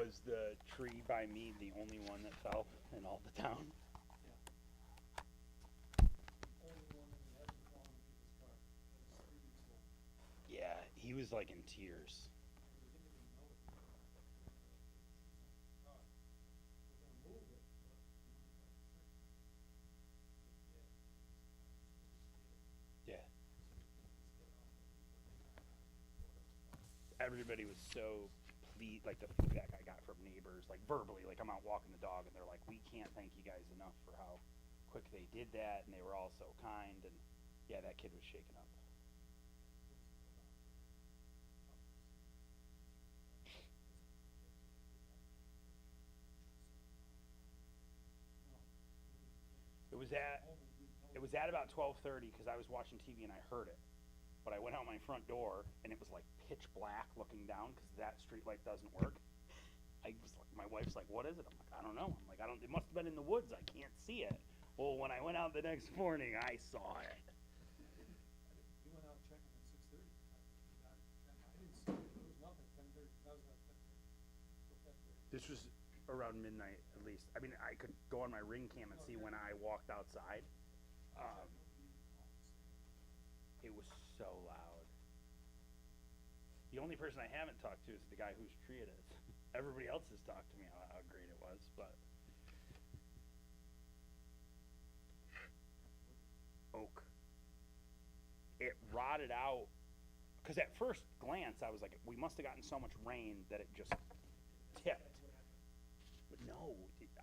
Was the tree by me the only one that fell in all the town? Yeah, he was like in tears. Yeah. Everybody was so pleased, like the feedback I got from neighbors, like verbally, like I'm out walking the dog and they're like, we can't thank you guys enough for how quick they did that, and they were all so kind, and yeah, that kid was shaken up. It was at it was at about 12:30 because I was watching TV and I heard it. But I went out my front door and it was like pitch black looking down because that street light doesn't work. I was like, my wife's like, "What is it?" I'm like, "I don't know." I'm like, "I don't. It must have been in the woods. I can't see it." Well, when I went out the next morning, I saw it. You went out checking at 6:30. I didn't see it. There was nothing. 10:30. That was at 10:30. This was around midnight at least. I mean, I could go on my ring cam and see when I walked outside. Um, it was so loud. The only person I haven't talked to is the guy whose tree it is. Everybody else has talked to me how great it was, but oak. It rotted out because at first glance I was like, we must have gotten so much rain that it just tipped. But no,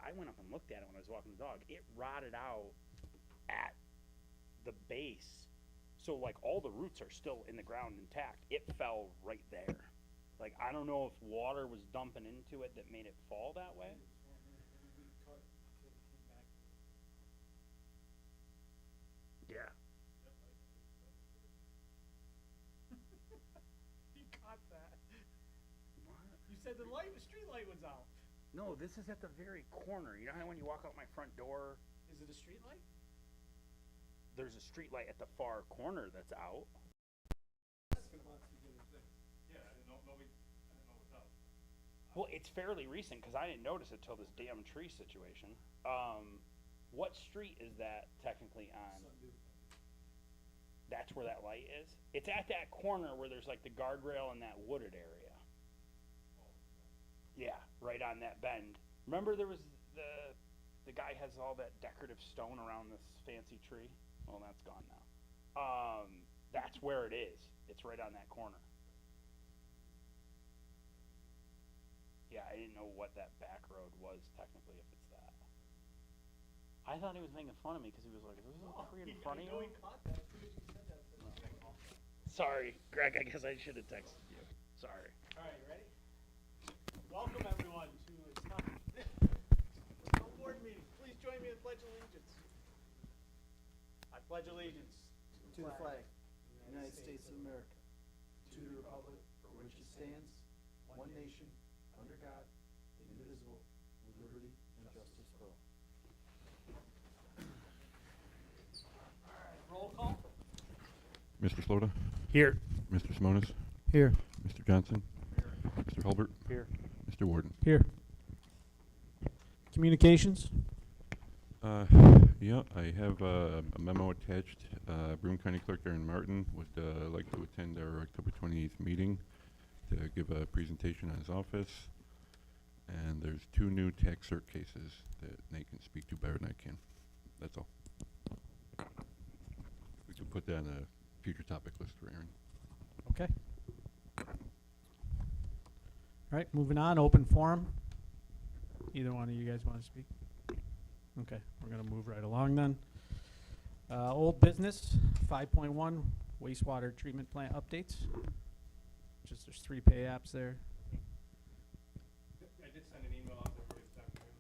I went up and looked at it when I was walking the dog. It rotted out at the base. So like all the roots are still in the ground intact. It fell right there. Like I don't know if water was dumping into it that made it fall that way. Yeah. You caught that. What? You said the street light was out. No, this is at the very corner. You know how when you walk out my front door, Is it a street light? there's a street light at the far corner that's out. Yeah, I didn't know what's out. Well, it's fairly recent because I didn't notice it till this damn tree situation. What street is that technically on? That's where that light is. It's at that corner where there's like the guardrail and that wooded area. Yeah, right on that bend. Remember there was the guy has all that decorative stone around this fancy tree? Well, that's gone now. That's where it is. It's right on that corner. Yeah, I didn't know what that back road was technically, if it's that. I thought he was making fun of me because he was like, "Is there a tree in front of you?" He caught that. As soon as you said that. Sorry, Greg. I guess I should have texted you. Sorry. All right, you ready? Welcome everyone to the board meeting. Please join me in pledge allegiance. I pledge allegiance to the flag, United States of America, to the republic for which it stands, one nation, under God, indivisible, with liberty and justice for all. All right, roll call. Mr. Slota? Here. Mr. Simonis? Here. Mr. Johnson? Mr. Hulbert? Here. Mr. Warden? Here. Communications. Yeah, I have a memo attached. Broome County Clerk Aaron Martin would like to attend our October 28th meeting to give a presentation on his office. And there's 2 new tax cert cases that Nate can speak to better than I can. That's all. We can put that on a future topic list for Aaron. Okay. All right, moving on, open forum. Either one of you guys want to speak? Okay, we're going to move right along then. Old business, 5.1, wastewater treatment plant updates. Just there's 3 pay apps there. I did send an email out to everybody this afternoon.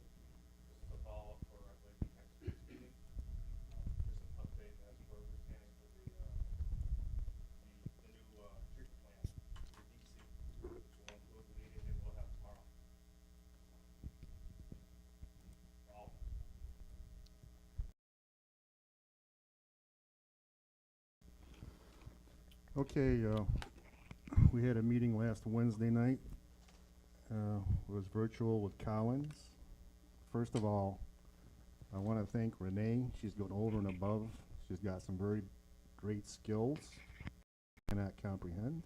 This is a follow-up for, I believe, the next week's meeting. Just an update as for understanding for the new treatment plant, the DC, which will include the meeting that we'll have tomorrow. All. Okay, we had a meeting last Wednesday night, was virtual with Collins. First of all, I want to thank Renee. She's going over and above. She's got some very great skills I cannot comprehend.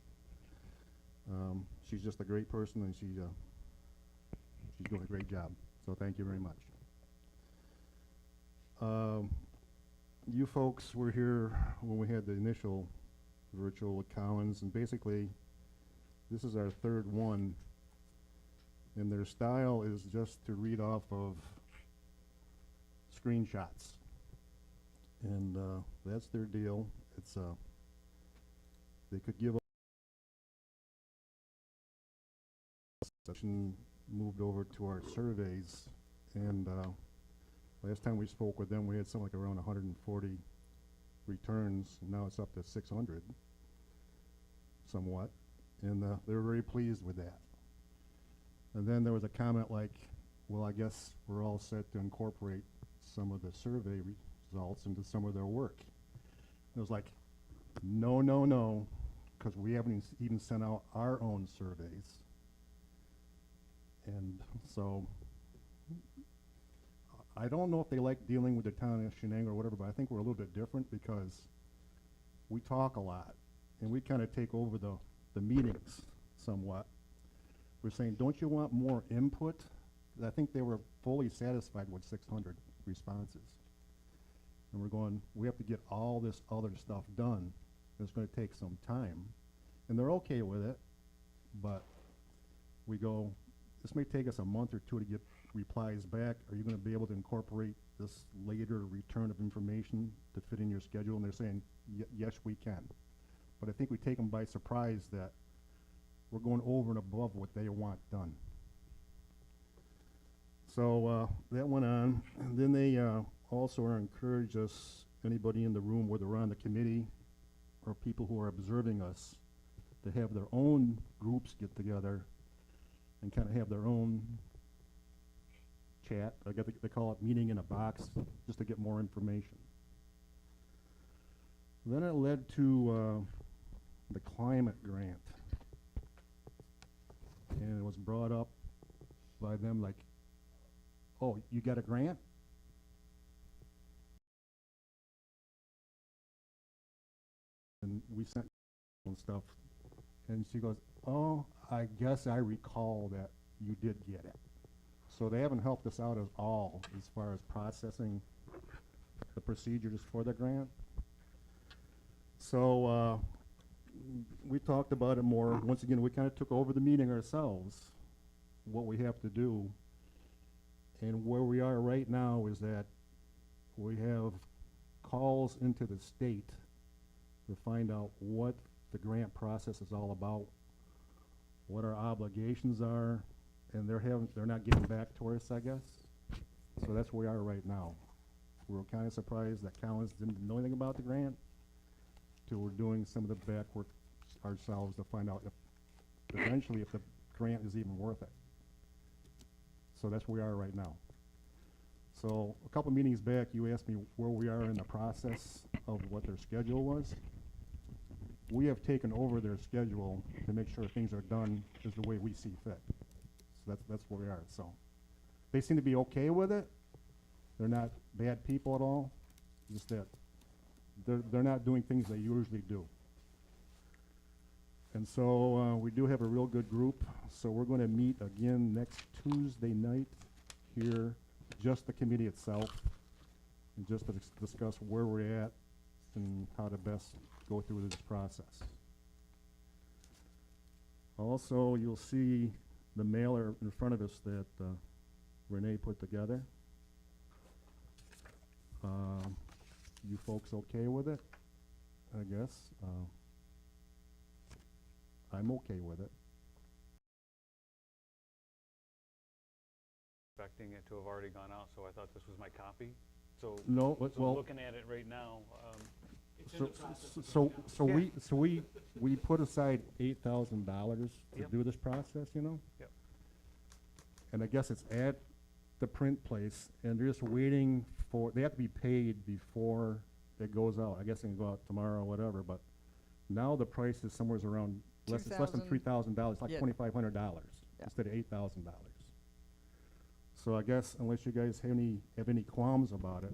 She's just a great person, and she's doing a great job. So thank you very much. You folks were here when we had the initial virtual with Collins, and basically this is our third one, and their style is just to read off of screenshots, and that's their deal. It's they could give a session moved over to our surveys, and last time we spoke with them we had something like around 140 returns. Now it's up to 600 somewhat, and they're very pleased with that. And then there was a comment like, well, I guess we're all set to incorporate some of the survey results into some of their work. It was like, no, no, no, because we haven't even sent out our own surveys. And so I don't know if they like dealing with the town of Shenango or whatever, but I think we're a little bit different because we talk a lot and we kind of take over the meetings somewhat. We're saying, don't you want more input? 'Cause I think they were fully satisfied with 600 responses. And we're going, we have to get all this other stuff done. It's going to take some time. And they're okay with it, but we go, this may take us a month or two to get replies back. Are you going to be able to incorporate this later return of information to fit in your schedule? And they're saying, yes, we can. But I think we take them by surprise that we're going over and above what they want done. So that went on. And then they also encourage us, anybody in the room, whether we're on the committee or people who are observing us, to have their own groups get together and kind of have their own chat. I guess they call it meeting in a box, just to get more information. Then it led to the climate grant. And it was brought up by them like, oh, you got a grant? And we sent and stuff. And she goes, oh, I guess I recall that you did get it. So they haven't helped us out at all as far as processing the procedures for the grant. So we talked about it more. Once again, we kind of took over the meeting ourselves, what we have to do. And where we are right now is that we have calls into the state to find out what the grant process is all about, what our obligations are, and they're not getting back to us, I guess. So that's where we are right now. We were kind of surprised that Collins didn't know anything about the grant, till we're doing some of the back work ourselves to find out if eventually if the grant is even worth it. So that's where we are right now. So a couple meetings back, you asked me where we are in the process of what their schedule was. We have taken over their schedule to make sure things are done as the way we see fit. So that's where we are. So they seem to be okay with it. They're not bad people at all. Just that they're not doing things they usually do. And so we do have a real good group. So we're going to meet again next Tuesday night here, just the committee itself, and just to discuss where we're at and how to best go through this process. Also, you'll see the mailer in front of us that Renee put together. You folks okay with it? I guess. I'm okay with it. Expecting it to have already gone out, so I thought this was my copy. So, No, so well, looking at it right now, so we put aside $8,000 to Yep. do this process, you know? Yep. And I guess it's at the print place, and they're just waiting for, they have to be paid before it goes out. I guess it can go out tomorrow or whatever, but now the price is somewhere around, it's less than $3,000, it's like Yeah. $2,500. Yeah. instead of $8,000. So I guess unless you guys have any qualms about it,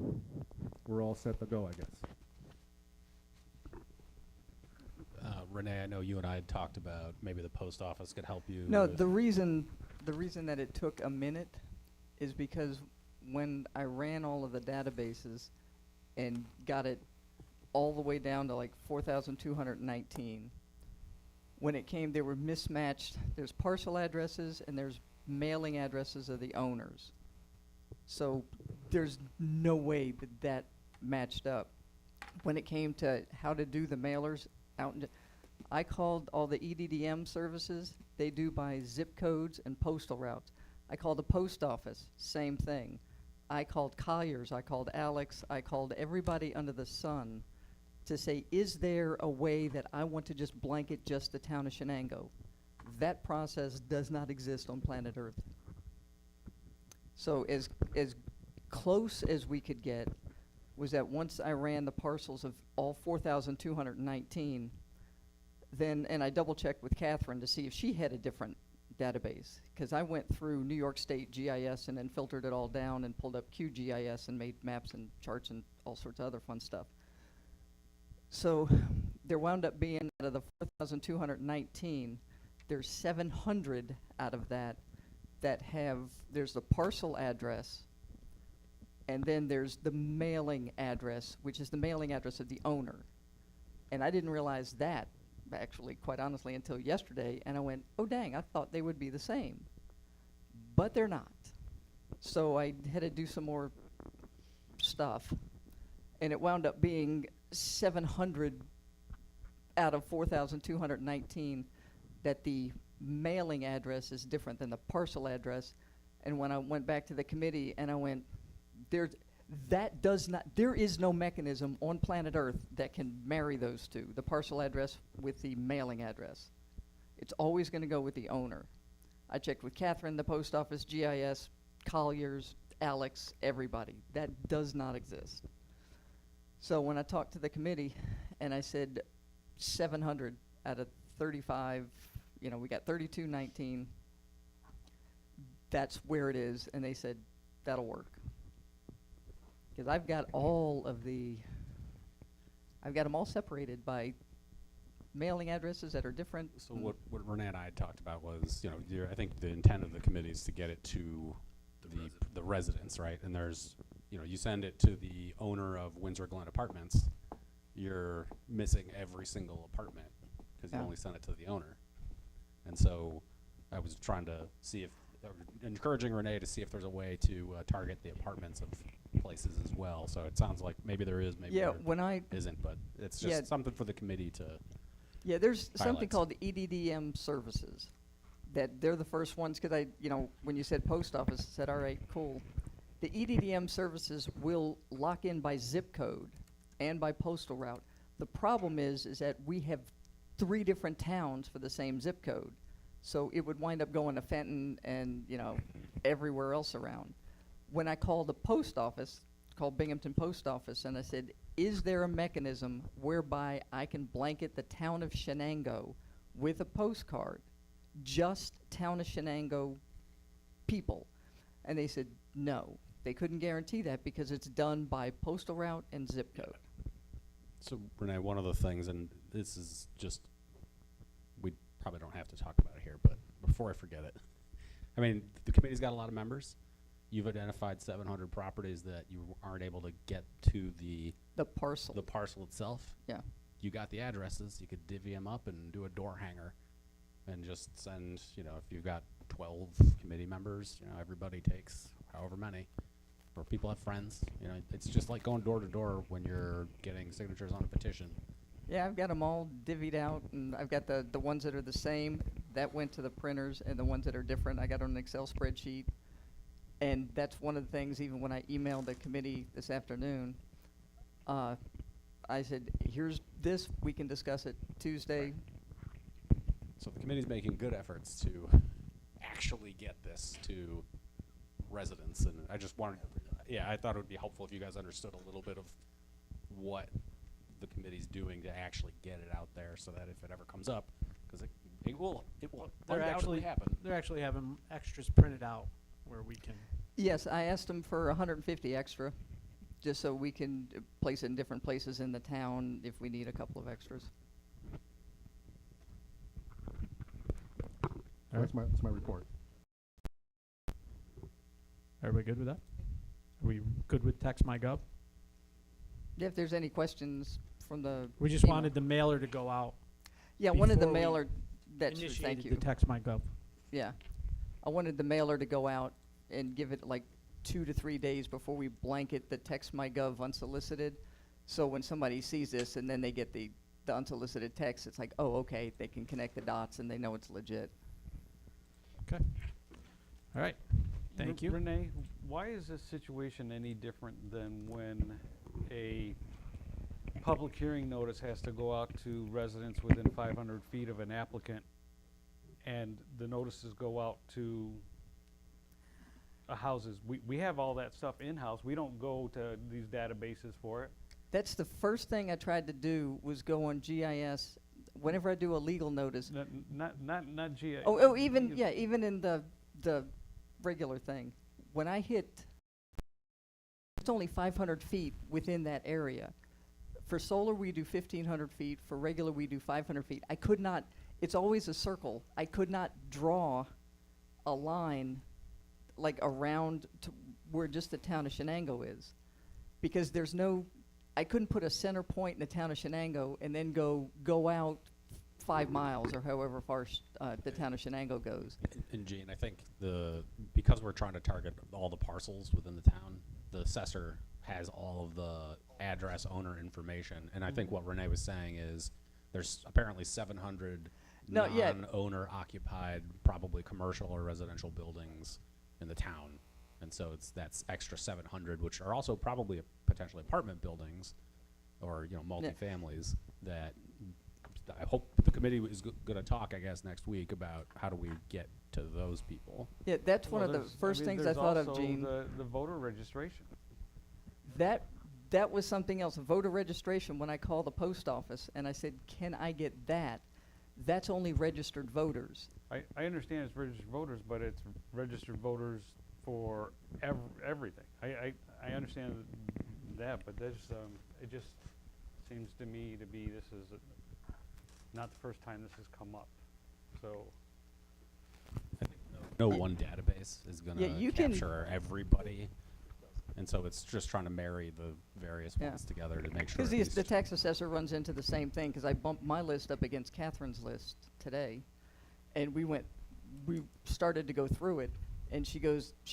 we're all set to go, I guess. Renee, I know you and I had talked about maybe the post office could help you. No, with- the reason that it took a minute is because when I ran all of the databases and got it all the way down to like 4,219, when it came, they were mismatched. There's parcel addresses and there's mailing addresses of the owners. So there's no way that that matched up. When it came to how to do the mailers out in, I called all the EDDM services. They do by zip codes and postal routes. I called the post office, same thing. I called Colliers, I called Alex, I called everybody under the sun to say, is there a way that I want to just blanket just the town of Shenango? That process does not exist on planet Earth. So as close as we could get was that once I ran the parcels of all 4,219, then, and I double checked with Catherine to see if she had a different database, because I went through New York State GIS and then filtered it all down and pulled up QGIS and made maps and charts and all sorts of other fun stuff. So there wound up being, out of the 4,219, there's 700 out of that have, there's the parcel address, and then there's the mailing address, which is the mailing address of the owner. And I didn't realize that, actually, quite honestly, until yesterday, and I went, oh dang, I thought they would be the same. But they're not. So I had to do some more stuff, and it wound up being 700 out of 4,219 that the mailing address is different than the parcel address. And when I went back to the committee and I went, there is no mechanism on planet Earth that can marry those two, the parcel address with the mailing address. It's always going to go with the owner. I checked with Catherine, the post office, GIS, Colliers, Alex, everybody. That does not exist. So when I talked to the committee and I said 700 out of 35, you know, we got 3219, that's where it is, and they said, that'll work. Because I've got all of the, I've got them all separated by mailing addresses that are different. So what Renee and I had talked about was, you know, I think the intent of the committee is to get it to the residents, right? And there's, you know, you send it to the owner of Windsor Glen Apartments, you're missing every single apartment because you Yeah. only send it to the owner. And so I was trying to see if, encouraging Renee to see if there's a way to target the apartments of places as well. So it sounds like maybe there is, maybe Yeah, there when I, isn't, but it's Yeah. just something for the committee to. yeah, there's something Highlights. called the EDDM services. That they're the first ones, because I, you know, when you said post office, I said, all right, cool. The EDDM services will lock in by zip code and by postal route. The problem is that we have 3 different towns for the same zip code. So it would wind up going to Fenton and, you know, everywhere else around. When I called the post office, called Binghamton Post Office, and I said, is there a mechanism whereby I can blanket the town of Shenango with a postcard, just town of Shenango people? And they said, no, they couldn't guarantee that because it's done by postal route and zip code. So Renee, one of the things, and this is just, we probably don't have to talk about it here, but before I forget it, I mean, the committee's got a lot of members. You've identified 700 properties that you aren't able to get to the The parcel. itself. Yeah. You got the addresses, you could divvy them up and do a door hanger and just send, you know, if you've got 12 committee members, you know, everybody takes however many. Or people have friends, you know, it's just like going door to door when you're getting signatures on a petition. Yeah, I've got them all divvied out, and I've got the ones that are the same, that went to the printers, and the ones that are different, I got on an Excel spreadsheet. And that's one of the things, even when I emailed the committee this afternoon, I said, here's this, we can discuss it Tuesday. So the committee's making good efforts to actually get this to residents, and I just wanted, yeah, I thought it would be helpful if you guys understood a little bit of what the committee's doing to actually get it out there, so that if it ever comes up, because It will They're undoubtedly happen. They're actually having extras printed out where we can, Yes, I asked them for 150 extra, just so we can place it in different places in the town if we need a couple of extras. All right. That's my report. Everybody good with that? Are we good with Text My Gov? If there's any questions from the We just email. wanted the mailer to go out. Yeah, I wanted the before we mailer, that's, thank Initiated you. the Text My Gov. Yeah. I wanted the mailer to go out and give it like 2 to 3 days before we blanket the Text My Gov unsolicited. So when somebody sees this and then they get the unsolicited text, it's like, oh, okay, they can connect the dots and they know it's legit. Okay. All right. Thank you. Renee, why is this situation any different than when a public hearing notice has to go out to residents within 500 feet of an applicant, and the notices go out to houses? We have all that stuff in-house. We don't go to these databases for it. That's the first thing I tried to do, was go on GIS. Whenever I do a legal notice, Not GIS. even in the regular thing, when I hit, it's only 500 feet within that area. For solar, we do 1,500 feet. For regular, we do 500 feet. I could not, it's always a circle. I could not draw a line like around to where just the town of Shenango is. Because there's no, I couldn't put a center point in the town of Shenango and then go out 5 miles or however far the town of Shenango goes. And Gene, I think because we're trying to target all the parcels within the town, the assessor has all of the address owner information. And I think what Renee was saying is there's apparently 700 No, yeah. non-owner occupied, probably commercial or residential buildings in the town. And so that's extra 700, which are also probably potentially apartment buildings or, multifamilies that I hope the committee is going to talk, I guess, next week about how do we get to those people. Yeah, that's one of the first things I thought of, Gene. There's also the voter registration. That was something else, voter registration. When I called the post office and I said, can I get that? That's only registered voters. I understand it's registered voters, but it's registered voters for everything. I understand that, but there's, it just seems to me to be, this is not the first time this has come up, so. No one database is going Yeah, to you can- capture everybody. And so it's just trying to marry the various Yeah. ones together to make sure. Because at least- the tax assessor runs into the same thing, because I bumped my list up against Catherine's list today. And we started to go through it, and she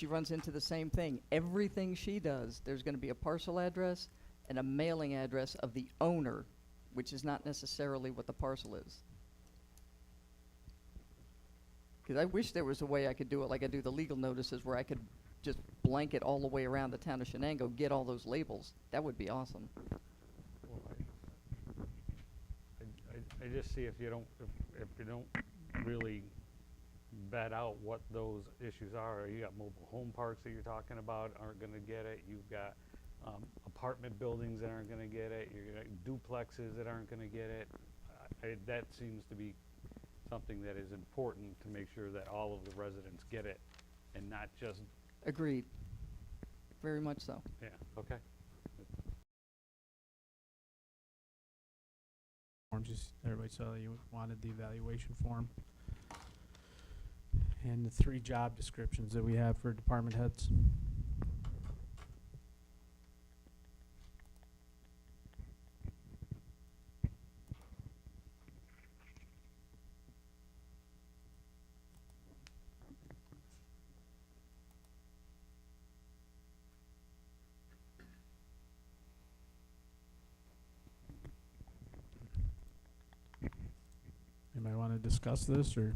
runs into the same thing. Everything she does, there's going to be a parcel address and a mailing address of the owner, which is not necessarily what the parcel is. Because I wish there was a way I could do it like I do the legal notices, where I could just blanket all the way around the town of Shenango, get all those labels. That would be awesome. Well, I just see if you don't really vet out what those issues are. You got mobile home parks that you're talking about aren't going to get it. You've got apartment buildings that aren't going to get it. You've got duplexes that aren't going to get it. That seems to be something that is important to make sure that all of the residents get it and not just, Agreed. Very much so. yeah, okay. Everybody saw you wanted the evaluation form. And the 3 job descriptions that we have for department heads. Anybody want to discuss this, or?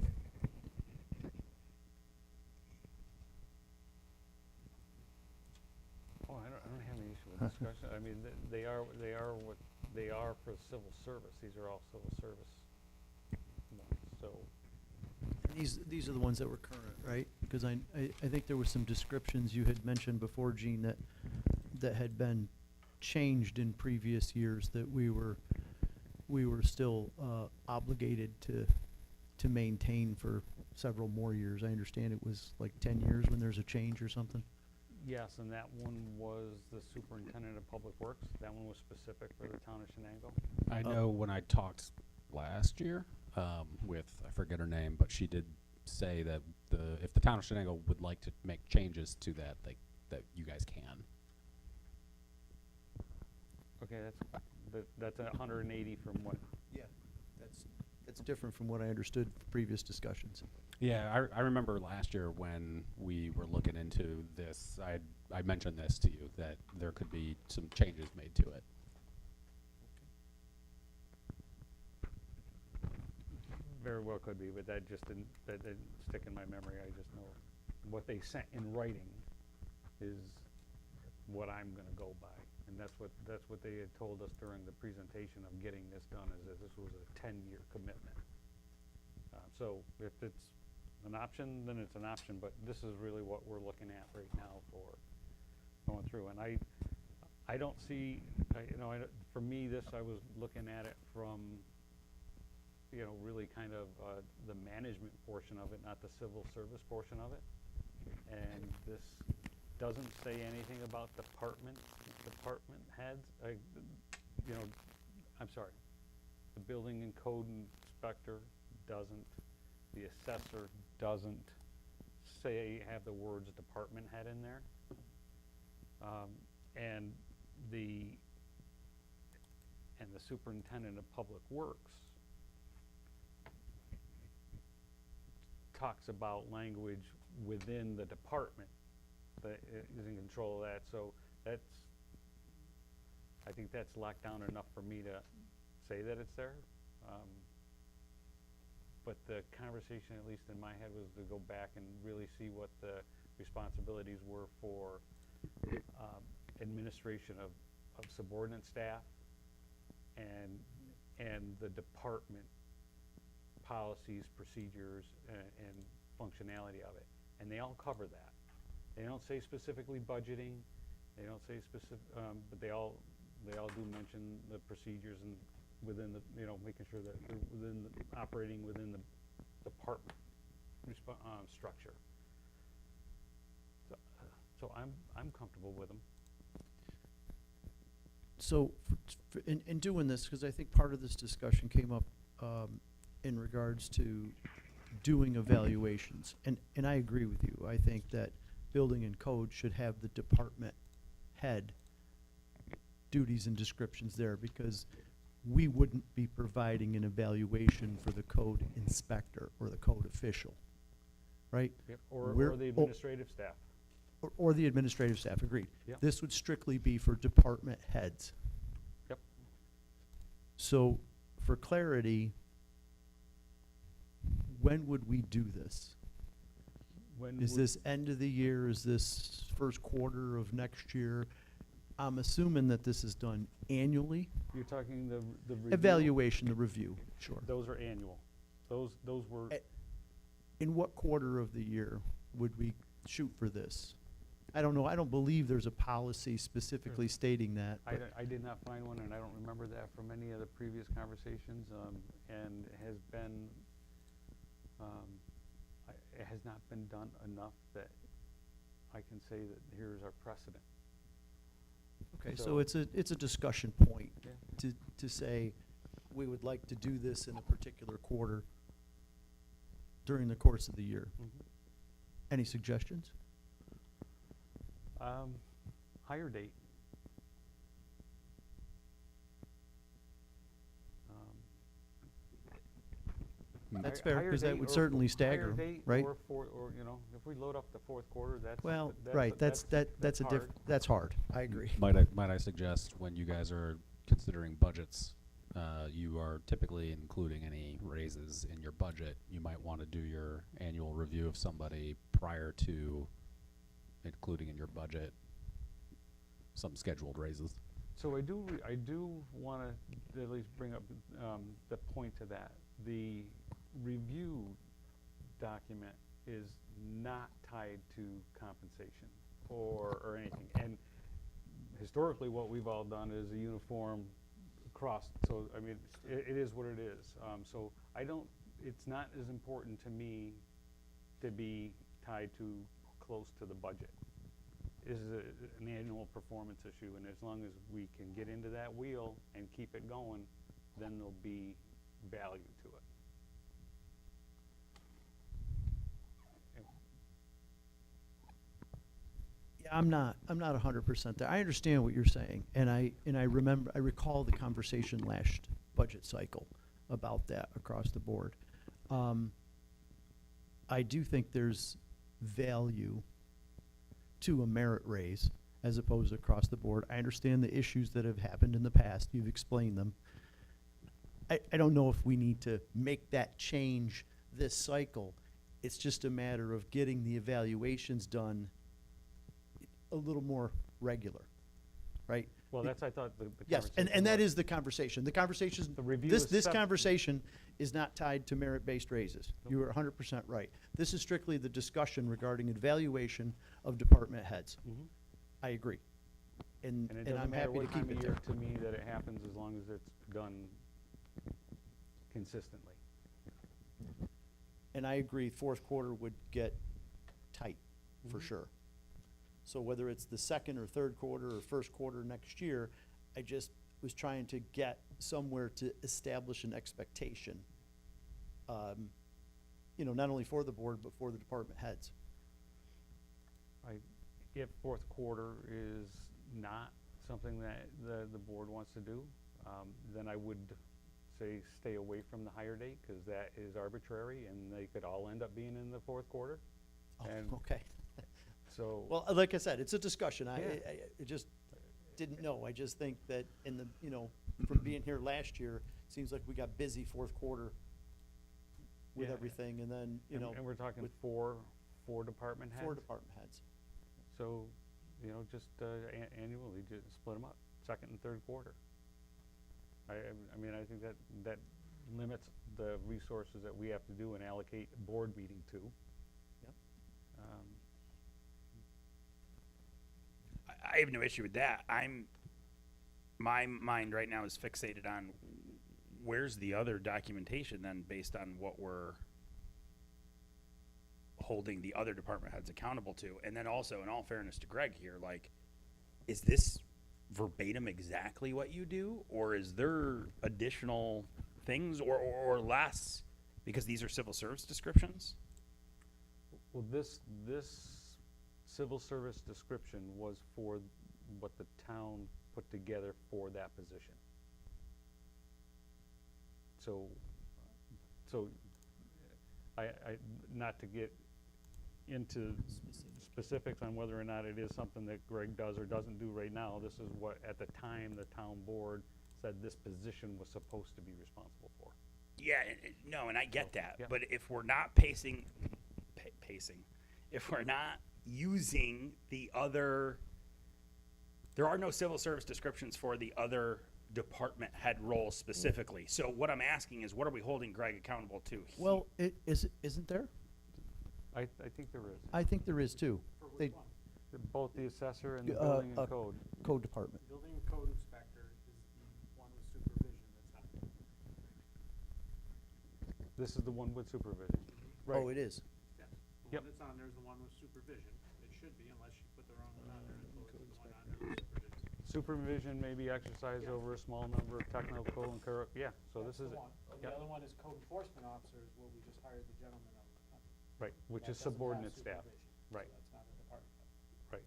Oh, I don't have any issue with discussion. I mean, they are what they are for civil service. These are all civil service ones, so. These are the ones that were current, right? Because I think there were some descriptions you had mentioned before, Gene, that had been changed in previous years, that we were still obligated to to maintain for several more years. I understand it was like 10 years when there's a change or something. Yes, and that one was the superintendent of public works. That one was specific for the town of Shenango. I know when I talked last year with, I forget her name, but she did say that if the town of Shenango would like to make changes to that, that you guys can. Okay, that's 180 from what? Yeah, that's different from what I understood from previous discussions. Yeah, I remember last year when we were looking into this, I mentioned this to you, that there could be some changes made to it. Very well could be, but that didn't stick in my memory. I just know what they sent in writing is what I'm gonna go by. And that's what they had told us during the presentation of getting this done, is that this was a 10-year commitment. So if it's an option, then it's an option, but this is really what we're looking at right now for going through. And I don't see, for me, I was looking at it from, really kind of the management portion of it, not the civil service portion of it. And this doesn't say anything about department heads. I'm sorry. The building and code inspector doesn't. The assessor doesn't have the words department head in there. And the superintendent of public works talks about language within the department that is in control of that. So I think that's locked down enough for me to say that it's there. But the conversation, at least in my head, was to go back and really see what the responsibilities were for administration of subordinate staff and the department policies, procedures, and functionality of it. And they all cover that. They don't say specifically budgeting. They don't say specific, but they all do mention the procedures and within the, making sure that they're operating within the department structure. So I'm comfortable with them. So in doing this, because I think part of this discussion came up in regards to doing evaluations, and I agree with you. I think that building and code should have the department head duties and descriptions there, because we wouldn't be providing an evaluation for the code inspector or the code official, right? Yep. Or the administrative staff. Or the administrative staff, agreed. Yep. This would strictly be for department heads. Yep. So, for clarity, when would we do this? Is this end of the year? Is this first quarter of next year? I'm assuming that this is done annually. You're talking the review? Evaluation, the review, sure. Those are annual. Those were. In what quarter of the year would we shoot for this? I don't know. I don't believe there's a policy specifically stating that. I did not find one, and I don't remember that from any of the previous conversations, and has been, it has not been done enough that I can say that here's our precedent. Okay, So- so it's a discussion point Yeah. to say we would like to do this in a particular quarter during the course of the year. Any suggestions? Higher date. That's Hi- fair, higher 'cause that date would or certainly higher stagger, date right? Or if we load up the fourth quarter, that's. Well, that's right, a- that's a hard. that's hard. I agree. Might I suggest, when you guys are considering budgets, you are typically including any raises in your budget. You might want to do your annual review of somebody prior to including in your budget some scheduled raises. So I do want to at least bring up the point to that. The review document is not tied to compensation or anything. And historically, what we've all done is a uniform across. So I mean, it is what it is. So I don't it's not as important to me to be tied to close to the budget. This is an annual performance issue, and as long as we can get into that wheel and keep it going, then there'll be value to it. Yeah, I'm not 100% there. I understand what you're saying, and I recall the conversation last budget cycle about that across the board. I do think there's value to a merit raise as opposed to across the board. I understand the issues that have happened in the past. You've explained them. I don't know if we need to make that change this cycle. It's just a matter of getting the evaluations done a little more regular, right? Well, that's, I thought, the Yes, conversation and that was. is the conversation. The conversation, The review this, is this separate. conversation is not tied to merit-based raises. You are 100% right. This is strictly the discussion regarding evaluation of department heads. Mhm. I agree. And And it I'm doesn't matter happy to what time keep of it year there. to me that it happens, as long as it's done consistently. And I agree, fourth quarter would get tight, for Mhm. sure. So whether it's the second or third quarter or first quarter next year, I just was trying to get somewhere to establish an expectation. Not only for the board, but for the department heads. If fourth quarter is not something that the board wants to do, then I would say stay away from the hire date, because that is arbitrary, and they could all end up being in the fourth quarter. Oh, And okay. so, Well, like I said, it's a discussion. Yeah. I just didn't know. I just think that from being here last year, it seems like we got busy fourth quarter with Yeah. everything, and then, and we're talking with four department heads. 4 department heads. So, just annually, just split them up, second and third quarter. I mean, I think that limits the resources that we have to do and allocate board meeting to. Yep. I have no issue with that. My mind right now is fixated on where's the other documentation then based on what we're holding the other department heads accountable to. And then also, in all fairness to Greg here, like, is this verbatim exactly what you do? Or is there additional things or less because these are civil service descriptions? Well, this civil service description was for what the town put together for that position. So I not to get into specifics on whether or not it is something that Greg does or doesn't do right now. This is what, at the time, the town board said this position was supposed to be responsible for. Yeah, no, and I get So, that. yeah. But if we're not pacing, if we're not using the other, there are no civil service descriptions for the other department head roles specifically. So what I'm asking is, what are we holding Greg accountable to? Well, isn't there? I think there is. I think there is too. They, Both the assessor and the Uh, building and code. code department. Building and code inspector is the one with supervision that's on. This is the one with supervision. Oh, it is. Yes. Yep. The one that's on there is the one with supervision. It should be, unless you put the wrong one on there. It's the one on there with supervision. Supervision may be exercised Yeah. over a small number of technical and yeah, so this is That's it. the one. The Yep. other one is code enforcement officer, is what we just hired the gentleman of. Right, which That is doesn't have subordinate staff. supervision, so Right. that's not a department head. Right.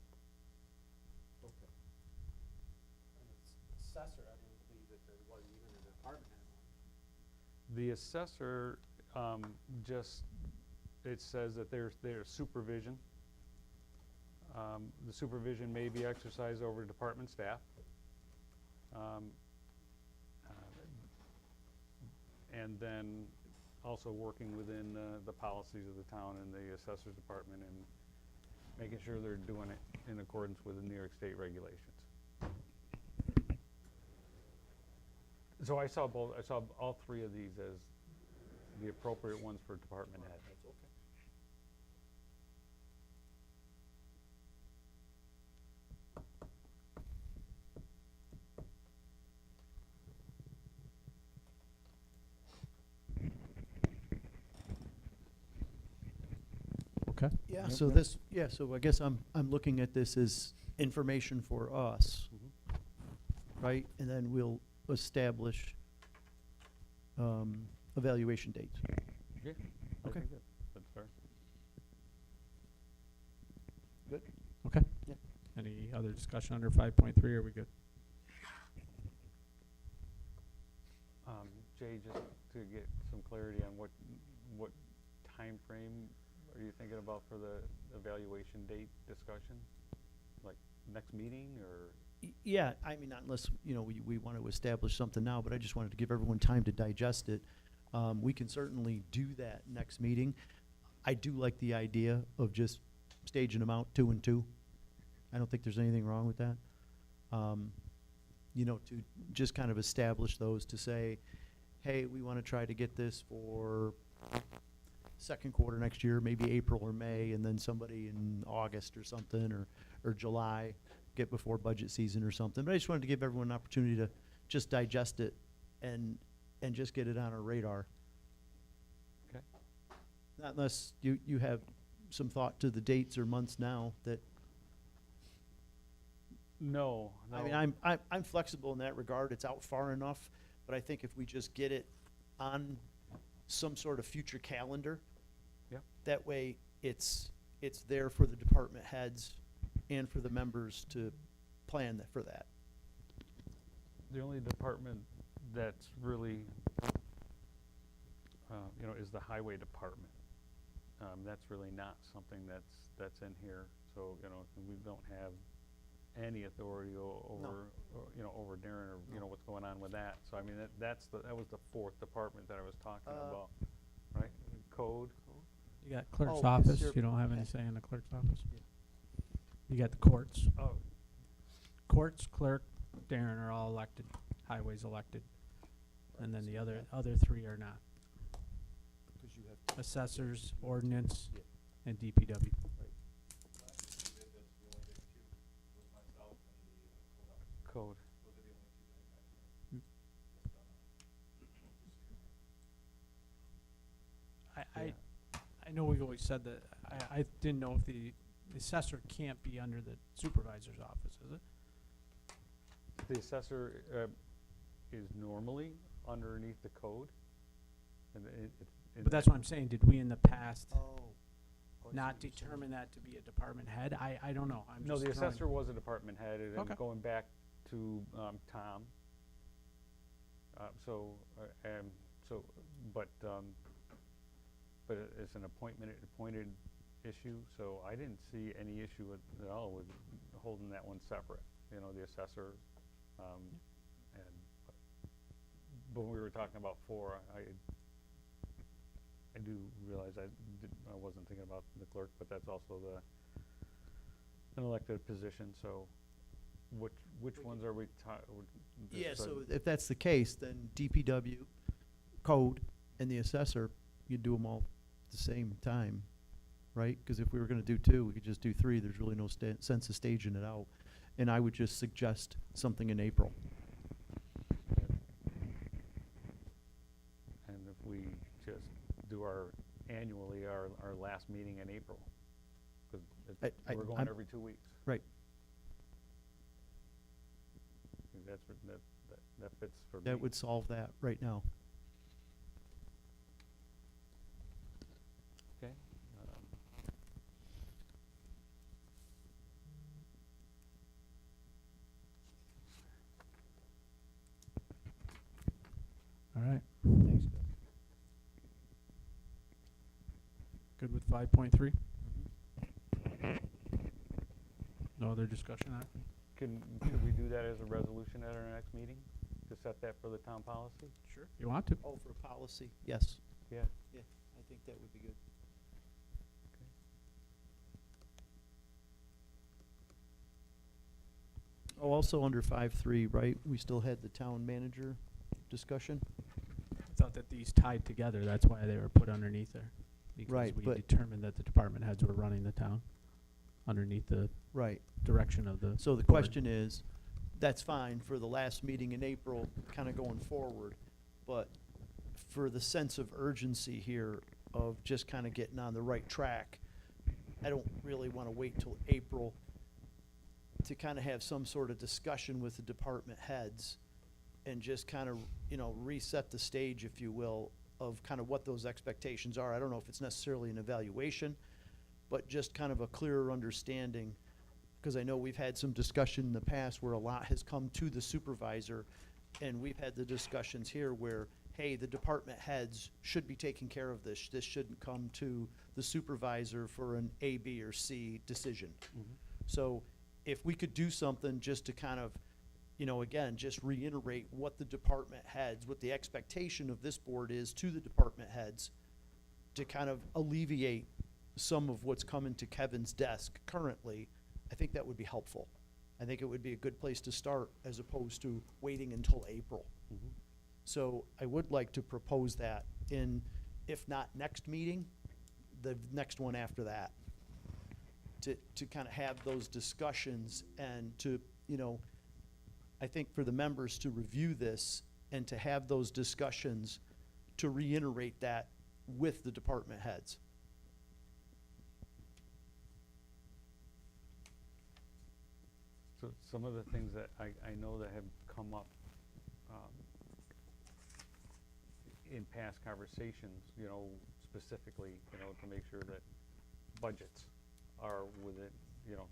And it's assessor, I didn't believe that there was even a department head one. The assessor, just, it says that there's supervision. The supervision may be exercised over department staff. And then also working within the policies of the town and the assessor's department and making sure they're doing it in accordance with the New York State regulations. So I saw all three of these as the appropriate ones for department head. Okay. Yeah, Yep, so yep. this, yeah, so I guess I'm looking at this as information for us, right? And then we'll establish, evaluation dates. Yeah. I Okay. think that's fair. Okay. Yeah. Any other discussion under 5.3? Are we good? Jay, just to get some clarity on what timeframe are you thinking about for the evaluation date discussion? Like next meeting or? Yeah, I mean, not unless, you know, we want to establish something now, but I just wanted to give everyone time to digest it. We can certainly do that next meeting. I do like the idea of just staging them out 2 and 2. I don't think there's anything wrong with that. You know, to just kind of establish those to say, hey, we want to try to get this for second quarter next year, maybe April or May, and then somebody in August or something, or July, get before budget season or something. But I just wanted to give everyone an opportunity to just digest it and just get it on our radar. Okay. Not unless you have some thought to the dates or months now that, No, no. I mean, I'm flexible in that regard. It's out far enough, but I think if we just get it on some sort of future calendar, Yep. that way it's there for the department heads and for the members to plan for that. The only department that's really, you know, is the highway department. That's really not something that's in here, so, you know, we don't have any authority over, you know, over Darren or, you know, what's going on with that. So, I mean, that was the fourth department that I was talking about, right? Code. You got clerk's Oh, office. sure. You don't have any Okay. say in the clerk's office. You got the courts. Oh, Courts, clerk, Darren are all elected. Highway's elected. And then the other 3 are not. Because you have Assessors, ordinance, Yeah. and DPW. code. I know we've always said that. I didn't know if the assessor can't be under the supervisor's office, is it? The assessor is normally underneath the code. And But that's what I'm saying. Did we in the past Oh. not determine that to be a department head? I don't know. I'm No, just the throwing- assessor was a department head, and Okay. going back to Tom. But it's an appointed issue, so I didn't see any issue at all with holding that one separate. You know, the assessor, but when we were talking about 4, I do realize I wasn't thinking about the clerk, but that's also an elected position, so which ones are we Yeah, so if that's the case, then DPW, code, and the assessor, you'd do them all at the same time, right? Because if we were gonna do 2, we could just do 3. There's really no sense of staging it out. And I would just suggest something in April. And if we just do our last meeting in April, because we're going I'm- every 2 weeks. Right. I think that's what, that fits for me. That would solve that right now. Okay. All right. Thanks, Good with 5.3? No other discussion on it? Can we do that as a resolution at our next meeting, to set that for the town policy? Sure. You want to? Oh, for policy, yes. Yeah. Yeah, I think that would be good. Oh, also under 5.3, right, we still had the town manager discussion? I thought that these tied together. That's why they were put underneath there. Right, Because but- we determined that the department heads were running the town underneath the Right. direction of the So the board. question is, that's fine for the last meeting in April, kind of going forward, but for the sense of urgency here of just kind of getting on the right track, I don't really wanna wait till April to kinda have some sort of discussion with the department heads and just kind of, you know, reset the stage, if you will, of kind of what those expectations are. I don't know if it's necessarily an evaluation, but just kind of a clearer understanding, because I know we've had some discussion in the past where a lot has come to the supervisor, and we've had the discussions here where, hey, the department heads should be taking care of this. This shouldn't come to the supervisor for an A, B, or C decision. So if we could do something just to kind of, you know, again, just reiterate what the department heads, what the expectation of this board is to the department heads, to kind of alleviate some of what's coming to Kevin's desk currently, I think that would be helpful. I think it would be a good place to start as opposed to waiting until April. So I would like to propose that in, if not next meeting, the next one after that. To kind of have those discussions and to, you know, I think for the members to review this and to have those discussions to reiterate that with the department heads. So some of the things that I know that have come up in past conversations, you know, specifically, you know, to make sure that budgets are within, you know,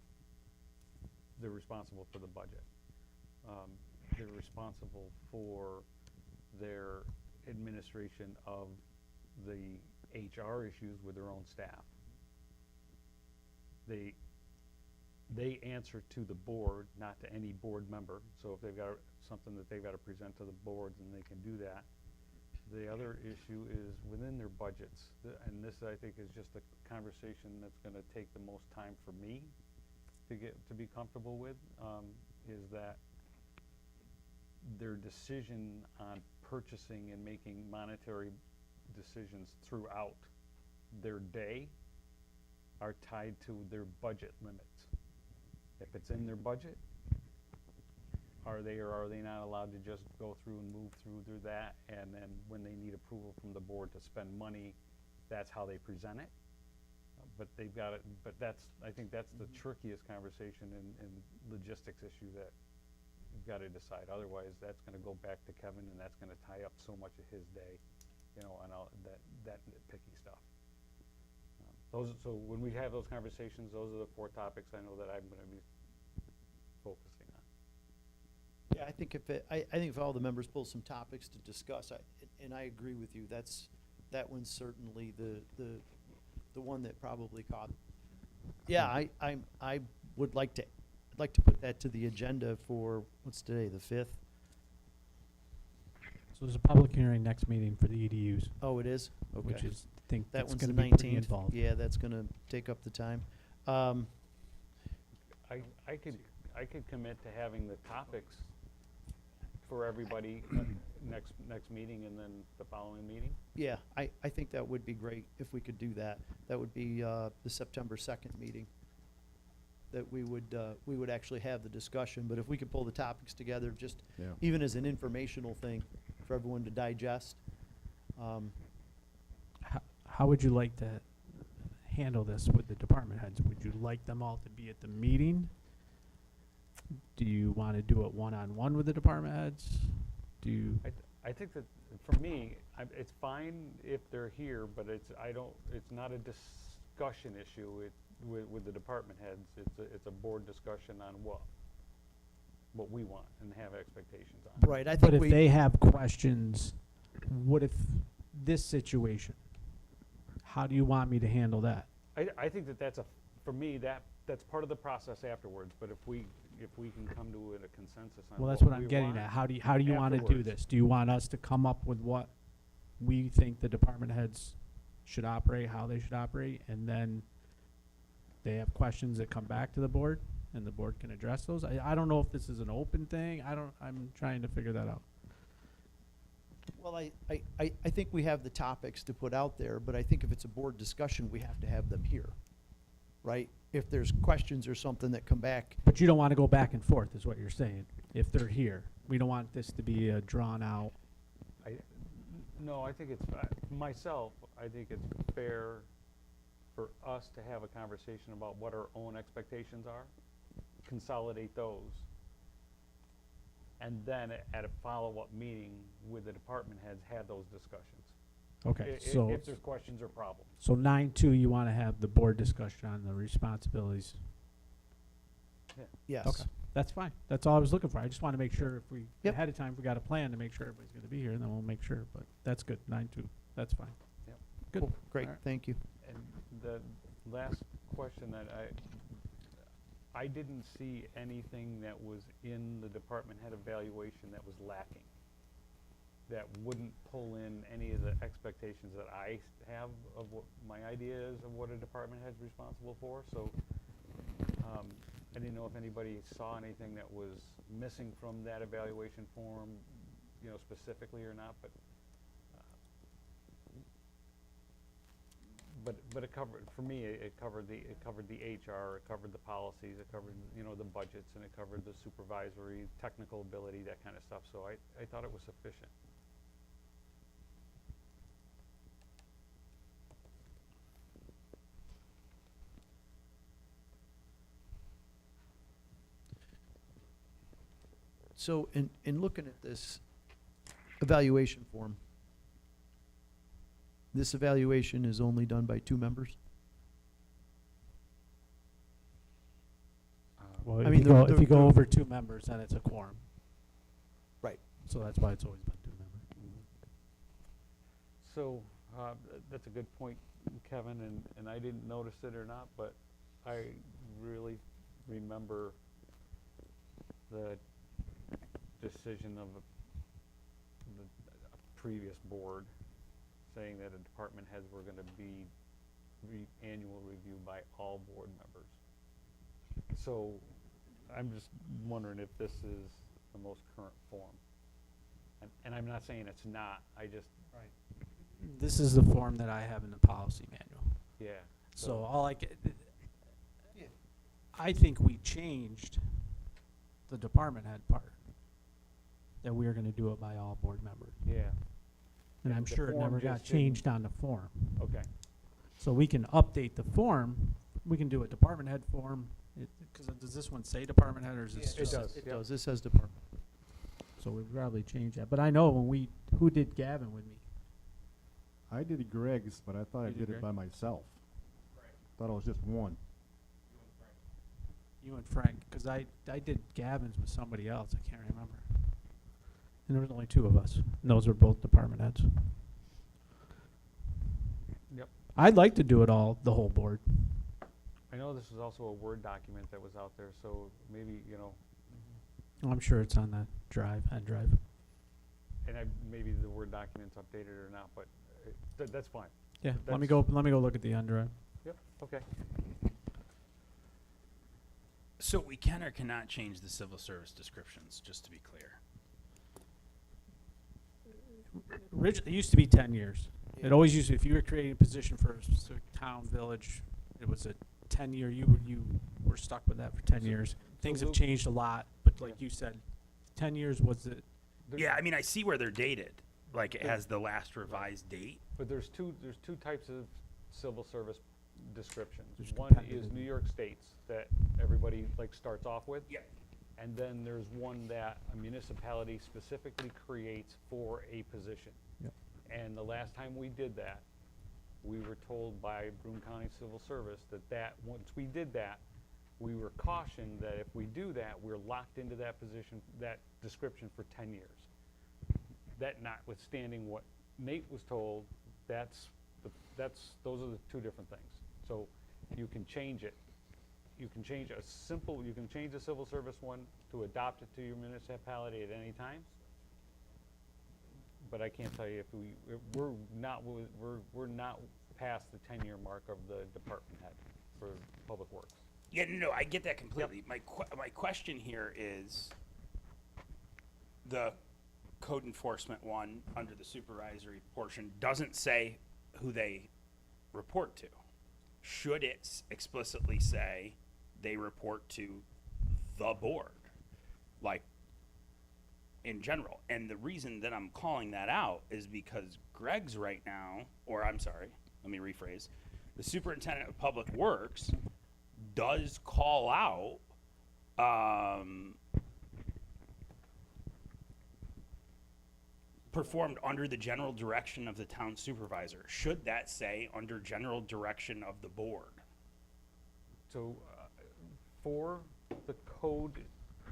they're responsible for the budget. They're responsible for their administration of the HR issues with their own staff. They answer to the board, not to any board member. So if they've got something that they've got to present to the board, then they can do that. The other issue is within their budgets, and this I think is just a conversation that's going to take the most time for me to be comfortable with, is that their decision on purchasing and making monetary decisions throughout their day are tied to their budget limits. If it's in their budget, are they or are they not allowed to just go through and move through that, and then when they need approval from the board to spend money, that's how they present it? But they've got it, but I think that's the trickiest conversation and logistics issue that you've got to decide. Otherwise, that's gonna go back to Kevin, and that's gonna tie up so much of his day, you know, on all that nitpicky stuff. So when we have those conversations, those are the 4 topics I know that I'm gonna be focusing on. Yeah, I think I think if all the members pull some topics to discuss, and I agree with you, that one's certainly the one that probably caught. Yeah, I would like to, I'd like to put that to the agenda for, what's today, the 5th? So there's a public hearing next meeting for the EDUs, Oh, it is? which Okay. is, I think That that's one's the gonna be pretty 19th. involved. Yeah, that's gonna take up the time. I could commit to having the topics for everybody next meeting and then the following meeting. Yeah, I think that would be great if we could do that. That would be the September 2nd meeting, that we would actually have the discussion. But if we could pull the topics together, just Yeah. even as an informational thing for everyone to digest. How would you like to handle this with the department heads? Would you like them all to be at the meeting? Do you want to do it one-on-one with the department heads? Do you, I think that, for me, it's fine if they're here, but it's not a discussion issue with the department heads. It's a board discussion on what we want and have expectations on. Right, I but think if they have questions, what if this situation? How do you want me to handle that? I think that's for me, that's part of the process afterwards, but if we can come to a consensus on Well, that's what what I'm we getting want at. How do you want to do afterwards. this? Do you want us to come up with what we think the department heads should operate, how they should operate, and then they have questions that come back to the board, and the board can address those? I don't know if this is an open thing. I'm trying to figure that out. Well, I think we have the topics to put out there, but I think if it's a board discussion, we have to have them here, right? If there's questions or something that come back. But you don't want to go back and forth, is what you're saying, if they're here. We don't want this to be a drawn-out. No, I think it's, myself, I think it's fair for us to have a conversation about what our own expectations are, consolidate those, and then at a follow-up meeting with the department heads, have those discussions. Okay, I- so, If there's questions or problems. so 9.2, you want to have the board discussion on the responsibilities. Yes. Okay, that's fine. That's all I was looking for. I just want to make sure if we, Yep. ahead of time, if we got a plan to make sure everybody's going to be here, then we'll make sure, but that's good, 9.2, that's fine. Yep. Good. Cool. Great, Alright. thank you. And the last question that I didn't see anything that was in the department head evaluation that was lacking, that wouldn't pull in any of the expectations that I have of what my idea is of what a department head's responsible for, so, I didn't know if anybody saw anything that was missing from that evaluation form, you know, specifically or not, but it covered, for me, it covered the HR, it covered the policies, it covered, you know, the budgets, and it covered the supervisory, technical ability, that kind of stuff, so I thought it was sufficient. So in looking at this evaluation form, this evaluation is only done by 2 members? Well, I if mean, you the- go, the- if you go the- over 2 members, then it's a quorum. Right. So that's why it's always been 2 members. So, that's a good point, Kevin, and I didn't notice it or not, but I really remember the decision of the previous board saying that a department heads were gonna be annual review by all board members. So, I'm just wondering if this is the most current form. And I'm not saying it's not, I just, This is the form that I have in the policy manual. yeah. So all I get, I think we changed the department head part, that we were gonna do it by all board members. Yeah, And I'm The sure it form never got just didn't- changed on the form. okay. So we can update the form, we can do a department head form, because does this one say department head, or is this It just? does. It Yep. does, this says department. So we'd probably change that, but I know when who did Gavin with me? I did Greg's, but I thought I You did did it Greg? by myself. Thought it was just one. You and Frank, because I did Gavin's with somebody else, I can't remember. And there was only 2 of us, and those were both department heads. Yep. I'd like to do it all, the whole board. I know this is also a Word document that was out there, so maybe, you know, I'm sure it's on that drive, drive. and maybe the Word document's updated or not, but that's fine. Yeah, But let me that's- go look at the drive. Yep, okay. So we can or cannot change the civil service descriptions, just to be clear. Originally, it used to be 10 years. It always used to, if you were creating a position for a specific town, village, it was a 10-year, you were stuck with that for 10 years. Things have Luke- changed a lot, but like you said, 10 years was it, There- Yeah, I mean, I see where they're dated, like it has the last revised date. But there's two types of civil service descriptions. There's One competitive. is New York State's that everybody like starts off with. Yep. And then there's one that a municipality specifically creates for a position. Yep. And the last time we did that, we were told by Broome County Civil Service that once we did that, we were cautioned that if we do that, we're locked into that position, that description for 10 years. That notwithstanding what Nate was told, those are the 2 different things. So you can change it. You can change the civil service one to adopt it to your municipality at any time. But I can't tell you if we're not past the 10-year mark of the department head for Public Works. Yeah, no, I get that completely. My question here is the code enforcement one under the supervisory portion doesn't say who they report to. Should it explicitly say they report to the board, like in general? And the reason that I'm calling that out is because Greg's right now, or I'm sorry, let me rephrase. the superintendent of public works does call out, performed under the general direction of the town supervisor. Should that say under general direction of the board? So, for the code,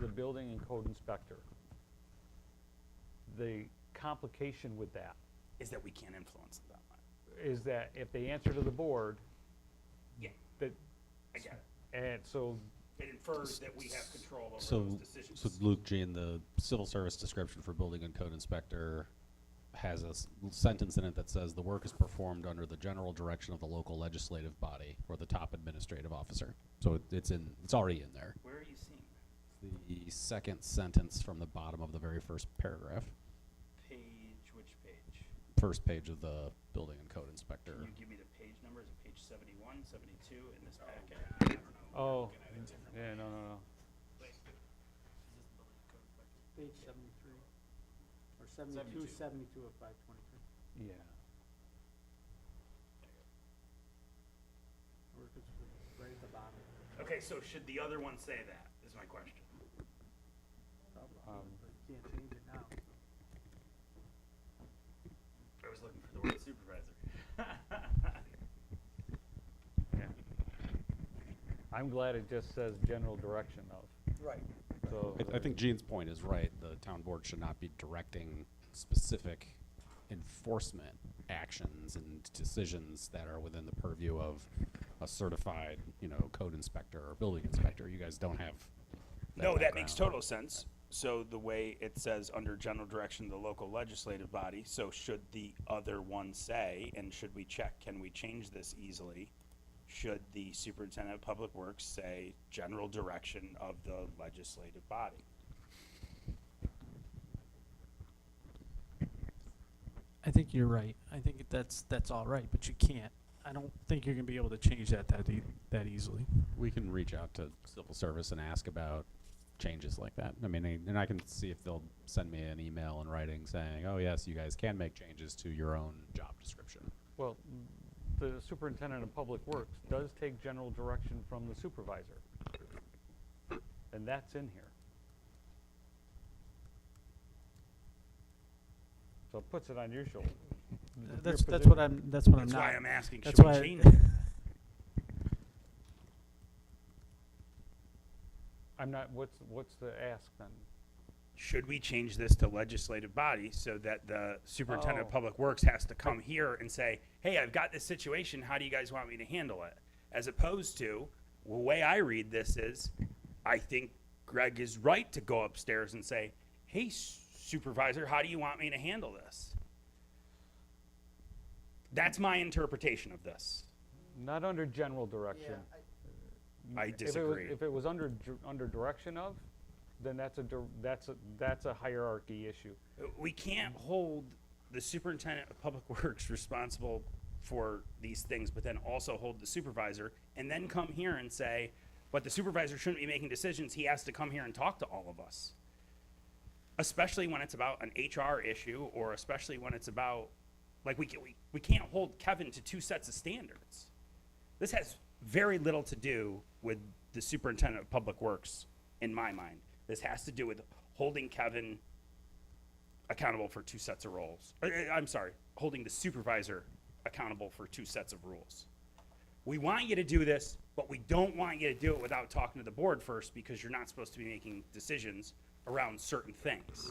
the building and code inspector, the complication with that Is that we can't influence it that much? is that if they answer to the board, Yeah, that, I get it. and so, It infers that we have control over So, those decisions. so Luke G, in the civil service description for building and code inspector has a sentence in it that says the work is performed under the general direction of the local legislative body or the top administrative officer. So it's already in there. Where are you seeing that? The second sentence from the bottom of the very first paragraph, Which page? first page of the building and code inspector. Can you give me the page number? Is it page 71, 72 in this packet? I don't know. oh, yeah, no. Page 73, or 72, 72 of 523. Yeah. Right at the bottom. Okay, so should the other one say that, is my question. Can't change it now. I was looking for the word supervisor. Yeah. I'm glad it just says general direction of, Right. so. I think Gene's point is right. The town board should not be directing specific enforcement actions and decisions that are within the purview of a certified, code inspector or building inspector. You guys don't have No, that makes background. total sense. So the way it says under general direction of the local legislative body, so should the other one say, and should we check, can we change this easily? Should the superintendent of public works say general direction of the legislative body? I think you're right. I think that's all right, but you can't. I don't think you're gonna be able to change that easily. We can reach out to civil service and ask about changes like that. I mean, and I can see if they'll send me an email in writing saying, oh yes, you guys can make changes to your own job description. Well, the superintendent of public works does take general direction from the supervisor. And that's in here. So it puts it on your shoulder. That's what I'm not. That's why I'm asking, That's should we why- change it? I'm not, what's the ask then? Should we change this to legislative body so that the superintendent of Oh. public works has to come here and say, hey, I've got this situation, how do you guys want me to handle it? As opposed to, the way I read this is, I think Greg is right to go upstairs and say, hey, supervisor, how do you want me to handle this? That's my interpretation of this. Not under general direction. I If it was- disagree. If it was under direction of, then that's a hierarchy issue. We can't hold the superintendent of public works responsible for these things, but then also hold the supervisor, and then come here and say, but the supervisor shouldn't be making decisions, he has to come here and talk to all of us. Especially when it's about an HR issue, or especially when it's about, like, we can't hold Kevin to two sets of standards. This has very little to do with the superintendent of public works, in my mind. This has to do with holding Kevin accountable for two sets of roles. I'm sorry, holding the supervisor accountable for two sets of rules. We want you to do this, but we don't want you to do it without talking to the board first, because you're not supposed to be making decisions around certain things,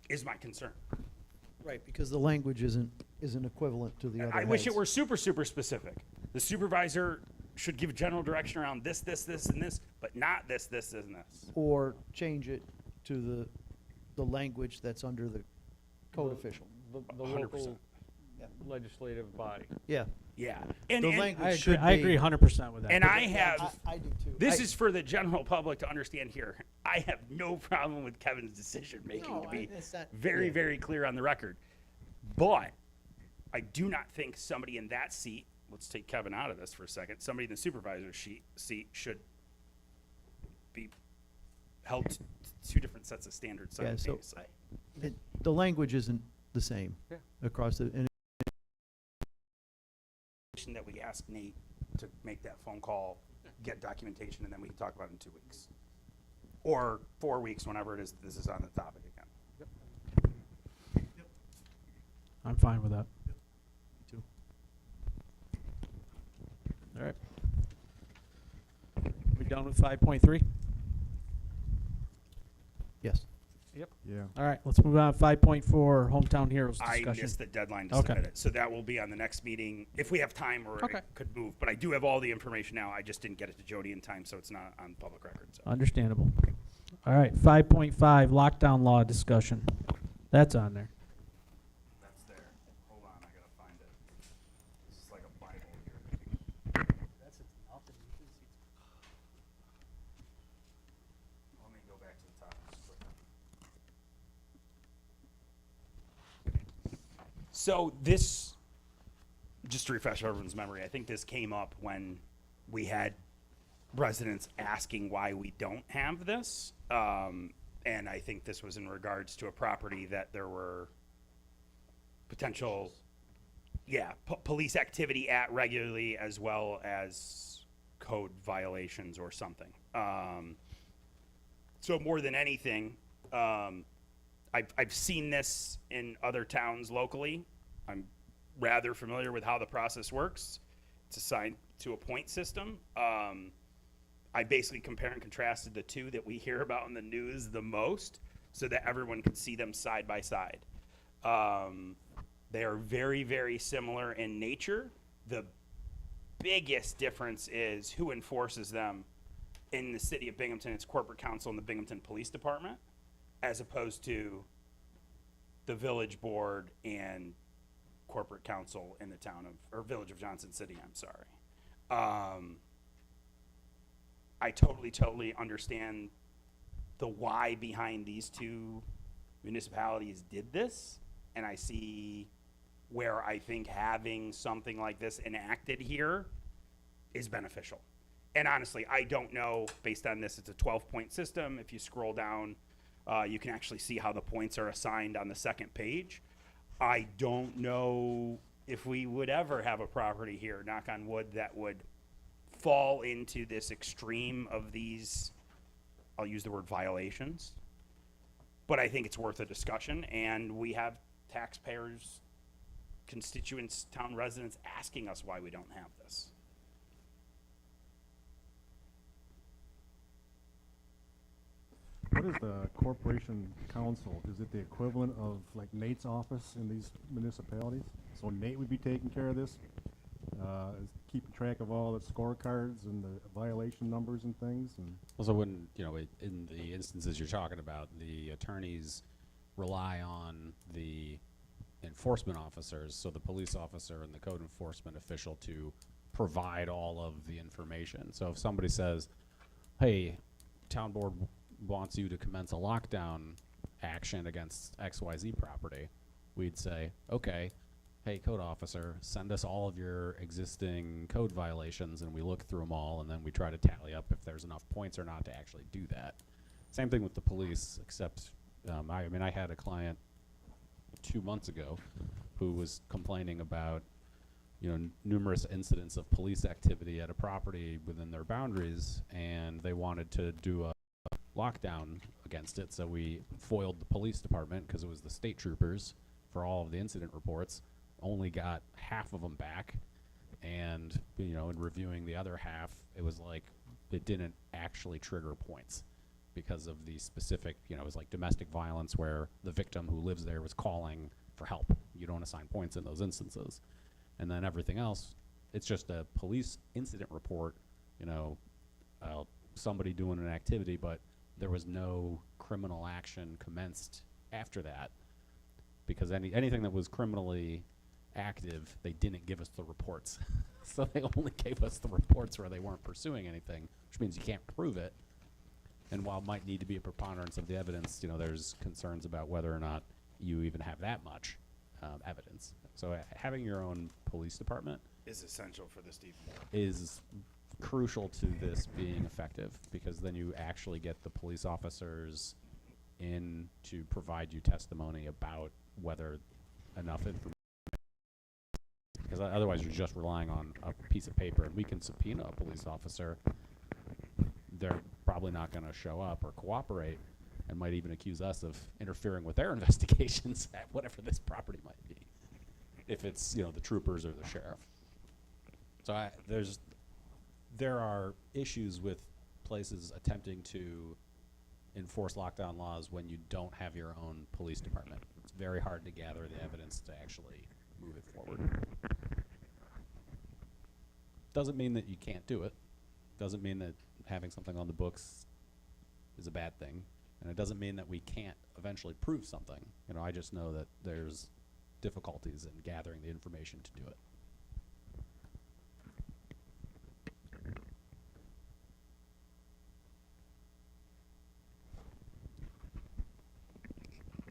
is my concern. Right, because the language isn't equivalent to the other I wish it heads. were super, super specific. The supervisor should give general direction around this, and this, but not this, and this. Or change it to the language that's under the code official. The 100%. local legislative body. Yeah. Yeah. The And language should be. I agree 100% with that. and I have, I do too. this is for the general public to understand here. I have no problem with Kevin's decision-making, No, to be it's not- very, yeah. very clear on the record. But I do not think somebody in that seat, let's take Kevin out of this for a second, somebody in the supervisor's seat should be held to two different sets of standards Yeah, so simultaneously. the language isn't the same Yeah. across the, and recommendation that we ask Nate to make that phone call, get documentation, and then we can talk about it in 2 weeks. Or 4 weeks, whenever it is, this is on the topic again. I'm fine with that. Me too. All right. We done with 5.3? Yes. Yeah. All right, let's move on. 5.4, Hometown Heroes I discussion. missed the deadline to Okay. submit it, so that will be on the next meeting, if we have time or Okay. it could move. But I do have all the information now, I just didn't get it to Jody in time, so it's not on public record, so. Understandable. All right, 5.5, lockdown law discussion. That's on there. That's there. Hold on, I gotta find it. This is like a Bible here. Let me go back to the top just quick. So this, just to refresh everyone's memory, I think this came up when we had residents asking why we don't have this. And I think this was in regards to a property that there were potential, police activity at regularly, as well as code violations or something. So more than anything, I've seen this in other towns locally. I'm rather familiar with how the process works. It's assigned to a point system. I basically compare and contrasted the two that we hear about in the news the most so that everyone can see them side by side. They are very, very similar in nature. The biggest difference is who enforces them. In the city of Binghamton, it's corporate counsel and the Binghamton Police Department, as opposed to the village board and corporate counsel in the town of, or village of Johnson City, I'm sorry. I totally understand the why behind these two municipalities did this, and I see where I think having something like this enacted here is beneficial. And honestly, I don't know, based on this, it's a 12-point system. If you scroll down, you can actually see how the points are assigned on the second page. I don't know if we would ever have a property here, knock on wood, that would fall into this extreme of these, I'll use the word violations. But I think it's worth a discussion, and we have taxpayers, constituents, town residents asking us why we don't have this. What is the corporation council? Is it the equivalent of like Nate's office in these municipalities? So Nate would be taking care of this, keeping track of all the scorecards and the violation numbers and things, and Also, when, in the instances you're talking about, the attorneys rely on the enforcement officers, so the police officer and the code enforcement official, to provide all of the information. So if somebody says, hey, town board wants you to commence a lockdown action against XYZ property, we'd say, okay, hey, code officer, send us all of your existing code violations, and we look through them all, and then we try to tally up if there's enough points or not to actually do that. Same thing with the police, except, I had a client 2 months ago who was complaining about, numerous incidents of police activity at a property within their boundaries, and they wanted to do a lockdown against it, so we foiled the police department because it was the state troopers for all of the incident reports. Only got half of them back, and in reviewing the other half, it was like it didn't actually trigger points because of the specific, it was like domestic violence where the victim who lives there was calling for help. You don't assign points in those instances. And then everything else, it's just a police incident report, somebody doing an activity, but there was no criminal action commenced after that, because anything that was criminally active, they didn't give us the reports. So they only gave us the reports where they weren't pursuing anything, which means you can't prove it. And while it might need to be a preponderance of the evidence, there's concerns about whether or not you even have that much evidence. So having your own police department Is essential for this deep. is crucial to this being effective, because then you actually get the police officers in to provide you testimony about whether enough information. Because otherwise you're just relying on a piece of paper, and we can subpoena a police officer. They're probably not going to show up or cooperate, and might even accuse us of interfering with their investigations at whatever this property might be, if it's, you know, the troopers or the sheriff. So there are issues with places attempting to enforce lockdown laws when you don't have your own police department. It's very hard to gather the evidence to actually move it forward. Doesn't mean that you can't do it. Doesn't mean that having something on the books is a bad thing. And it doesn't mean that we can't eventually prove something. You know, I just know that there's difficulties in gathering the information to do it.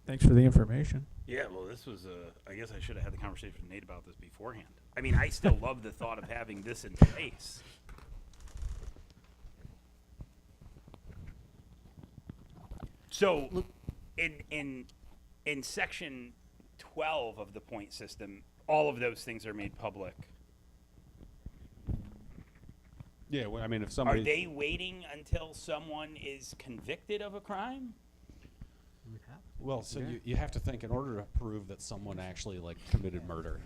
Thanks for the information. Yeah, well, this was, I guess I should have had the conversation with Nate about this beforehand. I mean, I still love the thought of having this in place. So, in section 12 of the point system, all of those things are made public. Yeah, well, I mean, if Are somebody... they waiting until someone is convicted of a crime? Well, so you have to think, in order to prove that someone actually, like, committed murder,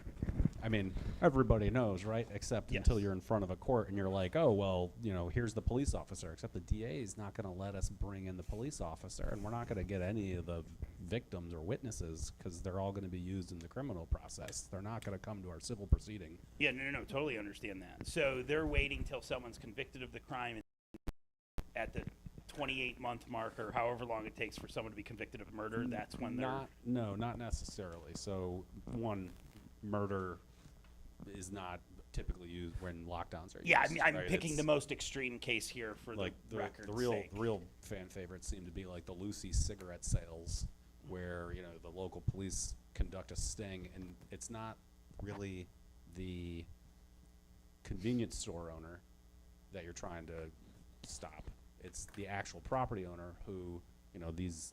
I mean, everybody knows, right? Except until you're in front of a court and you're like, oh, well, you know, here's the police officer. Except the DA is not going to let us bring in the police officer, and we're not going to get any of the victims or witnesses because they're all going to be used in the criminal process. They're not going to come to our civil proceeding. Yeah, no, totally understand that. So they're waiting till someone's convicted of the crime at the 28-month mark or however long it takes for someone to be convicted of murder. That's when they're... No, not necessarily. So, one, murder is not typically used when lockdowns are used. Yeah, I mean, I'm right? picking It's the most extreme case here for like the record's the sake. real fan favorites seem to be like the Lucy cigarette sales, where, you know, the local police conduct a sting, and it's not really the convenience store owner that you're trying to stop. It's the actual property owner who, you know, these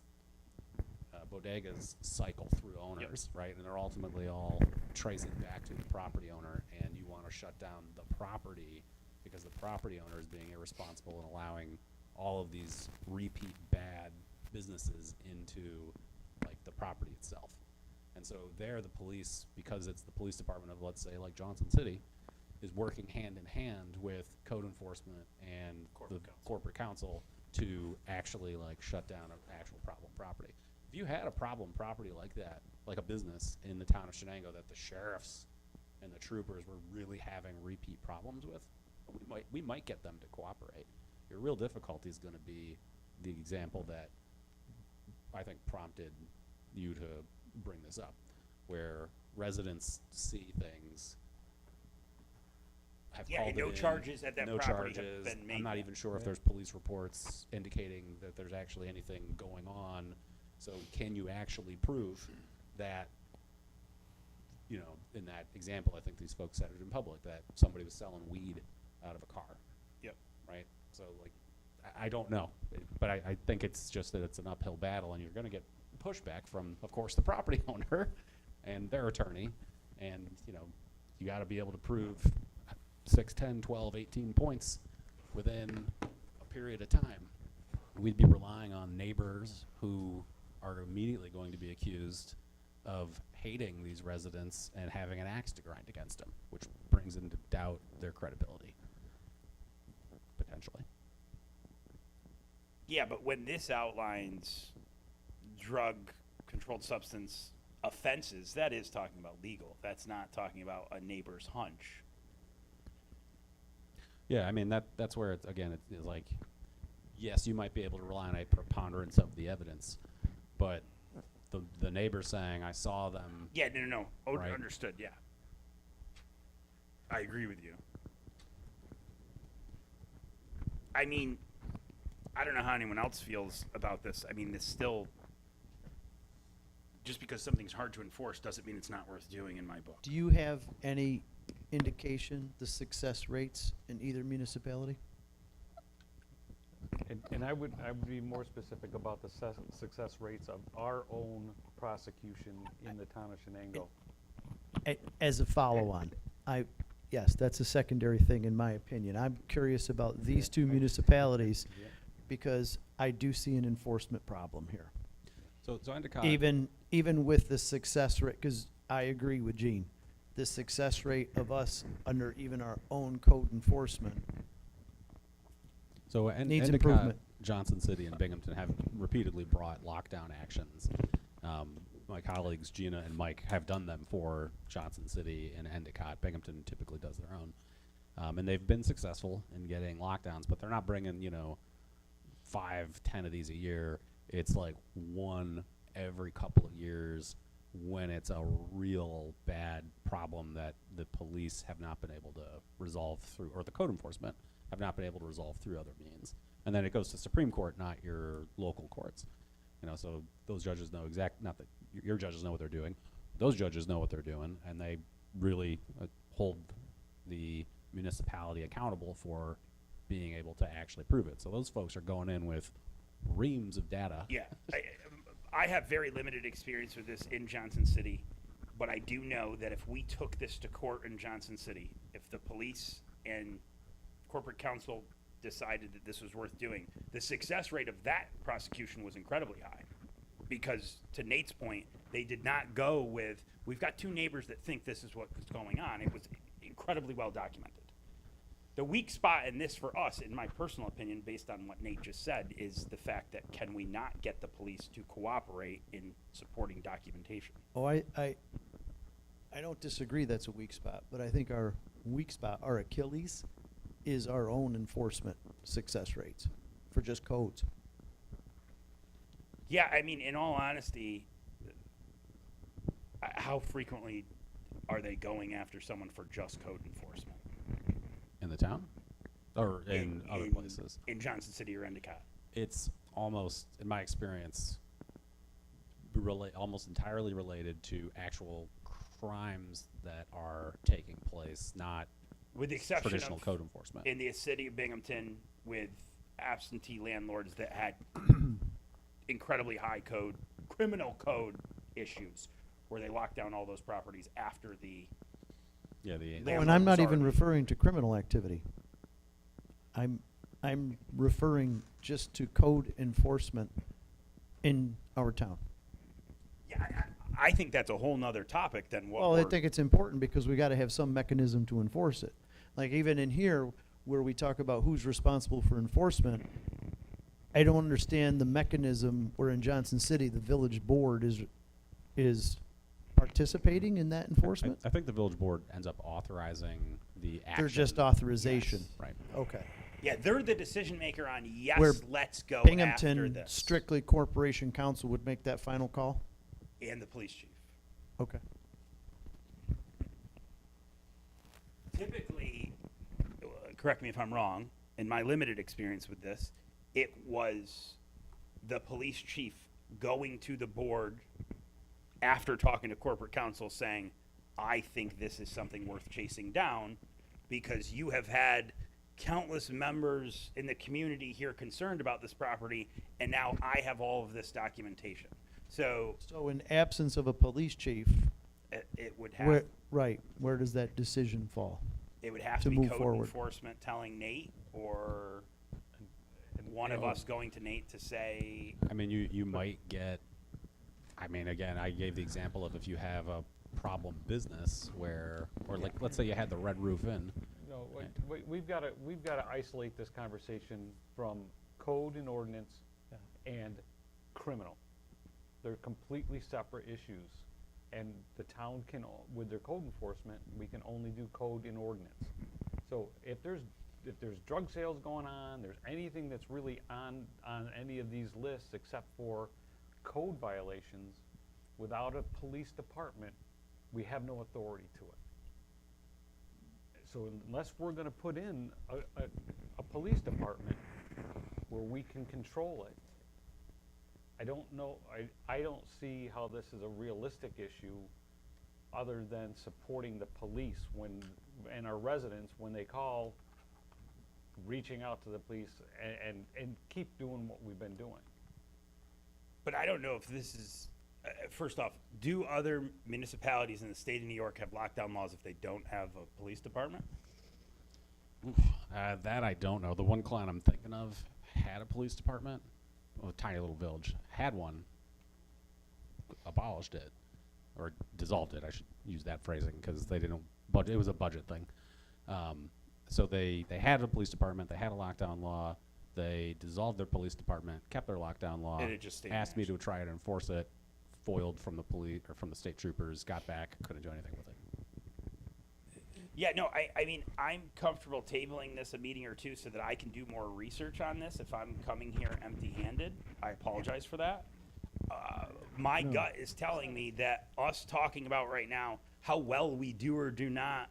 bodegas cycle through owners, right? And they're ultimately all tracing back to the property owner, and you want to shut down the property because the property owner is being irresponsible and allowing all of these repeat bad businesses into, like, the property itself. And so there, the police, because it's the police department of, let's say, like Johnson City, is working hand in hand with code enforcement and the corporate council to actually, like, shut down an actual problem property. If you had a problem property like that, like a business in the town of Shenango that the sheriffs and the troopers were really having repeat problems with, we might get them to cooperate. Your real difficulty is going to be the example that I think prompted you to bring this up, where residents see things, have called it no in, charges at that no property have charges. been made I'm not yet. even sure if there's police reports indicating that there's actually anything going on. So can you actually prove that, you know, in that example, I think these folks said it in public, that somebody was selling weed out of a car. Yep. Right? So, like, I don't know. But I think it's just that it's an uphill battle, and you're going to get pushback from, of course, the property owner and their attorney. And, you know, you got to be able to prove 6, 10, 12, 18 points within a period of time. We'd be relying on neighbors who are immediately going to be accused of hating these residents and having an axe to grind against them, which brings into doubt their credibility, potentially. Yeah, but when this outlines drug-controlled substance offenses, that is talking about legal. That's not talking about a neighbor's hunch. Yeah, I mean, that's where it's, again, it's like, yes, you might be able to rely on a preponderance of the evidence, but the neighbor saying, I saw them. Yeah, no. Right. Understood, yeah. I agree with you. I mean, I don't know how anyone else feels about this. I mean, this still, just because something's hard to enforce doesn't mean it's not worth doing in my book. Do you have any indication the success rates in either municipality? And I would be more specific about the success rates of our own prosecution in the town of Shenango. As a follow-on, Yes, that's a secondary thing in my opinion. I'm curious about these two municipalities because I do see an enforcement problem here. So Endicott. Even with the success rate, because I agree with Gene, the success rate of us under even our own code enforcement. So Needs Endicott, improvement. Johnson City, and Binghamton have repeatedly brought lockdown actions. My colleagues Gina and Mike have done them for Johnson City and Endicott. Binghamton typically does their own, and they've been successful in getting lockdowns. But they're not bringing 5, 10 of these a year. It's like one every couple of years when it's a real bad problem that the police have not been able to resolve through, or the code enforcement have not been able to resolve through other means. And then it goes to Supreme Court, not your local courts. So those judges know not that your judges know what they're doing. Those judges know what they're doing, and they really hold the municipality accountable for being able to actually prove it. So those folks are going in with reams of data. Yeah, I have very limited experience with this in Johnson City, but I do know that if we took this to court in Johnson City, if the police and corporate counsel decided that this was worth doing, the success rate of that prosecution was incredibly high. Because to Nate's point, they did not go with, we've got two neighbors that think this is what's going on. It was incredibly well documented. The weak spot in this for us, in my personal opinion, based on what Nate just said, is the fact that can we not get the police to cooperate in supporting documentation? Oh, I don't disagree that's a weak spot, but I think our weak spot, our Achilles, is our own enforcement success rates for just codes. Yeah, I mean, in all honesty, how frequently are they going after someone for just code enforcement? In the town, or in other places. In Johnson City or Endicott. It's almost, in my experience, almost entirely related to actual crimes that are taking place, not With the exception traditional of code enforcement. in the city of Binghamton with absentee landlords that had incredibly high criminal code issues, where they locked down all those properties after the Yeah, Oh, and landlord I'm was not even already- referring to criminal activity. I'm referring just to code enforcement in our town. Yeah, I think that's a whole nother topic than what Well, I we're- think it's important because we gotta have some mechanism to enforce it. Like even in here, where we talk about who's responsible for enforcement, I don't understand the mechanism where in Johnson City, the village board is participating in that enforcement? I think the village board ends up authorizing the action. They're just authorization. Yes. Right. Okay. Yeah, they're the decision maker on yes, Where let's go after Binghamton, this. strictly corporation council would make that final call? And the police chief. Okay. Typically, correct me if I'm wrong, in my limited experience with this, it was the police chief going to the board after talking to corporate counsel saying, I think this is something worth chasing down because you have had countless members in the community here concerned about this property, and now I have all of this documentation. So So in absence of a police chief, it would have where does that decision fall? it would have to to be move code forward? enforcement telling Nate, or And, one you of know, us going to Nate to say, I mean, you might get, I mean, again, I gave the example of if you have a problem business where, or like, let's say you had the Red Roof Inn. No, we've got to isolate this conversation from code and ordinance and criminal. They're completely separate issues, and the town can, with their code enforcement, we can only do code and ordinance. So if there's drug sales going on, there's anything that's really on any of these lists except for code violations, without a police department, we have no authority to it. So unless we're gonna put in a police department where we can control it, I don't know, I don't see how this is a realistic issue other than supporting the police and our residents when they call, reaching out to the police and keep doing what we've been doing. but I don't know if this is First off, do other municipalities in the state of New York have lockdown laws if they don't have a police department? That I don't know. The one client I'm thinking of had a police department, well, a tiny little village, had one, abolished it, or dissolved it. I should use that phrasing because they didn't budget. It was a budget thing. So they had a police department. They had a lockdown law. They dissolved their police department, kept their lockdown law, And it just stayed asked me national. to try and enforce it, foiled from the police or from the state troopers, got back, couldn't do anything with it. Yeah, no, I mean, I'm comfortable tabling this a meeting or two so that I can do more research on this. If I'm coming here empty-handed, I apologize for that. My gut is telling me that us talking about right now how well we do or do not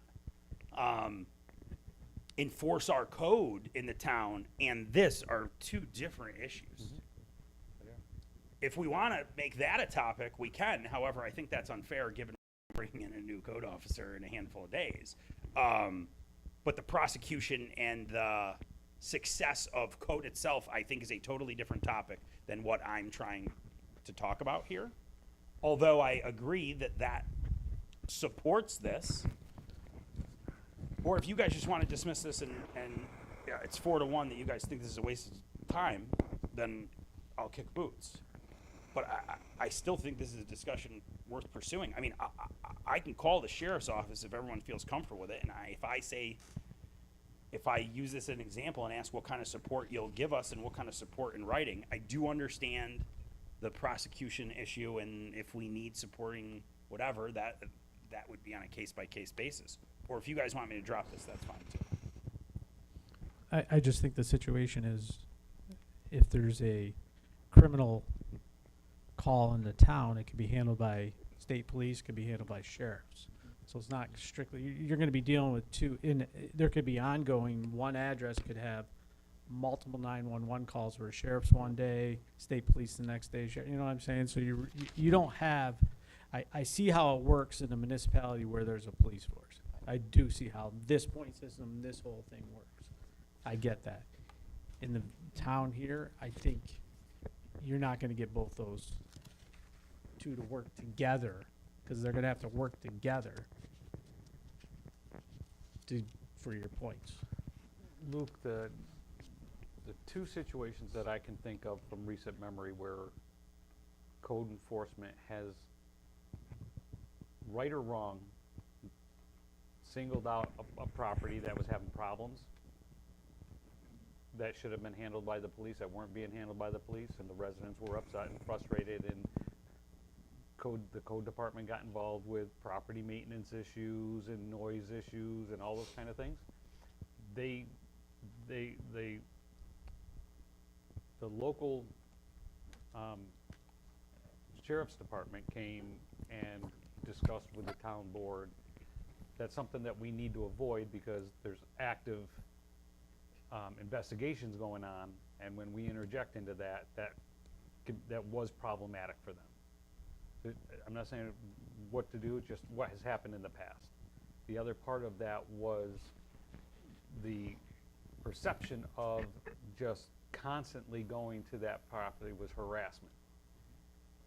enforce our code in the town and this are two different issues. If we want to make that a topic, we can. However, I think that's unfair given bringing in a new code officer in a handful of days. But the prosecution and the success of code itself, I think, is a totally different topic than what I'm trying to talk about here. Although I agree that that supports this. Or if you guys just want to dismiss this and yeah, it's 4-1 that you guys think this is a waste of time, then I'll kick boots. But I still think this is a discussion worth pursuing. I mean, I can call the sheriff's office if everyone feels comfortable with it. And if I use this as an example and ask what kind of support you'll give us and what kind of support in writing, I do understand the prosecution issue. And if we need supporting whatever, that would be on a case-by-case basis. Or if you guys want me to drop this, that's fine too. I just think the situation is, if there's a criminal call in the town, it can be handled by state police, can be handled by sheriffs. So it's not strictly, you're gonna be dealing with two, there could be ongoing, one address could have multiple 911 calls where sheriff's one day, state police the next day, you know what I'm saying? So you don't have, I see how it works in a municipality where there's a police force. I do see how this point system, this whole thing works. I get that. In the town here, I think you're not gonna get both those two to work together, because they're gonna have to work together for your points. Luke, the two situations that I can think of from recent memory where code enforcement has, right or wrong, singled out a property that was having problems that should have been handled by the police, that weren't being handled by the police, and the residents were upset and frustrated, and the code department got involved with property maintenance issues and noise issues and all those kind of things. The local sheriff's department came and discussed with the town board. That's something that we need to avoid because there's active investigations going on, and when we interject into that was problematic for them. I'm not saying what to do, it's just what has happened in the past. The other part of that was the perception of just constantly going to that property was harassment.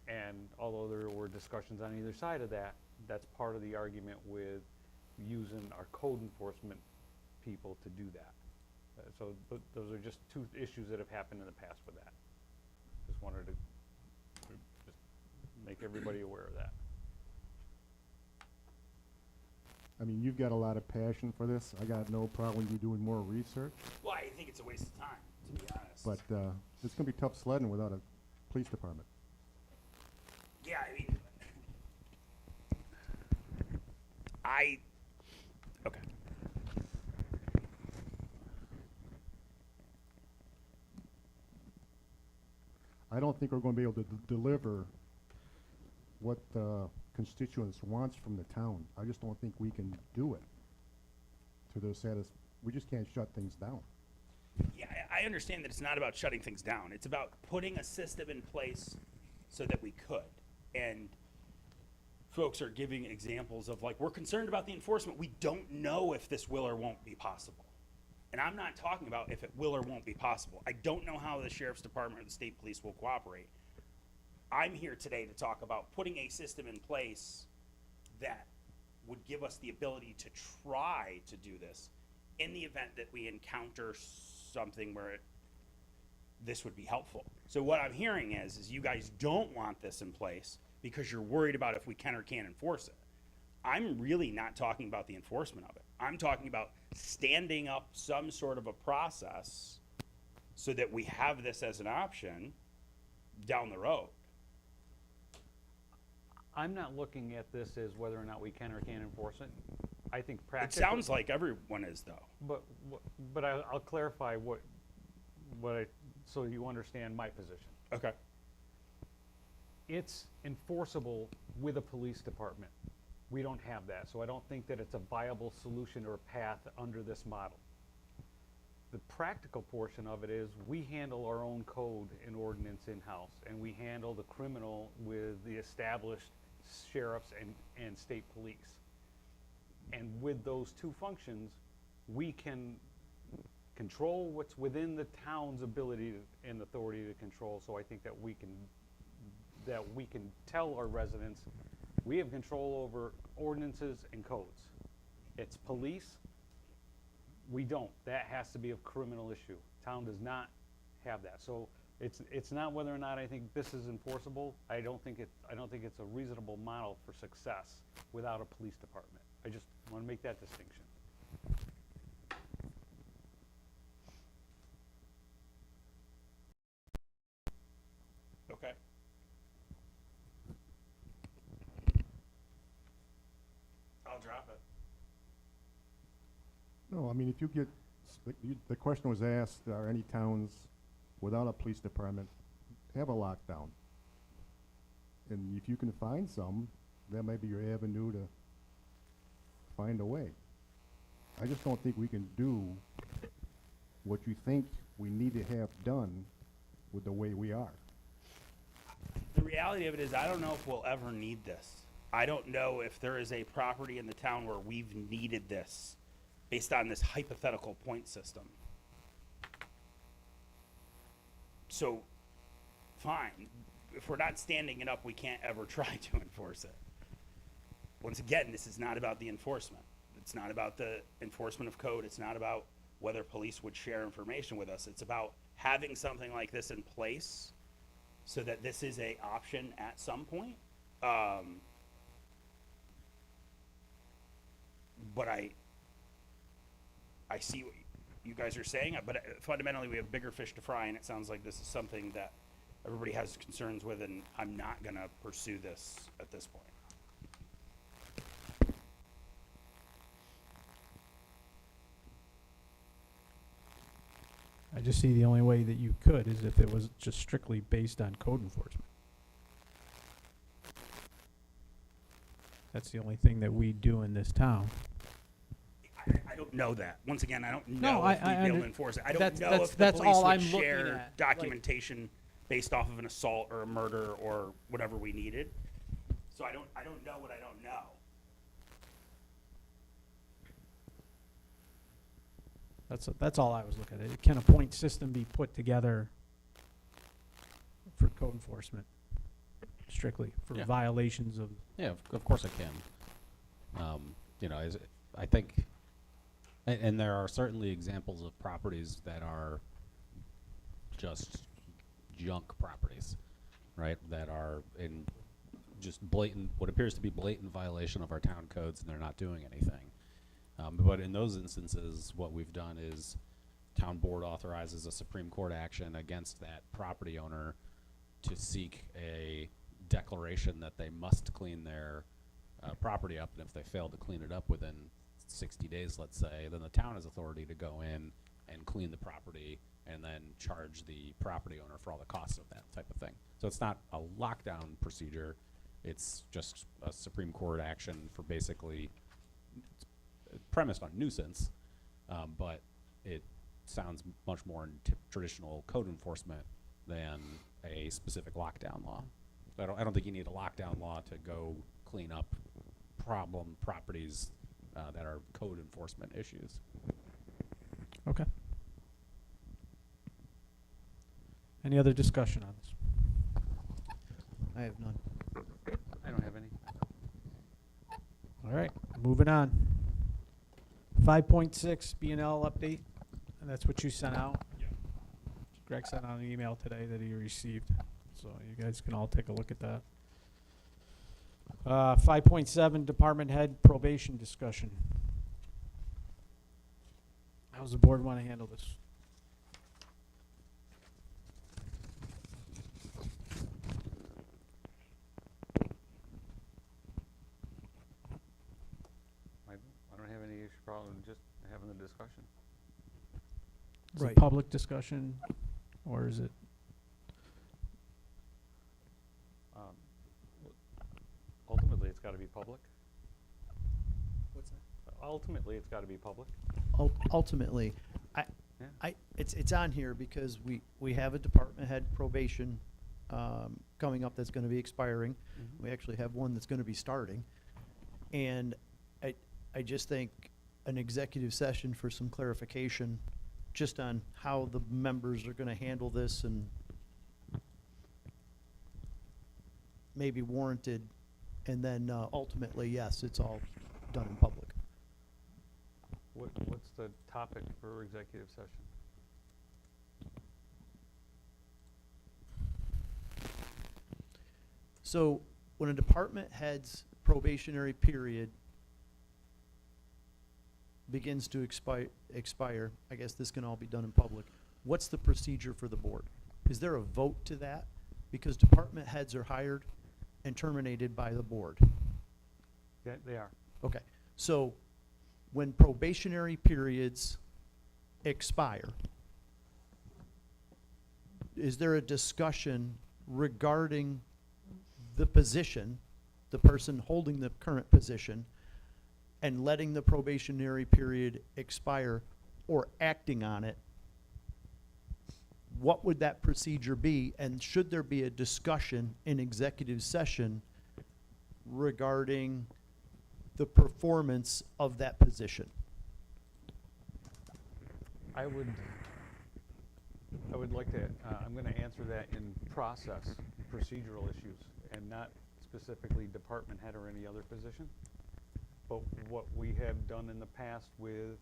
And although there were discussions on either side of that, that's part of the argument with using our code enforcement people to do that. But those are just two issues that have happened in the past with that. Just wanted to just make everybody aware of that. I mean, you've got a lot of passion for this. I got no problem with you doing more research, Well, I think it's a waste of time, to be honest. but it's gonna be tough sledding without a police department. Yeah, I mean, okay. I don't think we're gonna be able to deliver what the constituents wants from the town. I just don't think we can do it to their we just can't shut things down. Yeah, I understand that it's not about shutting things down. It's about putting a system in place so that we could. And folks are giving examples of like, we're concerned about the enforcement. We don't know if this will or won't be possible. And I'm not talking about if it will or won't be possible. I don't know how the sheriff's department or the state police will cooperate. I'm here today to talk about putting a system in place that would give us the ability to try to do this in the event that we encounter something where this would be helpful. So what I'm hearing is you guys don't want this in place because you're worried about if we can or can't enforce it. I'm really not talking about the enforcement of it. I'm talking about standing up some sort of a process so that we have this as an option down the road. I'm not looking at this as whether or not we can or can't enforce it. I think It practically. sounds like everyone is, though. But I'll clarify so you understand my position. Okay. It's enforceable with a police department. We don't have that, so I don't think that it's a viable solution or path under this model. The practical portion of it is we handle our own code and ordinance in-house, and we handle the criminal with the established sheriffs and state police. And with those two functions, we can control what's within the town's ability and authority to control. So I think that we can tell our residents, we have control over ordinances and codes. It's police, we don't. That has to be a criminal issue. Town does not have that. So it's not whether or not I think this is enforceable. I don't think it's a reasonable model for success without a police department. I just want to make that distinction. Okay. I'll drop it. No, I mean, if you get, the question was asked, are any towns without a police department have a lockdown? And if you can find some, that might be your avenue to find a way. I just don't think we can do what you think we need to have done with the way we are. The reality of it is I don't know if we'll ever need this. I don't know if there is a property in the town where we've needed this based on this hypothetical point system. So, fine. If we're not standing it up, we can't ever try to enforce it. Once again, this is not about the enforcement. It's not about the enforcement of code. It's not about whether police would share information with us. It's about having something like this in place so that this is a option at some point. But I see what you guys are saying, but fundamentally we have bigger fish to fry, and it sounds like this is something that everybody has concerns with, and I'm not gonna pursue this at this point. I just see the only way that you could is if it was just strictly based on code enforcement. That's the only thing that we do in this town. I don't know that. Once again, I don't No, know if I we'd be able to under- enforce it. I don't that's- know that's- if the that's police all would I'm looking share at, like- documentation based off of an assault or a murder or whatever we needed. So I don't know what I don't know. That's all I was looking at. Can a point system be put together for code enforcement? Strictly for Yeah. violations of, Yeah, of course it can. You know, I think, and there are certainly examples of properties that are just junk properties, right? That are in just blatant, what appears to be blatant violation of our town codes, and they're not doing anything. But in those instances, what we've done is town board authorizes a Supreme Court action against that property owner to seek a declaration that they must clean their property up, and if they fail to clean it up within 60 days, let's say, then the town has authority to go in and clean the property and then charge the property owner for all the costs of that type of thing. So it's not a lockdown procedure, it's just a Supreme Court action for basically, it's premised on nuisance, but it sounds much more in traditional code enforcement than a specific lockdown law. I don't think you need a lockdown law to go clean up problem properties that are code enforcement issues. okay. Any other discussion on this? I have none. I don't have any. All right, moving on. 5.6 B&L update, and that's what you sent out. Greg sent out an email today that he received, so you guys can all take a look at that. 5.7 department head probation discussion. How does the board want to handle this? I don't have any issue problem just having the discussion. Is it Right. public discussion, or is it? Um, Ultimately, it's gotta be public. What's that? Ultimately, it's gotta be public. Ultimately, Yeah. it's on here because we have a department head probation coming up that's gonna be expiring. Mhm. We actually have one that's gonna be starting. And I just think an executive session for some clarification, just on how the members are gonna handle this and maybe warranted. And then ultimately, yes, it's all done in public. What's the topic for executive session? So when a department head's probationary period begins to expire, I guess this can all be done in public, what's the procedure for the board? Is there a vote to that? Because department heads are hired and terminated by the board. Yeah, they are. Okay, so when probationary periods expire, is there a discussion regarding the position, the person holding the current position, and letting the probationary period expire or acting on it? What would that procedure be, and should there be a discussion in executive session regarding the performance of that position? I would like to, I'm gonna answer that in process, procedural issues, and not specifically department head or any other position. But what we have done in the past with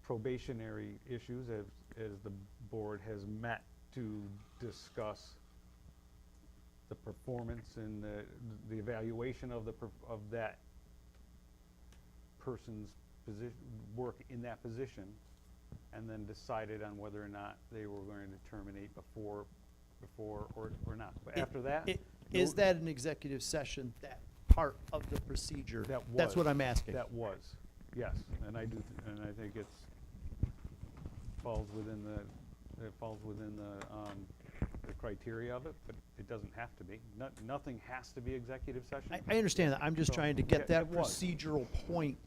probationary issues, as the board has met to discuss the performance and the evaluation of of that person's work in that position, and then decided on whether or not they were going to terminate before or not. But after that, Is that an executive session, that part of the procedure? That That's what was. I'm asking. that was, yes, and I do, and I think falls within the criteria of it, but it doesn't have to be. Nothing has to be executive session. I understand that. I'm just So, trying to get yeah, that it was. procedural point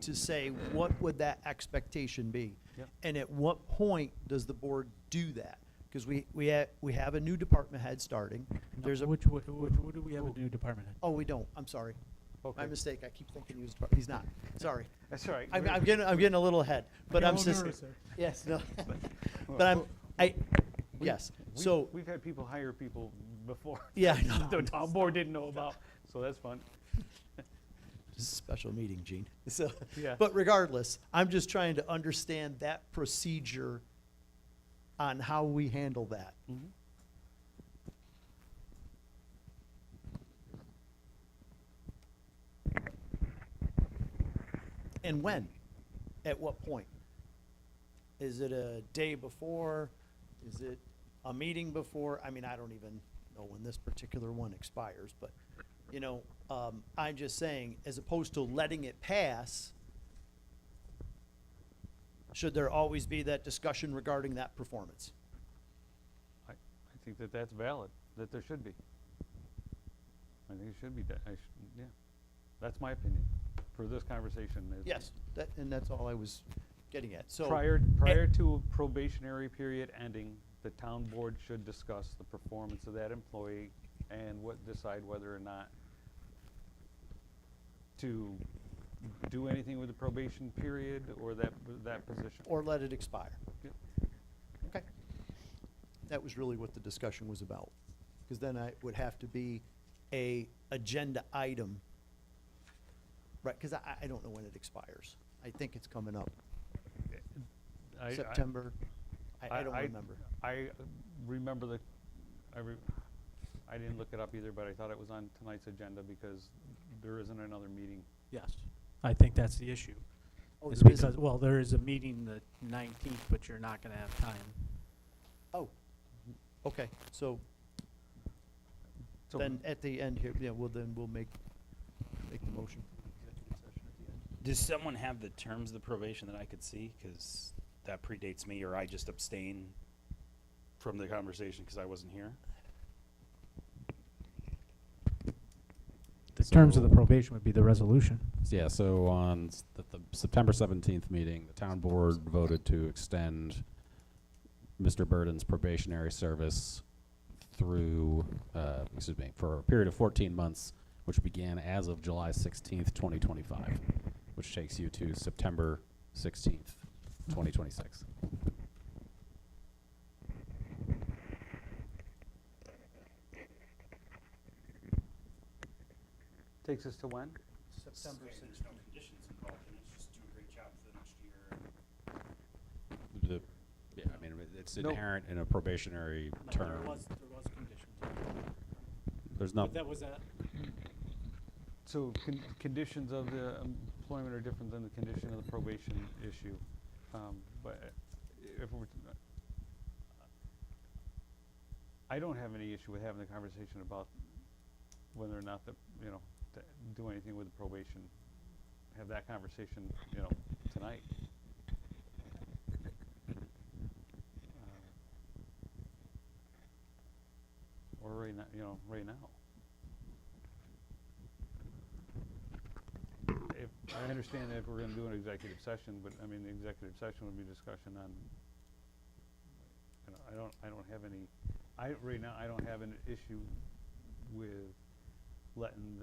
to say, what would that expectation be? Yep. And at what point does the board do that? Because we have a new department head starting. There's a, Which do we have a new department head? oh, we don't. I'm sorry. Okay. My mistake. I keep thinking he's not. Sorry. That's all right. I'm getting a little ahead, but I'm just, yes, no. But yes, so, We've had people hire people before. yeah, I know. The town board didn't know about, so that's fun. This is a special meeting, Gene. So, Yeah. but regardless, I'm just trying to understand that procedure on how we handle that. Mhm. And when? At what point? Is it a day before? Is it a meeting before? I mean, I don't even know when this particular one expires, but, you know, I'm just saying, as opposed to letting it pass, should there always be that discussion regarding that performance? I think that that's valid, that there should be. I think it should be, yeah. That's my opinion for this conversation. Yes, and that's all I was getting at. So Prior to a probationary period ending, the town board should discuss the performance of that employee and decide whether or not to do anything with the probation period or that position. or let it expire. Yep. Okay. That was really what the discussion was about. Because then I would have to be a agenda item. Right, because I don't know when it expires. I think it's coming up. September, I don't remember. I remember I didn't look it up either, but I thought it was on tonight's agenda because there isn't another meeting. Yes. I think that's the issue. Oh, Is there isn't? because, well, there is a meeting the 19th, but you're not gonna have time. Oh, okay, so So then at the end here, yeah, we'll make the motion for executive session at the end. Does someone have the terms of the probation that I could see? Because that predates me, or I just abstain from the conversation because I wasn't here. The terms of the So- probation would be the resolution. Yeah, so on the September 17th meeting, the town board voted to extend Mr. Burden's probationary service through, for a period of 14 months, which began as of July 16th, 2025, which takes you to September 16th, 2026. takes us to when? September There's no conditions involved, and it's just do a great job for the next year. Yeah, I mean, it's No. inherent in a probationary term. There was conditions. There's not, But that was that. So conditions of the employment are different than the condition of the probation issue. But if we're, I don't have any issue with having the conversation about whether or not to do anything with the probation. Have that conversation, tonight. Or right now, right now. If, I understand that if we're gonna do an executive session, but, I mean, the executive session would be discussion on, I don't have any, right now, I don't have an issue with letting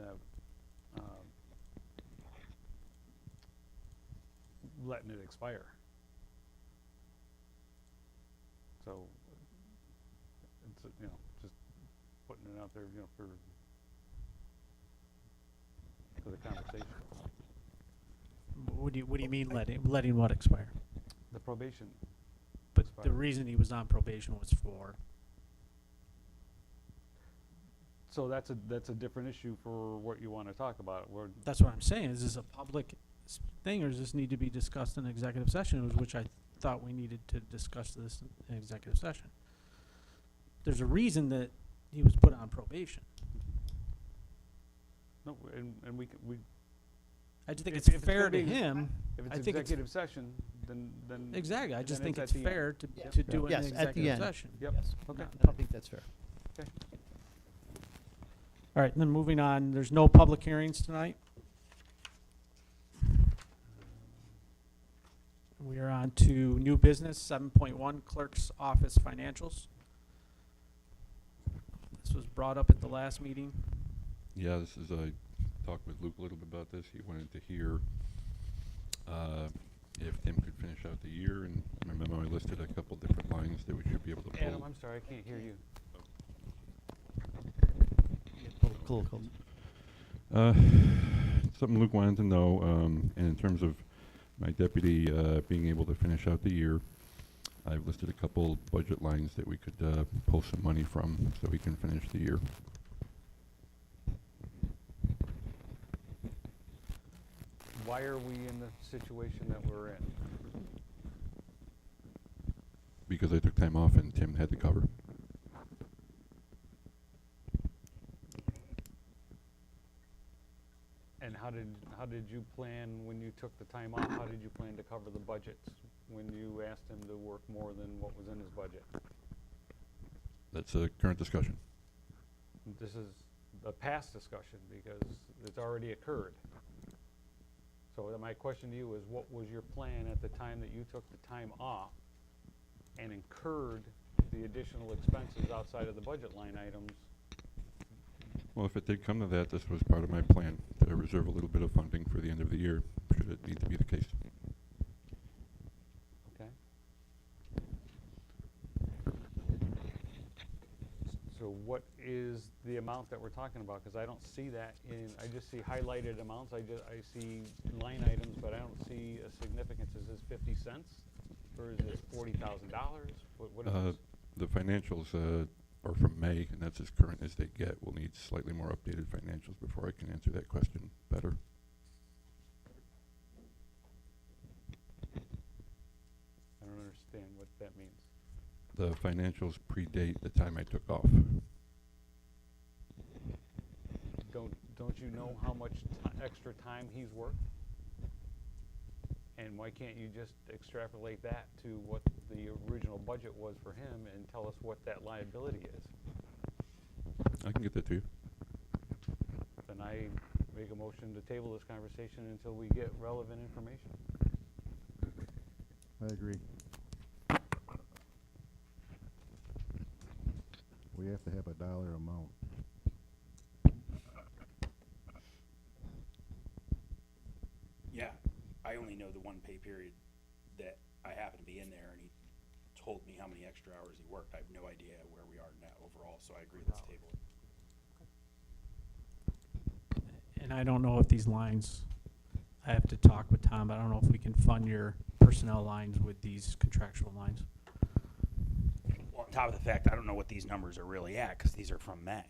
letting it expire. So, it's, just putting it out there, for the conversation. What do you mean letting what expire? The probation. But the expire. reason he was on probation was for, So that's a different issue for what you wanna talk about, where, that's what I'm saying. Is this a public thing, or does this need to be discussed in executive session, which I thought we needed to discuss this in executive session? There's a reason that he was put on probation. no, and we I just think If it's it's fair gonna to be- him. if I it's think it's executive session, then. Exactly. I just then think it's it's at the end. fair to Yeah. do it in Yes, at the executive end. session. Yep, Yes. okay. I think that's fair. All right, then moving on, there's no public hearings tonight. We are on to new business, 7.1, clerk's office financials. This was brought up at the last meeting. Yeah, this is, I talked with Luke a little bit about this. He wanted to hear if Tim could finish out the year, and in my memo I listed a couple different lines that we should be able to pull. Adam, I'm sorry, I can't hear you. Something Luke wanted to know, and in terms of my deputy being able to finish out the year, I've listed a couple budget lines that we could pull some money from so he can finish the year. Why are we in the situation that we're in? Because I took time off and Tim had to cover. And how did you plan when you took the time off? How did you plan to cover the budgets when you asked him to work more than what was in his budget? That's a current discussion. This is a past discussion because it's already occurred. So my question to you is, what was your plan at the time that you took the time off and incurred the additional expenses outside of the budget line items? Well, if it did come to that, this was part of my plan, to reserve a little bit of funding for the end of the year, should it need to be the case. Okay. So what is the amount that we're talking about? Because I don't see that I just see highlighted amounts, I see line items, but I don't see a significance. Is this 50 cents? Or is this $40,000? What is this? The financials are from May, and that's as current as they get. We'll need slightly more updated financials before I can answer that question better. I don't understand what that means. The financials predate the time I took off. Don't you know how much extra time he's worked? And why can't you just extrapolate that to what the original budget was for him and tell us what that liability is? I can get that to you. Then I make a motion to table this conversation until we get relevant information. I agree. We have to have a dollar amount. Yeah, I only know the one pay period that I happen to be in there, and he told me how many extra hours he worked. I have no idea where we are now overall, so I agree, let's table it. And I don't know if these lines, I have to talk with Tom, but I don't know if we can fund your personnel lines with these contractual lines. Well, on top of the fact, I don't know what these numbers are really at, because these are from May.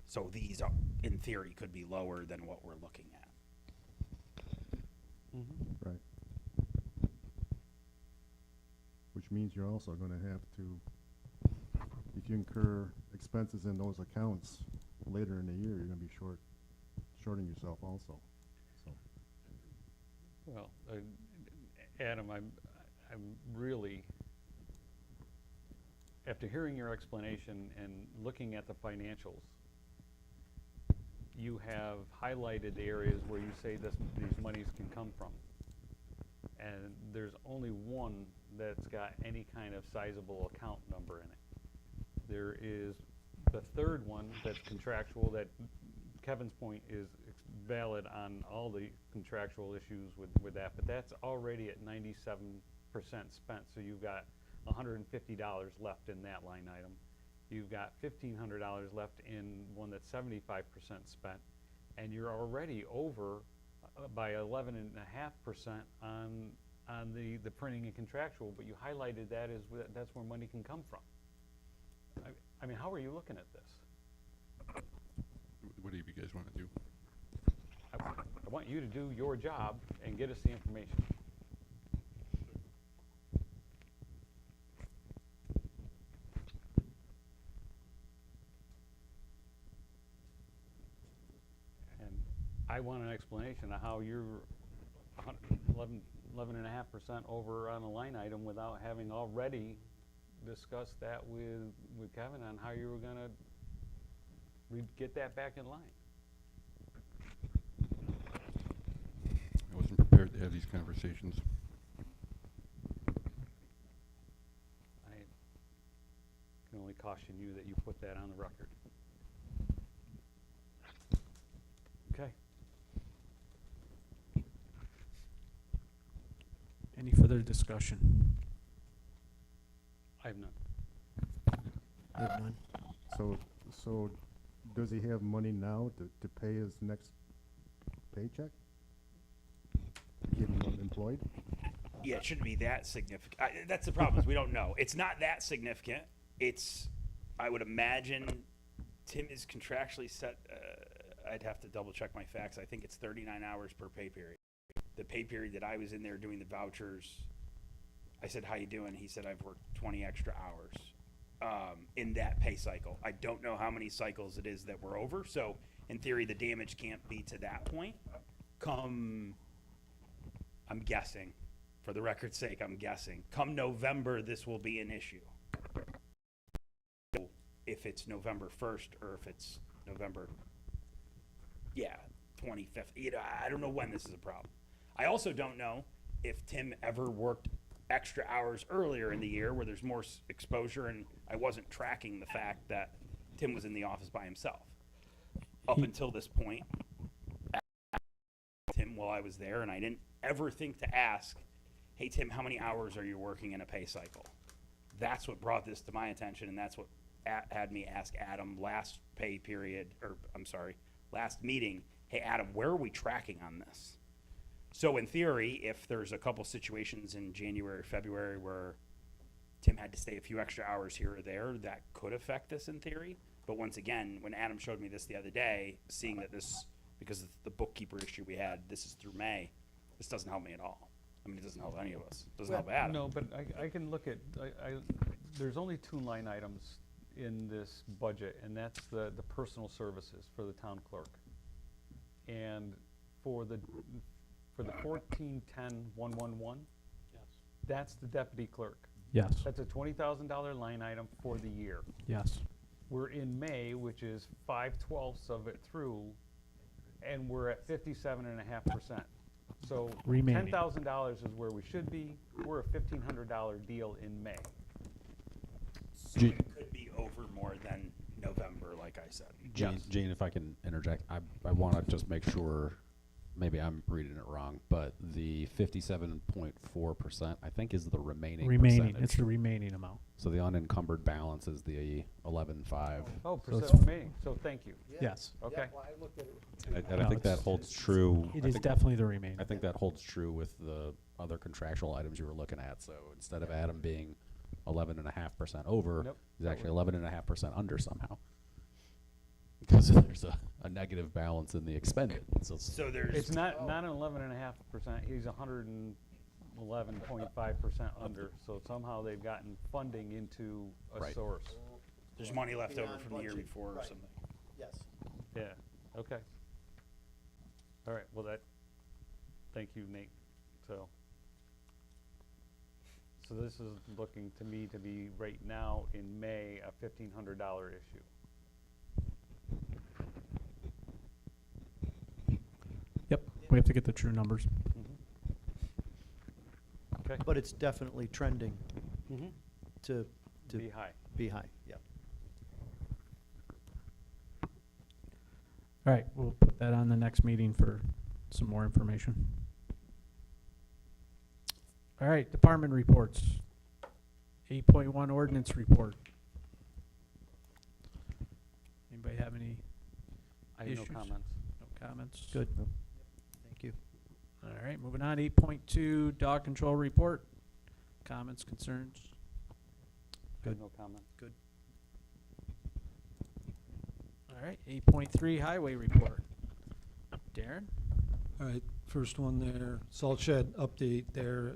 So these, are, in theory, could be lower than what we're looking at. Right. Which means you're also gonna have to, if you incur expenses in those accounts later in the year, you're gonna be shorting yourself also, so. Well, Adam, I'm really, after hearing your explanation and looking at the financials, you have highlighted the areas where you say these monies can come from. And there's only one that's got any kind of sizable account number in it. There is the third one that's contractual, that Kevin's point is valid on all the contractual issues with that, but that's already at 97% spent, so you've got $150 left in that line item. You've got $1,500 left in one that's 75% spent, and you're already over by 11.5% on the printing and contractual, but you highlighted that as that's where money can come from. I mean, how are you looking at this? What do you guys want to do? I want you to do your job and get us the information. And I want an explanation of how you're 11.5% over on a line item without having already discussed that with Kevin on how you were gonna get that back in line. I wasn't prepared to have these conversations. I can only caution you that you put that on the record. Okay. Any further discussion? I have none. I have none. So does he have money now to pay his next paycheck? To get him employed? Yeah, it shouldn't be that significant. That's the problem, is we don't know. It's not that significant. It's, I would imagine, Tim is contractually set, I'd have to double check my facts. I think it's 39 hours per pay period. The pay period that I was in there doing the vouchers, I said, how you doing? He said, I've worked 20 extra hours in that pay cycle. I don't know how many cycles it is that we're over, so in theory, the damage can't be to that point. I'm guessing, for the record's sake, I'm guessing, come November, this will be an issue. If it's November 1st or if it's November, 25th. I don't know when this is a problem. I also don't know if Tim ever worked extra hours earlier in the year where there's more exposure, and I wasn't tracking the fact that Tim was in the office by himself. Up until this point, Tim, while I was there, and I didn't ever think to ask, hey, Tim, how many hours are you working in a pay cycle? That's what brought this to my attention, and that's what had me ask Adam last pay period, or I'm sorry, last meeting, hey, Adam, where are we tracking on this? So in theory, if there's a couple situations in January, February where Tim had to stay a few extra hours here or there, that could affect this in theory. But once again, when Adam showed me this the other day, seeing that this, because of the bookkeeper issue we had, this is through May, this doesn't help me at all. I mean, it doesn't help any of us. It doesn't help Adam. No, but I can look at, there's only 2 line items in this budget, and that's the personal services for the town clerk. And for the 1410-111, that's the deputy clerk. Yes. That's a $20,000 line item for the year. Yes. We're in May, which is 5/12ths of it through, and we're at 57.5%. So Remaining. $10,000 is where we should be. We're a $1,500 deal in May. So it could be over more than November, like I said. Gene, Gene, if I can interject, I want to just make sure, maybe I'm reading it wrong, but the 57.4%, I think, is the remaining percentage. It's the remaining amount. So the unencumbered balance is the 11.5. Oh, So it's percent remaining, so thank you. Yes. Okay. And I think that holds true. It I is think- definitely the remaining. I think that holds true with the other contractual items you were looking at. So instead of Adam being 11.5% over, Nope, he's that actually 11.5% under somehow. Because there's a negative balance in the expended. So So there's. It's not an 11.5%, he's 111.5% under, so somehow they've gotten funding into a Right. source. There's money left over Beyond from the year budget. before or Right. something. Yes. Yeah, okay. All right, well thank you, Nate. So this is looking to me to be right now in May, a $1,500 issue. Yep. We have to get the true numbers. Okay. But it's definitely trending to Be high. be high, yeah. All right, we'll put that on the next meeting for some more information. All right, department reports. 8.1 ordinance report. Anybody have any I have no Issues? comments. comments? Good. Thank you. All right, moving on, 8.2 dog control report. Comments, concerns? I have no comments. All right, 8.3 highway report. Darren? All right, first one there, salt shed update there.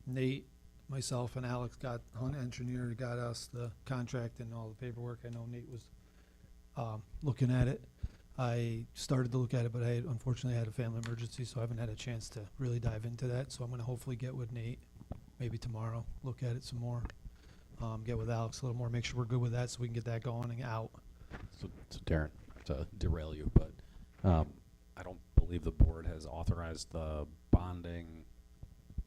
Nate, myself, and Alex Hunt Engineer got us the contract and all the paperwork. I know Nate was looking at it. I started to look at it, but I unfortunately had a family emergency, so I haven't had a chance to really dive into that. So I'm going to hopefully get with Nate maybe tomorrow, look at it some more, get with Alex a little more, make sure we're good with that so we can get that going and out. So Darren, to derail you, but I don't believe the board has authorized the bonding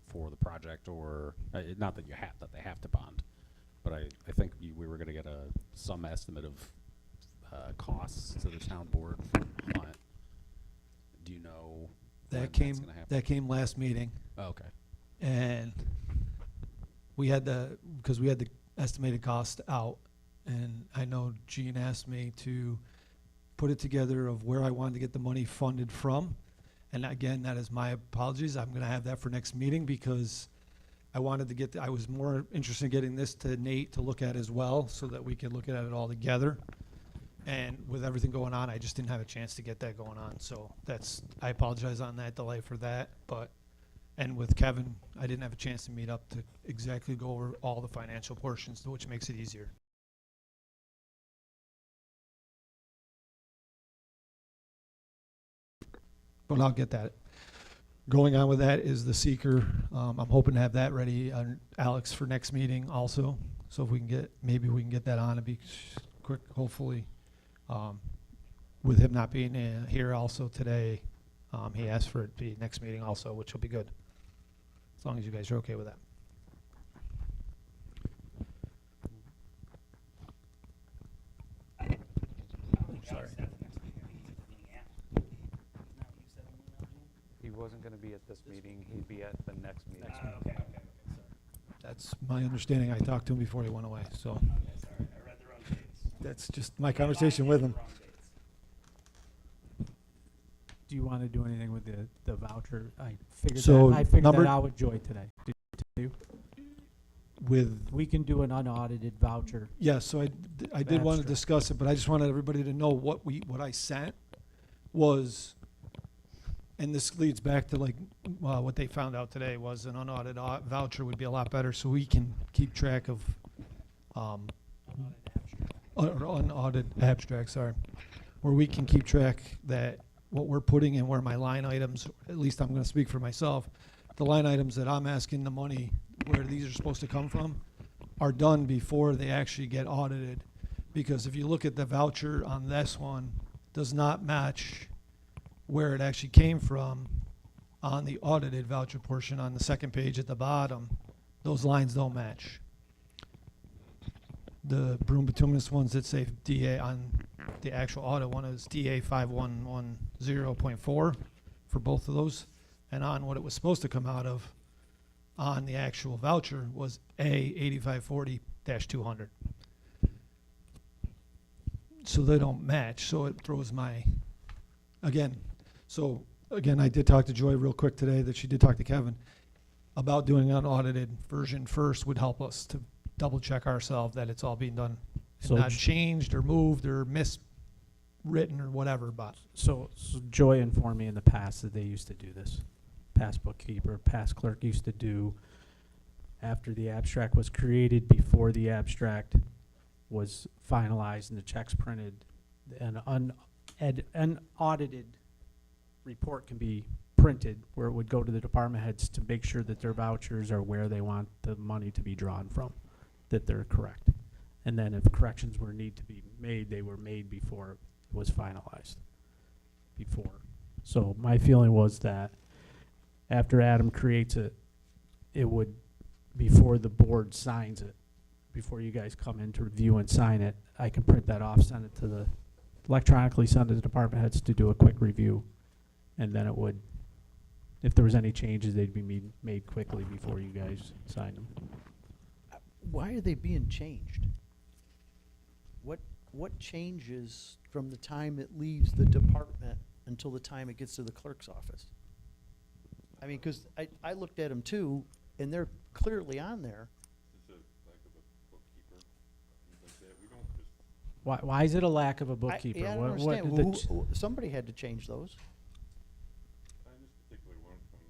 for the project, or not that they have to bond, but I think we were going to get some estimate of costs to the town board from Hunt. Do you know when That that's came gonna happen? that came last meeting. Oh, okay. And we had because we had the estimated cost out, and I know Gene asked me to put it together of where I wanted to get the money funded from. And again, that is my apologies. I'm gonna have that for next meeting because I wanted to get, I was more interested in getting this to Nate to look at as well so that we could look at it all together. And with everything going on, I just didn't have a chance to get that going on. So I apologize on that delay for that, and with Kevin, I didn't have a chance to meet up to exactly go over all the financial portions, which makes it easier. But I'll get that. Going on with that is the seeker. I'm hoping to have that ready, Alex, for next meeting also. So if we can maybe we can get that on and be quick, hopefully. With him not being here also today, he asked for it to be next meeting also, which will be good. As long as you guys are okay with that. Sorry. He wasn't gonna be at this meeting, he'd be at the next meeting. That's my understanding. I talked to him before he went away, so. Sorry, I read the wrong That's just my conversation with him. Wrong dates. Do you want to do anything with the voucher? I figured So, that, I figured number- that out with Joy today. Did you? With, We can do an unaudited voucher. yeah, so I did want to Abstract. discuss it, but I just wanted everybody to know what I sent was, and this leads back to like, what they found out today was an unaudited voucher would be a lot better, so we can keep track of, unaudited abstract, sorry, where we can keep track that what we're putting in, where my line items, at least I'm gonna speak for myself, the line items that I'm asking the money, where these are supposed to come from, are done before they actually get audited. Because if you look at the voucher on this one, does not match where it actually came from on the audited voucher portion on the second page at the bottom. Those lines don't match. The broom bituminous ones that say DA on the actual audit one is DA 5110.4 for both of those. And on what it was supposed to come out of on the actual voucher was A 8540-200. So they don't match, so it throws my, again, I did talk to Joy real quick today, that she did talk to Kevin about doing an audited version first would help us to double check ourselves that it's all being done, and So not J- changed or moved or miswritten or whatever, but. So Joy informed me in the past that they used to do this. Past bookkeeper, past clerk used to do, after the abstract was created, before the abstract was finalized and the checks printed, an unaudited report can be printed where it would go to the department heads to make sure that their vouchers are where they want the money to be drawn from, that they're correct. And then if corrections were need to be made, they were made before it was finalized. Before. So my feeling was that after Adam creates it, it would, before the board signs it, before you guys come in to review and sign it, I can print that off, send it to the, electronically send it to the department heads to do a quick review. And then it would, if there was any changes, they'd be made quickly before you guys sign them. Why are they being changed? What changes from the time it leaves the department until the time it gets to the clerk's office? I mean, because I looked at them too, and they're clearly on there. Is it lack of a bookkeeper, things like that? We don't just, Why is it a lack of a bookkeeper? Yeah, I don't What understand. did the ch- Somebody had to change those. on this particular one from,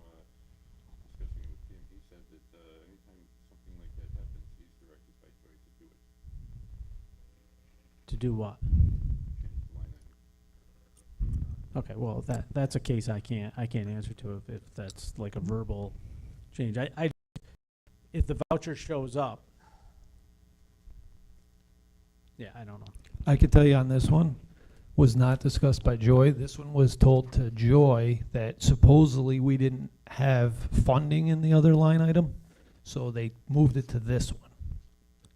discussing it with Tim, he said that, anytime something like that happens, he's directed by Joy to do it. to do what? Change the line item. Okay, well, that's a case I can't answer to if that's like a verbal change. If the voucher shows up, yeah, I don't know. I could tell you on this one, was not discussed by Joy. This one was told to Joy that supposedly we didn't have funding in the other line item, so they moved it to this one,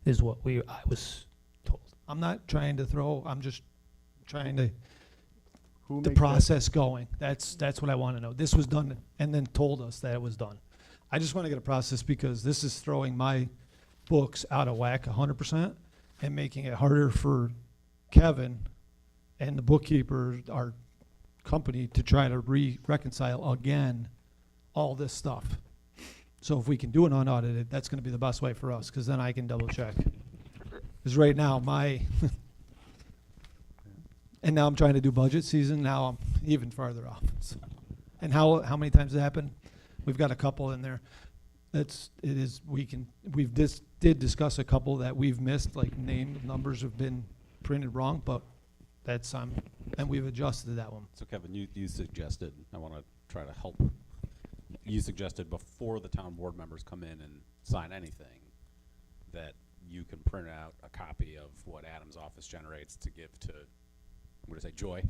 is what I was told. I'm not trying to I'm just trying to, Who the makes that- process going. That's what I want to know. This was done and then told us that it was done. I just want to get a process because this is throwing my books out of whack 100% and making it harder for Kevin and the bookkeeper, our company, to try to reconcile again all this stuff. So if we can do it unaudited, that's going to be the best way for us, because then I can double check. Because right now, and now I'm trying to do budget season, now I'm even farther off. So. And how many times it happened? We've got a couple in there. We've did discuss a couple that we've missed, like numbers have been printed wrong, but that's, and we've adjusted that one. So Kevin, you suggested, I want to try to help, you suggested before the town board members come in and sign anything, that you can print out a copy of what Adam's office generates to give to, what did I say, Joy?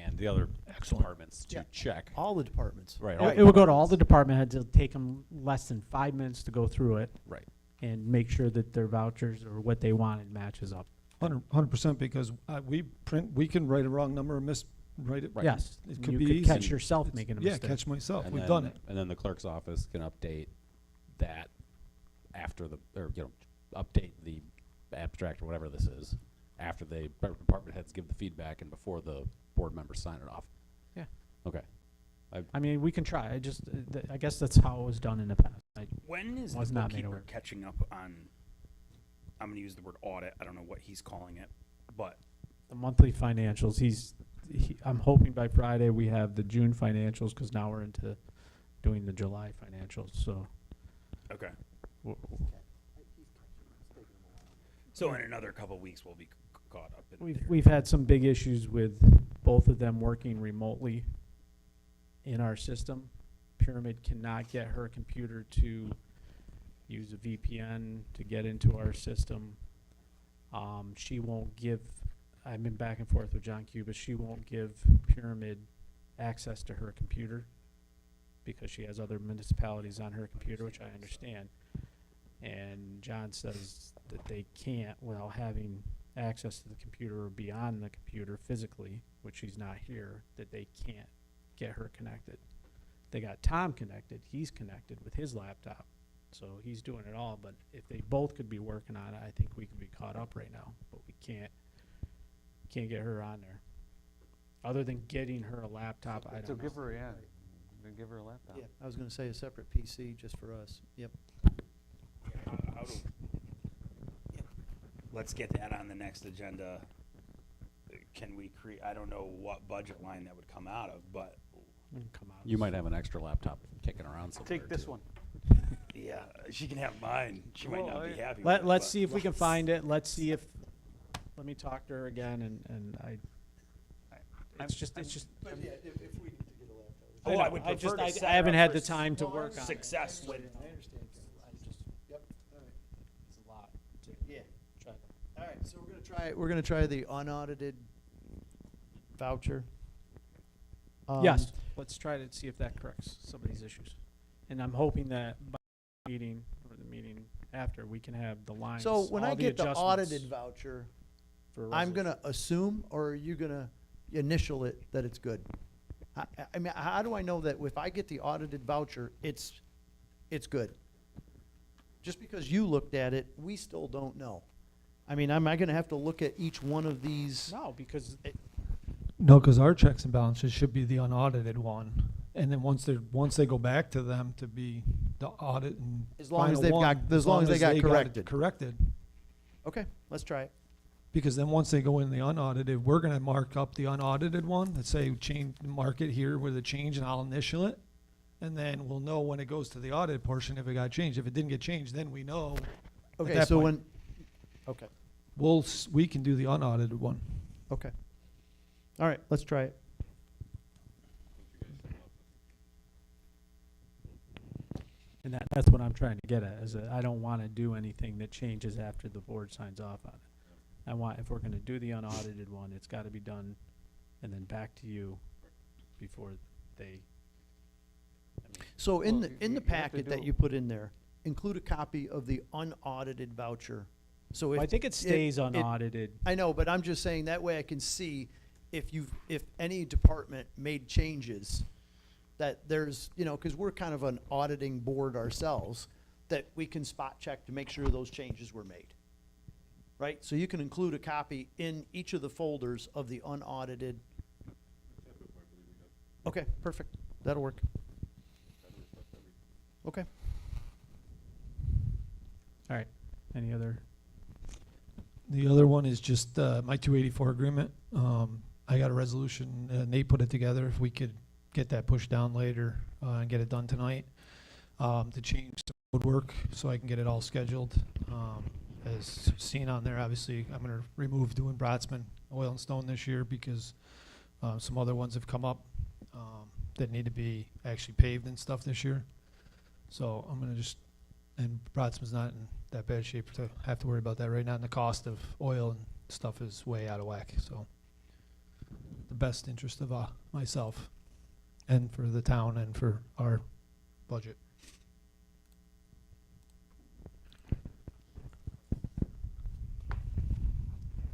And the other departments to Yeah. check. All the departments. Right. It would go to all the department heads. It'll take them less than 5 minutes to go through it Right. and make sure that their vouchers or what they wanted matches up. 100%, because we can write a wrong number or write it. Right. Yes, It could you be could easy. catch yourself It's- making a yeah, mistake. catch myself. And We've then- done it. And then the clerk's office can update that after update the abstract or whatever this is after they, department heads give the feedback and before the board members sign it off? Yeah. Okay. I mean, we can try. I just, I guess that's how it was done in the past. When is the Was not made bookkeeper aware. catching up on, I'm gonna use the word audit, I don't know what he's calling it, but The monthly financials, I'm hoping by Friday we have the June financials, because now we're into doing the July financials, so. okay. w- So in another couple weeks, we'll be caught up in there. We've had some big issues with both of them working remotely in our system. Pyramid cannot get her computer to use a VPN to get into our system. She won't give, I've been back and forth with John Cubis, she won't give Pyramid access to her computer because she has other municipalities on her computer, which I understand. And John says that they can't, without having access to the computer or be on the computer physically, which she's not here, that they can't get her connected. They got Tom connected, he's connected with his laptop, so he's doing it all, but if they both could be working on it, I think we could be caught up right now, but we can't get her on there. Other than getting her a laptop, I So don't know. give her, yeah, give her a laptop. Yeah, I was gonna say a separate PC just for us. Yep. How do- Let's get that on the next agenda. Can we create, I don't know what budget line that would come out of, but Come on. You might have an extra laptop kicking around somewhere. Take this too. one. yeah, she can have mine. She might Well, not be I- happy with Let's it, see if we can let's- find it. Let's see if, let me talk to her again and it's just, But yeah, if we need to get a laptop. Oh, I would prefer to set I it haven't up had for the time to work on it. success with, I understand. Yep, all right. It's a lot to Yeah. try. All right, so we're gonna try the unaudited voucher. Yes, let's try to see if that corrects some of these issues. And I'm hoping that by the meeting, or the meeting after, we can have the lines, So when all I get the adjustments audited voucher, for I'm resolution. gonna assume, or are you gonna initial it that it's good? I mean, how do I know that if I get the audited voucher, it's good? Just because you looked at it, we still don't know. I mean, am I gonna have to look at each one of these? No, because No, because our checks and balances should be the unaudited one. And then once they go back to them to be the audit and As long as final they've one, got, as long as they got it corrected. corrected. Okay, let's try it. Because then once they go in the unaudited, we're gonna mark up the unaudited one, let's say change, mark it here with a change and I'll initial it. And then we'll know when it goes to the audit portion if it got changed. If it didn't get changed, then we know. Okay, that so point. when, okay, We can do the unaudited one. okay. All right, let's try it. and that's what I'm trying to get at, is that I don't want to do anything that changes after the board signs off on it. I want, if we're going to do the unaudited one, it's got to be done and then back to you before they. So in Well, the you have to packet that do- you put in there, include a copy of the unaudited voucher. So Well, I if, think it stays unaudited. I know, but I'm just saying that way I can see if any department made changes, that there's, you know, because we're kind of an auditing board ourselves, that we can spot check to make sure those changes were made. Right? So you can include a copy in each of the folders of the unaudited. Okay, perfect. That'll work. Okay. All right. Any other? The other one is just my 284 agreement. I got a resolution, Nate put it together, if we could get that pushed down later and get it done tonight, to change the woodwork so I can get it all scheduled. As seen on there, obviously, I'm going to remove doing Brotsman Oil and Stone this year because some other ones have come up that need to be actually paved and stuff this year. So I'm going to just, and Brotsman's not in that bad shape to have to worry about that right now, and the cost of oil and stuff is way out of whack, so the best interest of myself and for the town and for our budget.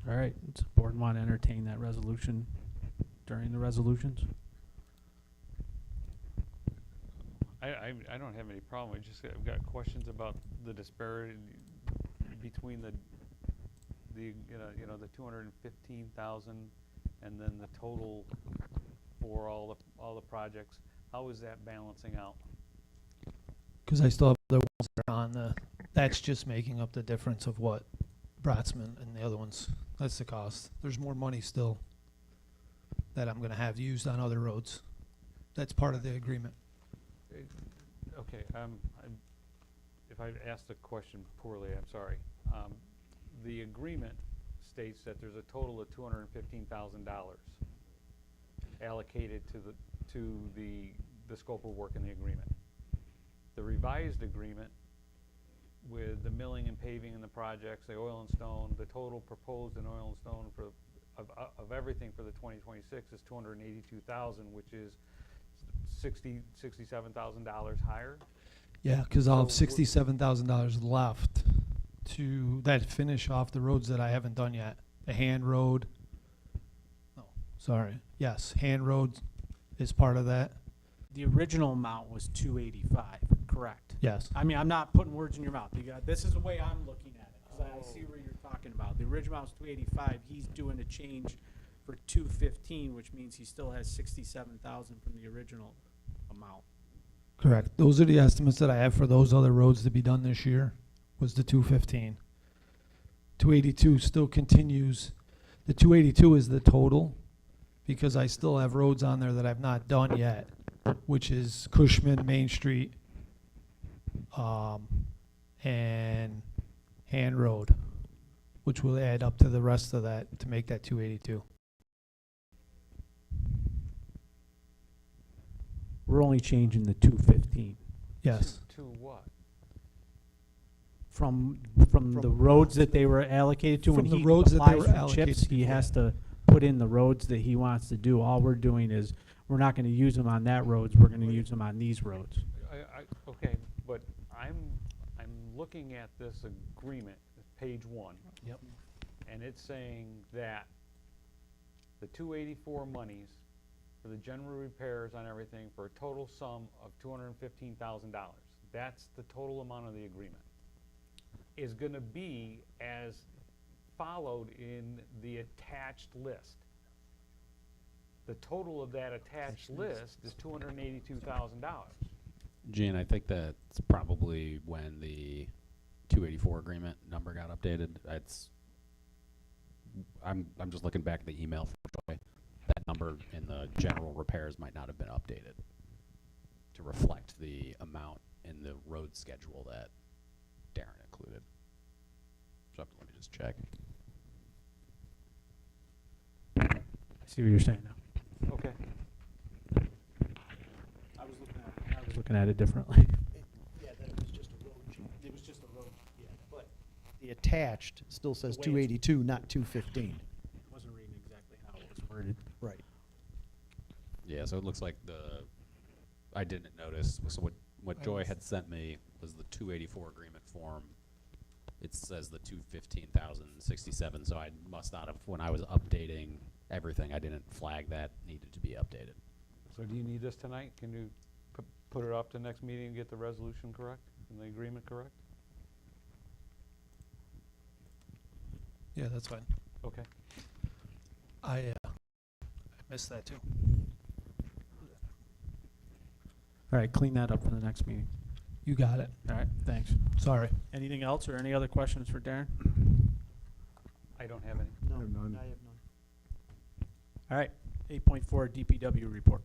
All right. Does the board want to entertain that resolution during the resolutions? I don't have any problem, I've got questions about the disparity between the, the 215,000 and then the total for all the projects, how is that balancing out? Because I still have other ones that are on the, that's just making up the difference of what Brotzman and the other ones, that's the cost. There's more money still that I'm gonna have used on other roads. That's part of the agreement. Okay, if I asked the question poorly, I'm sorry. The agreement states that there's a total of $215,000 allocated to the scope of work in the agreement. The revised agreement with the milling and paving and the projects, the oil and stone, the total proposed in oil and stone of everything for the 2026 is $282,000, which is $67,000 higher. Yeah, because I'll have So $67,000 left to that finish off the roads that I haven't done yet. The Hand Road. Oh, sorry. Yes, Hand Road is part of that. The original amount was 285, correct? Yes. I mean, I'm not putting words in your mouth. This is the way I'm looking at it, because I see where you're talking about. The original amount was 285. He's doing a change for 215, which means he still has 67,000 from the original amount. Correct. Those are the estimates that I have for those other roads to be done this year, was the 215. 282 still continues. The 282 is the total, because I still have roads on there that I've not done yet, which is Cushman, Main Street, and Hand Road, which will add up to the rest of that to make that 282. We're only changing the 215 Yes. To what? from the roads that they were allocated to. When From the he roads that they applies were for allocated chips, to, he yeah. has to put in the roads that he wants to do. All we're doing is, we're not gonna use them on that roads, we're gonna use them on these roads. Okay, but I'm looking at this agreement, page 1. Yep. And it's saying that the 284 monies for the general repairs on everything for a total sum of $215,000. That's the total amount of the agreement. Is gonna be as followed in the attached list. The total of that attached list is $282,000. Gene, I think that's probably when the 284 agreement number got updated. I'm just looking back at the email from Joy. That number in the general repairs might not have been updated to reflect the amount in the road schedule that Darren included. So let me just check. I see what you're saying now. Okay. I was looking at it differently. Yeah, that it was just a road change. It was just a road, yeah, but the attached still says The way it's- 282, not 215. I wasn't reading exactly how it was worded. Right. Yeah, so it looks like I didn't notice, so what Joy had sent me was the 284 agreement form. It says the 215,067, so I must not have, when I was updating everything, I didn't flag that needed to be updated. So do you need this tonight? Can you put it off to next meeting and get the resolution correct and the agreement correct? Yeah, that's fine. Okay. I missed that too. All right, clean that up for the next meeting. You got it. All right, thanks. Sorry. Anything else or any other questions for Darren? I don't have any. No, I have none. I have none. All right, 8.4 DPW report.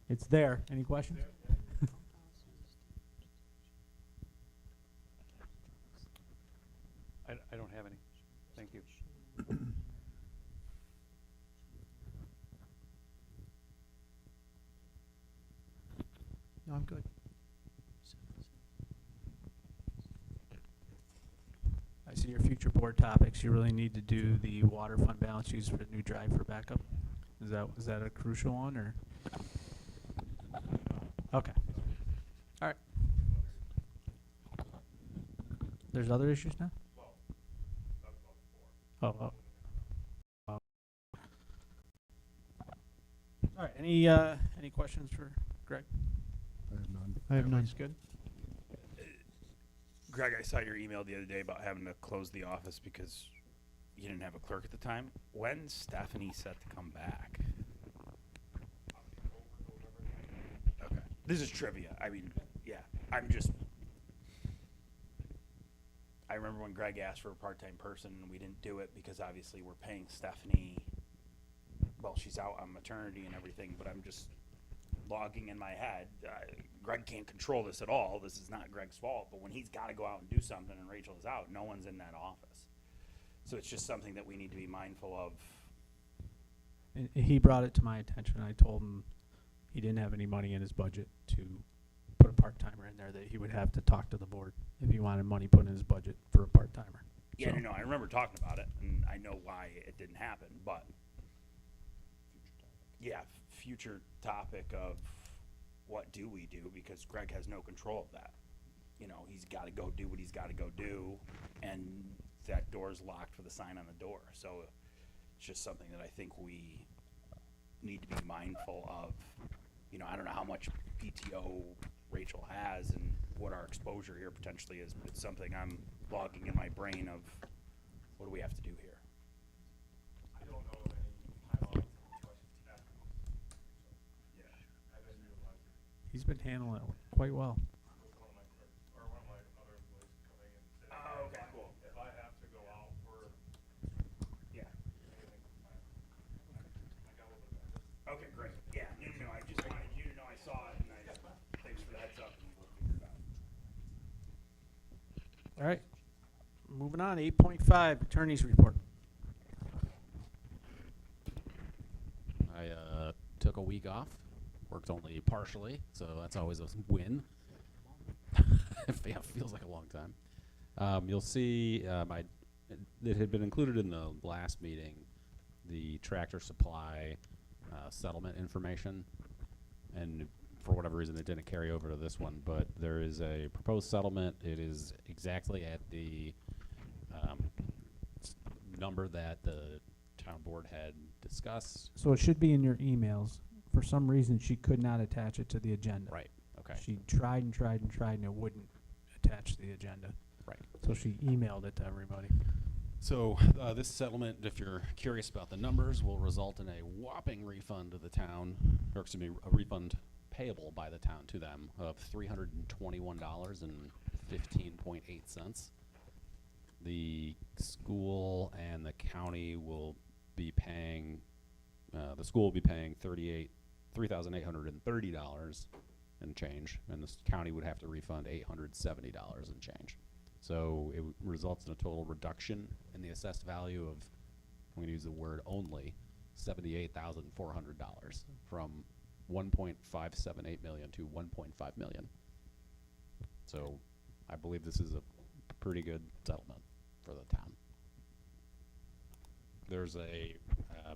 It's there. Any questions? I don't have any. Thank you. No, I'm good. I see your future board topics. You really need to do the water fund balance used for the new drive for backup. Is that a crucial one, or? Okay. All right. There's other issues now? Oh. All right. Any questions for Greg? I have none. I have none. Everybody's good? Greg, I saw your email the other day about having to close the office because you didn't have a clerk at the time. When's Stephanie set to come back? Okay. This is trivia. I mean, yeah. I remember when Greg asked for a part-time person and we didn't do it because obviously we're paying Stephanie. Well, she's out on maternity and everything, but I'm just logging in my head. Greg can't control this at all. This is not Greg's fault, but when he's got to go out and do something and Rachel is out, no one's in that office. So it's just something that we need to be mindful of. And he brought it to my attention. I told him he didn't have any money in his budget to put a part-timer in there, that he would have to talk to the board if he wanted money put in his budget for a part-timer. Yeah, So- no, I remember talking about it, and I know why it didn't happen, but yeah, future topic of what do we do, because Greg has no control of that. You know, he's got to go do what he's got to go do, and that door's locked with a sign on the door. So it's just something that I think we need to be mindful of. You know, I don't know how much PTO Rachel has and what our exposure here potentially is, but it's something I'm logging in my brain of what do we have to do here. I don't know of any timeline questions after this. So, yeah, I didn't realize it. He's been handling it quite well. With one of my clerks, or one of my other employees coming and saying, Oh, okay, cool. if I have to go out for Yeah. anything, I got a little bit of that. Okay, great. Yeah, no, I just wanted you to know I saw it, and thanks for the heads up, and we'll figure it out. All right. Moving on, 8.5, attorney's report. I took a week off, worked only partially, so that's always a win. Yeah, feels like a long time. You'll see it had been included in the last meeting, the Tractor Supply settlement information, and for whatever reason it didn't carry over to this one, but there is a proposed settlement. It is exactly at the number that the town board had discussed. So it should be in your emails. For some reason, she could not attach it to the agenda. Right, okay. She tried and tried and tried, and it wouldn't attach to the agenda. Right. So she emailed it to everybody. So this settlement, if you're curious about the numbers, will result in a whopping refund to the town, or excuse me, a refund payable by the town to them of $321.15.8. The school and the county will be paying, the school will be paying $3,830 and change, and the county would have to refund $870 and change. So it results in a total reduction in the assessed value of, I'm going to use the word only, $78,400 from $1.578 million to $1.5 million. So I believe this is a pretty good settlement for the town. There's a,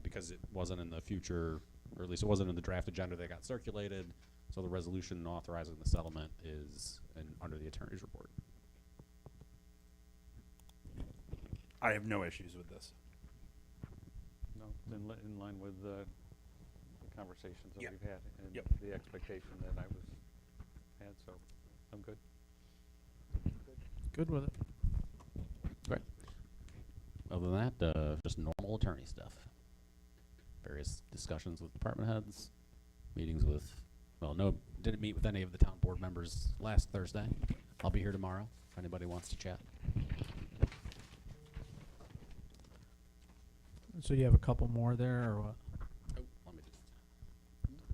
because it wasn't in the future, or at least it wasn't in the draft agenda that got circulated, so the resolution authorizing the settlement is under the attorney's report. I have no issues with this. No, in line with the conversations that Yep. we've had and Yep. the expectation that I had, so I'm good. Good with it. Great. Other than that, just normal attorney stuff. Various discussions with department heads, meetings with, well, no, didn't meet with any of the town board members last Thursday. I'll be here tomorrow if anybody wants to chat. So you have a couple more there, or what? Oh, let me just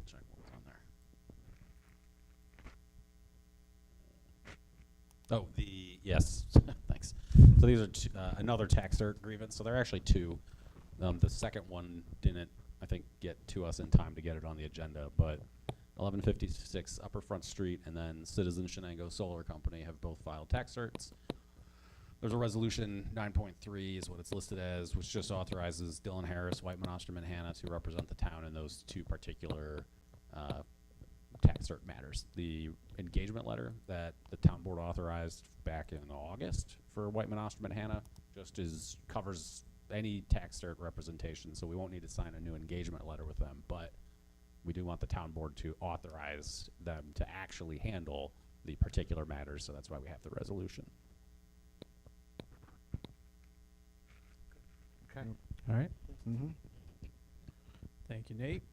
check what's on there. Oh, yes, thanks. So these are another tax cert grievance. So there are actually two. The second one didn't, I think, get to us in time to get it on the agenda, but 1156 Upper Front Street and then Citizen Shenango Solar Company have both filed tax certs. There's a resolution 9.3 is what it's listed as, which just authorizes Dylan Harris, Whiteman, Osterman, Hanna to represent the town in those two particular tax cert matters. The engagement letter that the town board authorized back in August for Whiteman, Osterman, Hanna just covers any tax cert representation, so we won't need to sign a new engagement letter with them, but we do want the town board to authorize them to actually handle the particular matters, so that's why we have the resolution. Okay. All right. Mm-hmm. Thank you, Nate.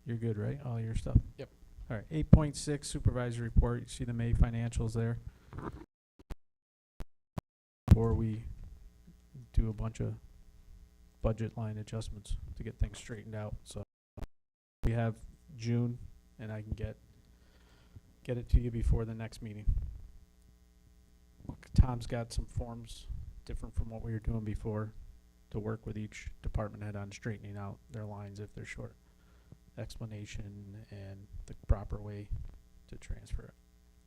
You're good, right? All your stuff? Yep. All right, 8.6 supervisory report. You see the May financials there. Before we do a bunch of budget line adjustments to get things straightened out. So we have June, and I can get it to you before the next meeting. Tom's got some forms different from what we were doing before to work with each department head on straightening out their lines if they're short. Explanation and the proper way to transfer it.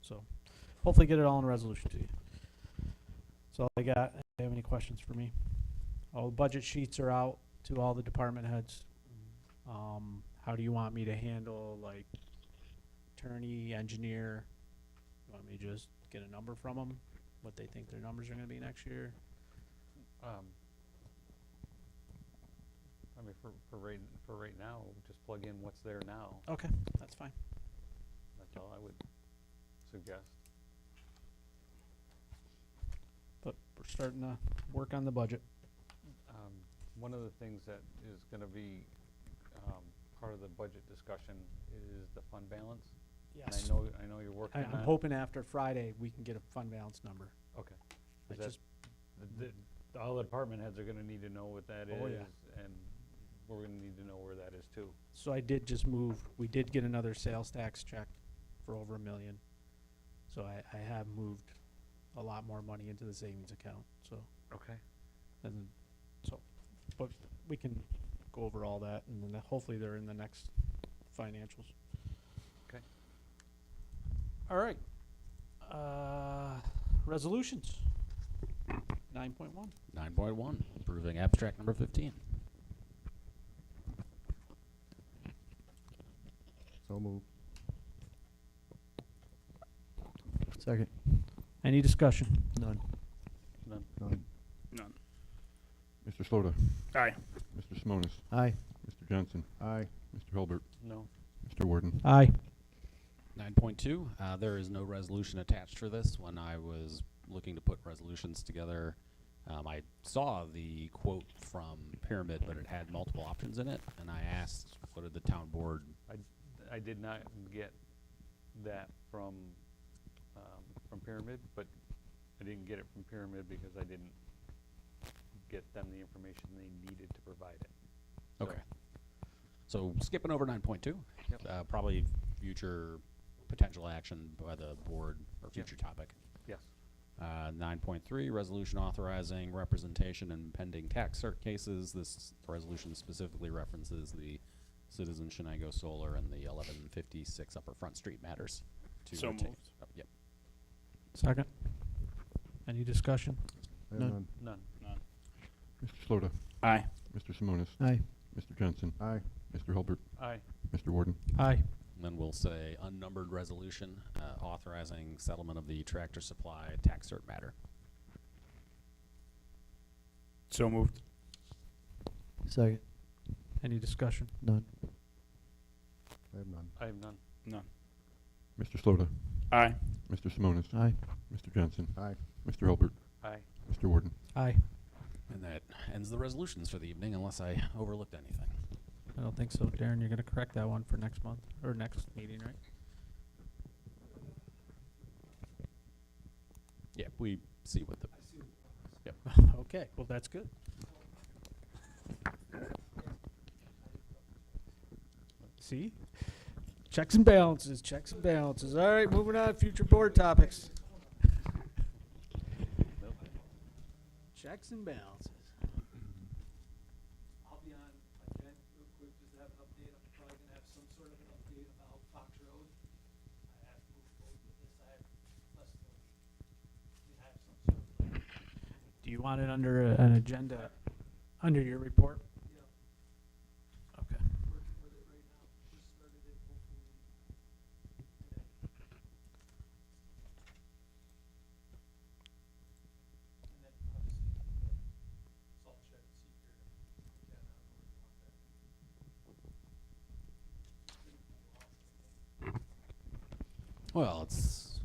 So hopefully get it all in a resolution to you. That's all I got. Do you have any questions for me? All the budget sheets are out to all the department heads. How do you want me to handle, like, attorney, engineer? You want me to just get a number from them, what they think their numbers are gonna be next year? I mean, for right now, just plug in what's there now. Okay, that's fine. That's all I would suggest. But we're starting to work on the budget. One of the things that is gonna be, part of the budget discussion is the fund balance. Yes. And I know you're working on I'm that. hoping after Friday, we can get a fund balance number. Okay. I 'Cause that- just, all the department heads are gonna need to know what that Oh, is, yeah. and we're gonna need to know where that is too. so I did just move, we did get another sales tax check for over $1 million. So I have moved a lot more money into the savings account, so, Okay. and so, but we can go over all that, and then hopefully they're in the next financials. Okay. All right. Resolutions. 9.1. 9.1, approving abstract number 15. So moved. Second. Any discussion? None. None. None. None. Mr. Slota, Aye. Mr. Simonis, Aye. Mr. Johnson, Aye. Mr. Hilbert, No. Mr. Warden. Aye. 9.2, there is no resolution attached for this. When I was looking to put resolutions together, I saw the quote from Pyramid, but it had multiple options in it, and I asked, what did the town board? I did not get that from Pyramid, but I didn't get it from Pyramid because I didn't get them the information they needed to provide it. So- Okay. So skipping over 9.2, probably future potential action by the board or future topic. Yes. 9.3, resolution authorizing representation in pending tax cert cases. This resolution specifically references the Citizen Shenango Solar and the 1156 Upper Front Street matters. to So retain- moved. oh, Yep. Second. Any discussion? I have None. None. None. Mr. Slota, Aye. Mr. Simonis, Aye. Mr. Johnson, Aye. Mr. Hilbert, Aye. Mr. Warden. Aye. And then we'll say unnumbered resolution authorizing settlement of the Tractor Supply tax cert matter. So moved. Second. Any discussion? None. I have none. I have none. None. Mr. Slota, Aye. Mr. Simonis, Aye. Mr. Johnson, Aye. Mr. Hilbert, Aye. Mr. Warden. Aye. And that ends the resolutions for the evening unless I overlooked anything. I don't think so, Darren. You're gonna correct that one for next month, or next meeting, right? Yeah, we see what the. Yep. Okay, well, that's good. See? Checks and balances, checks and balances. All right, moving on, future board topics. Checks and balances. I'll be on again real quick just to have an update. I'm probably gonna have some sort of an update about Fox Road. I have moved forward with this. I have less than a week. We have some sort of like, Do you want it under an agenda, under your report? Okay. working with it right now. Just started it hopefully today. And then obviously the salt shed seeker, again, I don't know where you want that. Well, it's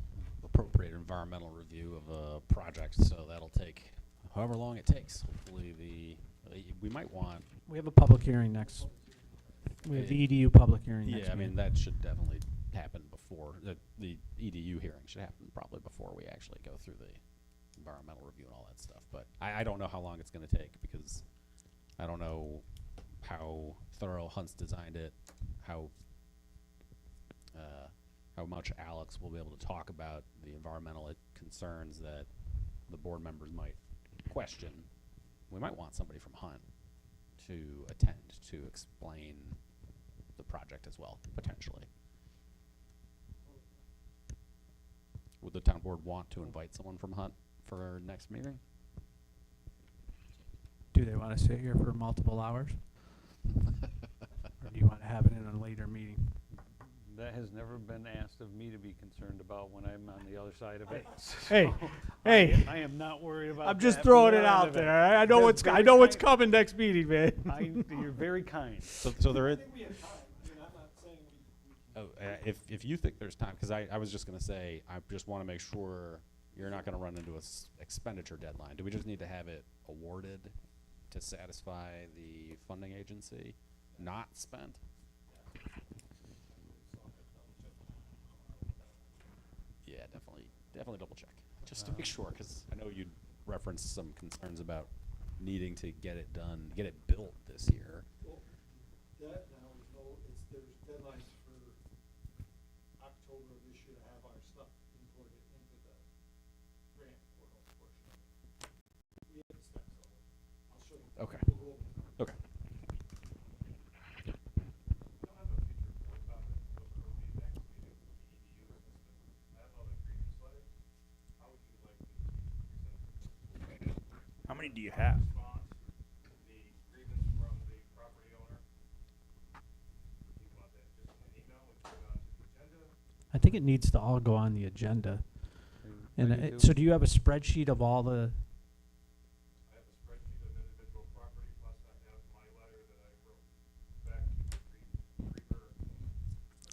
appropriate environmental review of a project, so that'll take however long it takes. Hopefully we might want, We have a public hearing next. We have the EDU public hearing next yeah, I mean, meeting. that should definitely happen before, the EDU hearing should happen probably before we actually go through the environmental review and all that stuff. But I don't know how long it's gonna take, because I don't know how thorough Hunt's designed it, how much Alex will be able to talk about the environmental concerns that the board members might question. We might want somebody from Hunt to attend to explain the project as well, potentially. Would the town board want to invite someone from Hunt for our next meeting? Do they want to sit here for multiple hours? Or do you want to have it in a later meeting? That has never been asked of me to be concerned about when I'm on the other side of it. Hey, So hey. I am not worried about I'm just that throwing from it your end out of it. there. I know That's I very know what's kind. coming next meeting, man. You're very kind. So there is. Oh, if you think there's time, because I was just gonna say, I just wanna make sure you're not gonna run into a expenditure deadline. Do we just need to have it awarded to satisfy the funding agency, not spent? Yeah, definitely double check, just to make sure, because I know you'd referenced some concerns about needing to get it done, get it built this year. That now is there's deadlines for October of this year to have our stuff imported into the grant portal portion of it. We have the specs of it. I'll show you. Okay. We'll go over it. Okay. You don't have a future board topic, what will be next meeting with the EDU system? I have all the grievance letters. How would you like me to present it? How many do you have? Response, the grievance from the property owner. Do you want that just in an email and put it onto the agenda? I think it needs to all go on the agenda. And I do. so do you have a spreadsheet of all the, I have a spreadsheet of individual property, plus I have my letter that I wrote back to Reaver.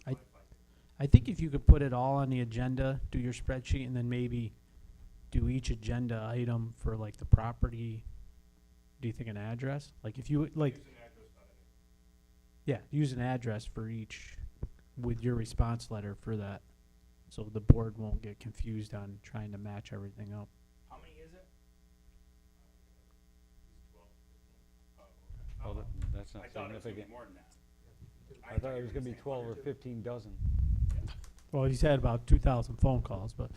I- I think if you could put it all on the agenda, do your spreadsheet, and then maybe do each agenda item for like the property, do you think an address? Like if you, like, Use an address on it. yeah, use an address for each with your response letter for that. So the board won't get confused on trying to match everything up. How many is it? Oh, okay. Oh, that's not I thought it was gonna be significant. more than that. I thought it was gonna be 12 or 15 dozen. Well, he's had about 2,000 phone calls, but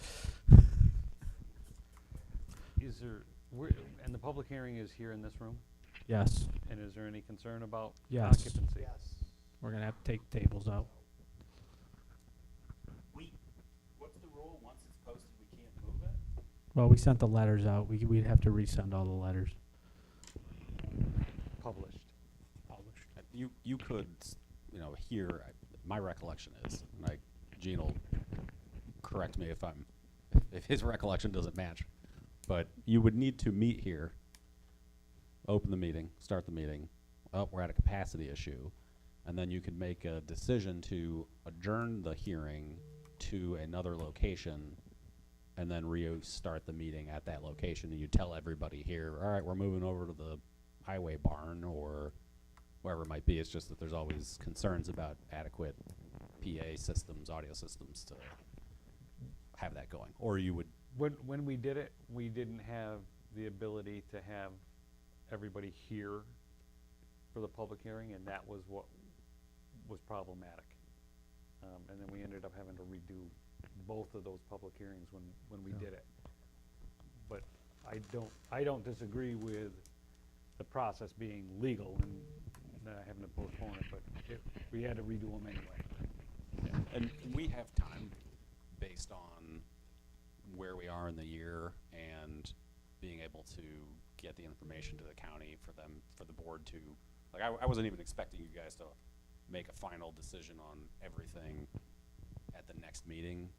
Is there, and the public hearing is here in this room? yes, And is there any concern about Yes. occupancy? we're gonna have to take tables out. What's the rule? Once it's posted, we can't move it? Well, we sent the letters out. We'd have to resend all the letters. Published. You could, here, my recollection is, and Gene will correct me if his recollection doesn't match, but you would need to meet here, open the meeting, start the meeting, we're at a capacity issue, and then you could make a decision to adjourn the hearing to another location, and then restart the meeting at that location, and you tell everybody here, all right, we're moving over to the highway barn, or wherever it might be. It's just that there's always concerns about adequate PA systems, audio systems to have that going. Or you would, When we did it, we didn't have the ability to have everybody here for the public hearing, and that was what was problematic. And then we ended up having to redo both of those public hearings when we did it. But I don't disagree with the process being legal and having to postpone it, but we had to redo them anyway. and we have time based on where we are in the year and being able to get the information to the county for the board to, like, I wasn't even expecting you guys to make a final decision on everything at the next meeting.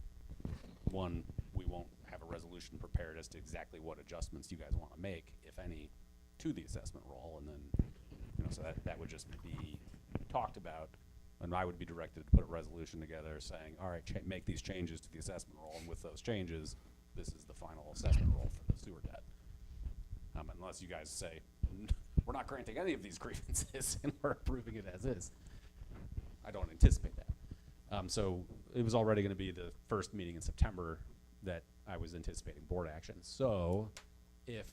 One, we won't have a resolution prepared as to exactly what adjustments you guys want to make, if any, to the assessment roll, and then, so that would just be talked about, and I would be directed to put a resolution together saying, all right, make these changes to the assessment roll, and with those changes, this is the final assessment roll for the sewer debt. Unless you guys say, we're not granting any of these grievances and we're approving it as is. I don't anticipate that. So it was already gonna be the first meeting in September that I was anticipating board action. So if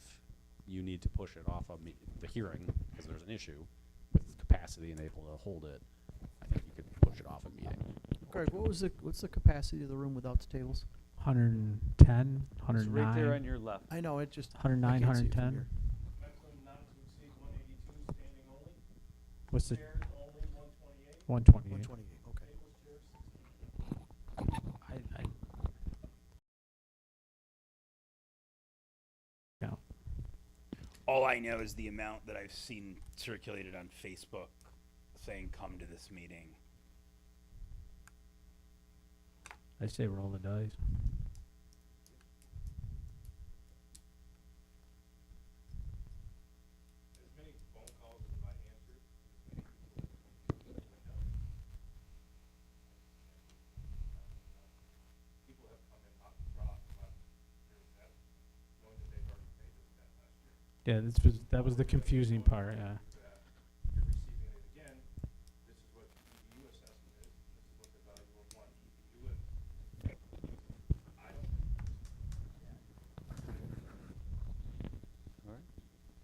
you need to push it off of the hearing, because there's an issue with capacity and able to hold it, I think you could push it off a meeting. Greg, what's the capacity of the room without the tables? 110, It's 109. right there on your left. I know, it just. 109, I can't see it from 110. here. Maximum not to exceed 182, standing only. What's the Chairs only 128. 128? 128, okay. Tables, chairs, 16. I count. All I know is the amount that I've seen circulated on Facebook saying, come to this meeting. I say roll the dice. As many phone calls as I answered, as many people let me know. People have come in hot and raw about their debt, knowing that they've already paid this debt last year. Yeah, that was the confusing part, yeah. You're receiving it again, this is what the EDU assessment is, this is what the value of one EDU is. I don't. All right.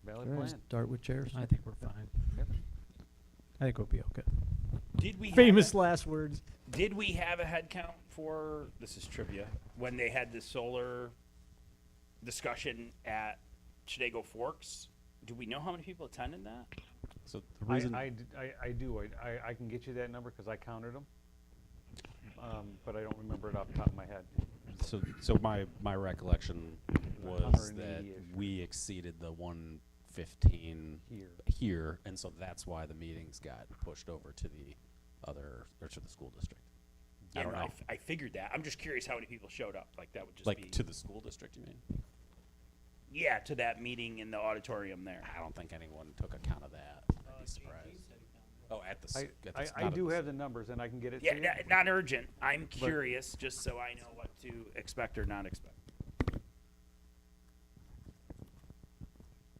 Valid All right, plan. start with chairs. I think we're fine. Yep. I think we'll be okay. Did we Famous last words. Did we have a head count for, this is trivia, when they had the solar discussion at Chenango Forks? Do we know how many people attended that? So the reason, I do. I can get you that number because I counted them. But I don't remember it off the top of my head. so my recollection was 180 that -ish. we exceeded the 115 Here. here, and so that's why the meetings got pushed over to the other, or to the school district. I Yeah, don't no, know. I figured that. I'm just curious how many people showed up. Like, that would just be. Like to the school district, you mean? Yeah, to that meeting in the auditorium there. I don't think anyone took account of that. I'd be surprised. Oh, at the, I not at do the have the numbers and I can get it Yeah, to you. not urgent. I'm curious, just so I know what to expect or not expect.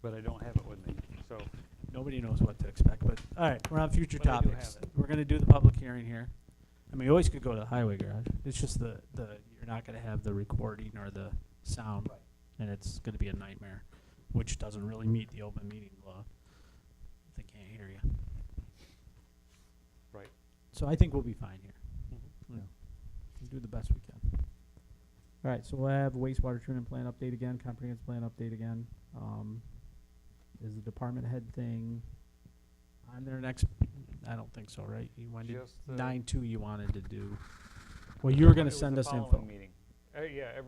But I don't have it with me, so. Nobody knows what to expect, but, all right, we're on future But I do topics. have it. We're gonna do the public hearing here. I mean, you always could go to the highway garage. It's just you're not gonna have the recording or the sound. And it's gonna be a nightmare, which doesn't really meet the open meeting law. They can't hear you. Right. So I think we'll be fine here. Mhm. Yeah. We'll do the best we can. All right, so we'll have wastewater treatment plan update again, comprehensive plan update again. Is the department head thing on their next, I don't think so, right? You wanted, Just the- 9-2 you wanted to do. Well, you were It gonna was send the us following info. meeting. Yeah,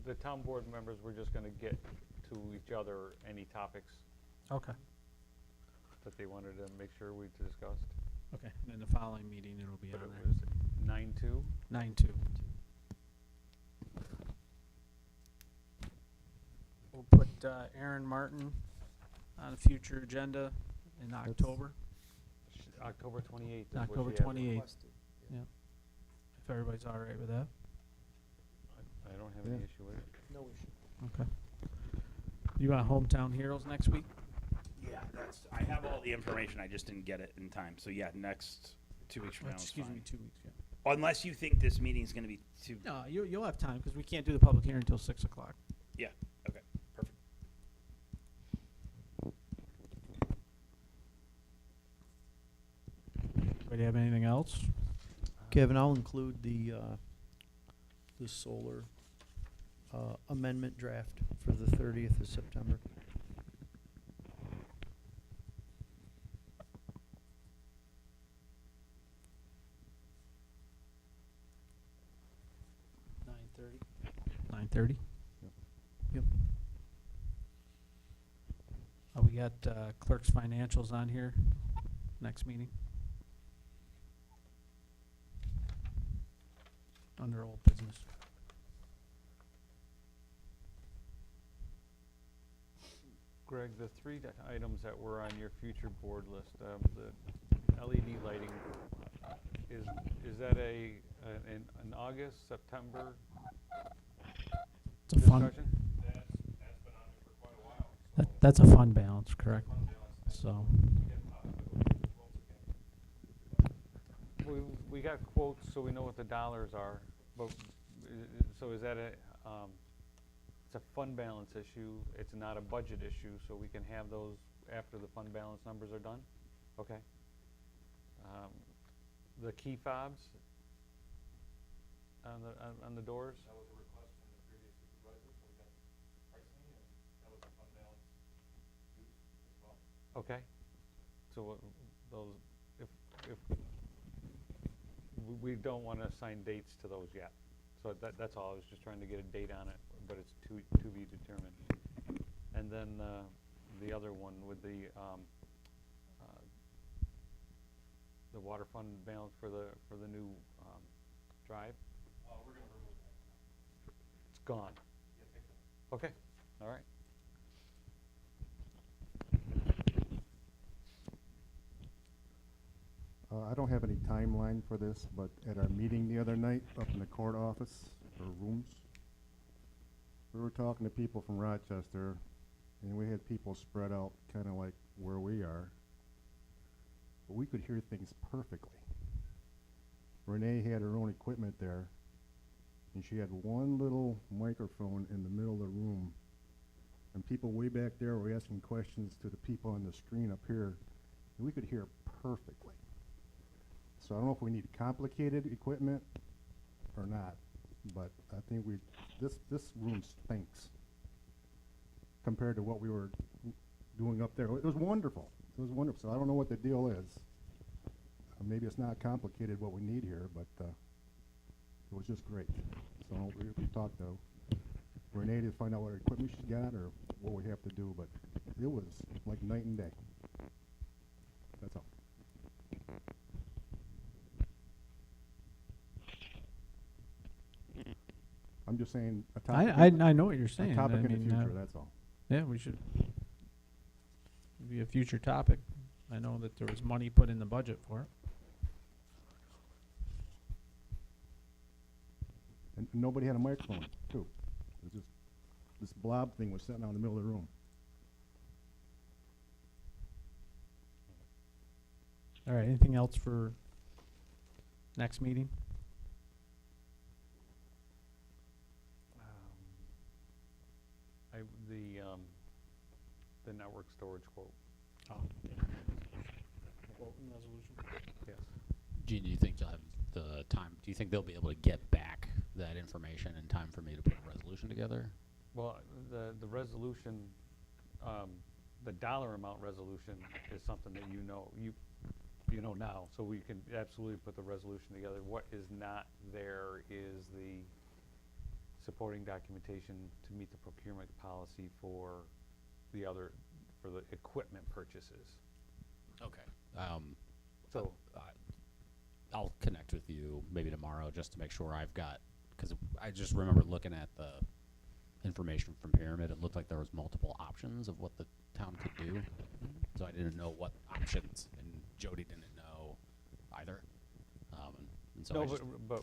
the town board members were just gonna get to each other any topics Okay. that they wanted to make sure we discussed. Okay, and then the following meeting it'll be But on it there. was 9-2. 9-2. We'll put Aaron Martin on a future agenda in October, October 28th. October 28th. Yeah. If everybody's all right with that. I don't have any Yeah. issue with it. No issue. Okay. You want Hometown Heroes next week? Yeah, I have all the information, I just didn't get it in time. So yeah, next 2 weeks from now is Excuse me, fine. 2 weeks, yeah. Unless you think this meeting's gonna be too, No, you'll have time, because we can't do the public hearing until 6 o'clock. yeah, okay, perfect. Anybody have anything else? Kevin, I'll include the solar amendment draft for the 30th of September. Nine thirty. Yep. We got clerk's financials on here, next meeting. Under old business. Greg, the three items that were on your future board list, the LED lighting, is that an August, September It's a fun, discussion? That's been on me for quite a while. that's a fund balance, correct? Fund balance. So, We got quotes, so we know what the dollars are, but, so is that it's a fund balance issue, it's not a budget issue, so we can have those after the fund balance numbers are done? Okay. The key fobs on the doors? That was a request from the previous supervisor, so we got pricing, and that was a fund balance use as well. Okay. So what, those, if, we don't wanna assign dates to those yet. So that's all, I was just trying to get a date on it, but it's to be determined. And then, the other one with the water fund balance for the new, drive, We're gonna remove that. it's gone. Yeah, pick it up. Okay, all right. I don't have any timeline for this, but at our meeting the other night up in the court office, or rooms, we were talking to people from Rochester, and we had people spread out kind of like where we are. But we could hear things perfectly. Renee had her own equipment there, and she had one little microphone in the middle of the room. And people way back there were asking questions to the people on the screen up here, and we could hear perfectly. So I don't know if we need complicated equipment or not, but I think this room stinks compared to what we were doing up there. It was wonderful. It was wonderful. So I don't know what the deal is. Maybe it's not complicated what we need here, but it was just great. So we talked to Renee to find out what equipment she's got or what we have to do, but it was like night and day. That's all. I'm just saying a topic. I know what you're saying. A topic I in the mean, future, that's all. yeah, we should, be a future topic. I know that there was money put in the budget for it. And nobody had a microphone, too. It was just, this blob thing was sitting out in the middle of the room. All right, anything else for next meeting? The network storage quote, Oh. Quote and resolution. yes. Gene, do you think you'll have the time, do you think they'll be able to get back that information in time for me to put a resolution together? Well, the resolution, the dollar amount resolution is something that you know now, so we can absolutely put the resolution together. What is not there is the supporting documentation to meet the procurement policy for the equipment purchases. Okay. So, I'll connect with you maybe tomorrow just to make sure I've got, because I just remember looking at the information from Pyramid, it looked like there was multiple options of what the town could do. So I didn't know what options, and Jody didn't know either. And so I no, just, but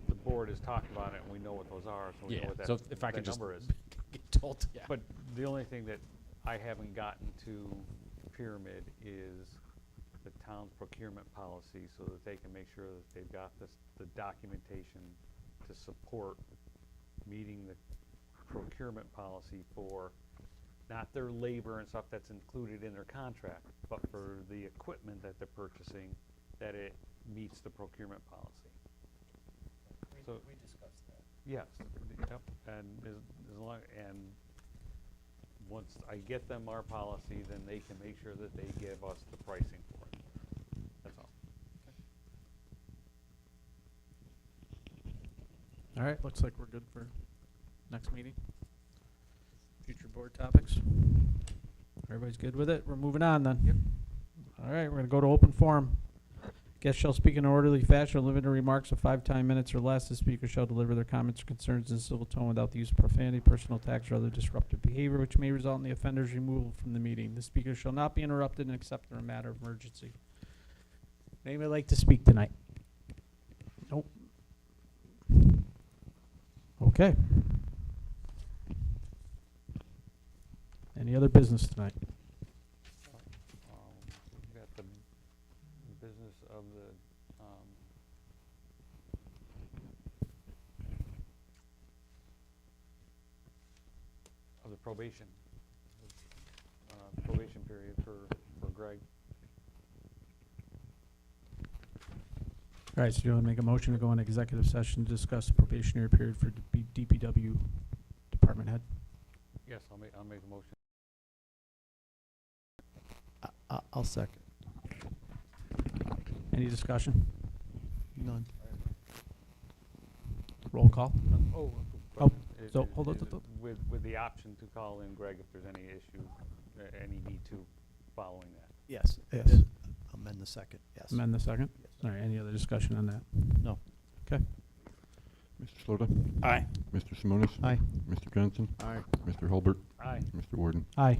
the board has talked about it, and we know what those are, so we know yeah, what that, so if I that could just number is. get told, yeah. But the only thing that I haven't gotten to Pyramid is the town's procurement policy, so that they can make sure that they've got the documentation to support meeting the procurement policy for not their labor and stuff that's included in their contract, but for the equipment that they're purchasing, that it meets the procurement policy. So We discussed that. yes, yep, and as long, and once I get them our policy, then they can make sure that they give us the pricing for it. That's all. All right, looks like we're good for next meeting. Future board topics. Everybody's good with it? We're moving on then. Yep. All right, we're gonna go to open forum. Guests shall speak in an orderly fashion, or limit their remarks of 5 minutes or less. The speaker shall deliver their comments or concerns in a civil tone without the use of profanity, personal attacks, or other disruptive behavior, which may result in the offender's removal from the meeting. The speaker shall not be interrupted except in a matter of emergency. Anybody like to speak tonight? Nope. Okay. Any other business tonight? We've got the business of the probation, probation period for Greg. All right, so you want to make a motion to go into executive session to discuss probationary period for DPW department head? Yes, I'll make a motion. I'll second. Any discussion? None. Roll call? Oh, Oh, question so hold on, with the option to call in Greg if there's any issue, any need to following that. Yes. Yes. Amend the second, yes. Amend the second? All right, any other discussion on that? No. Okay. Mr. Slota? Aye. Mr. Simonis? Aye. Mr. Johnson? Aye. Mr. Hulbert? Aye. Mr. Warden? Aye.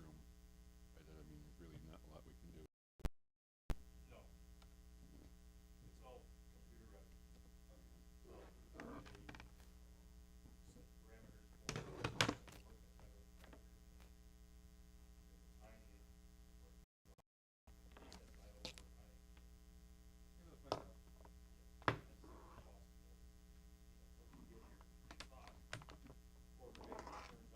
room. But, I mean, there's really not a lot we can do. No. It's all computerized. Set parameters for it, look inside those parameters. There's a tiny, that file over tiny.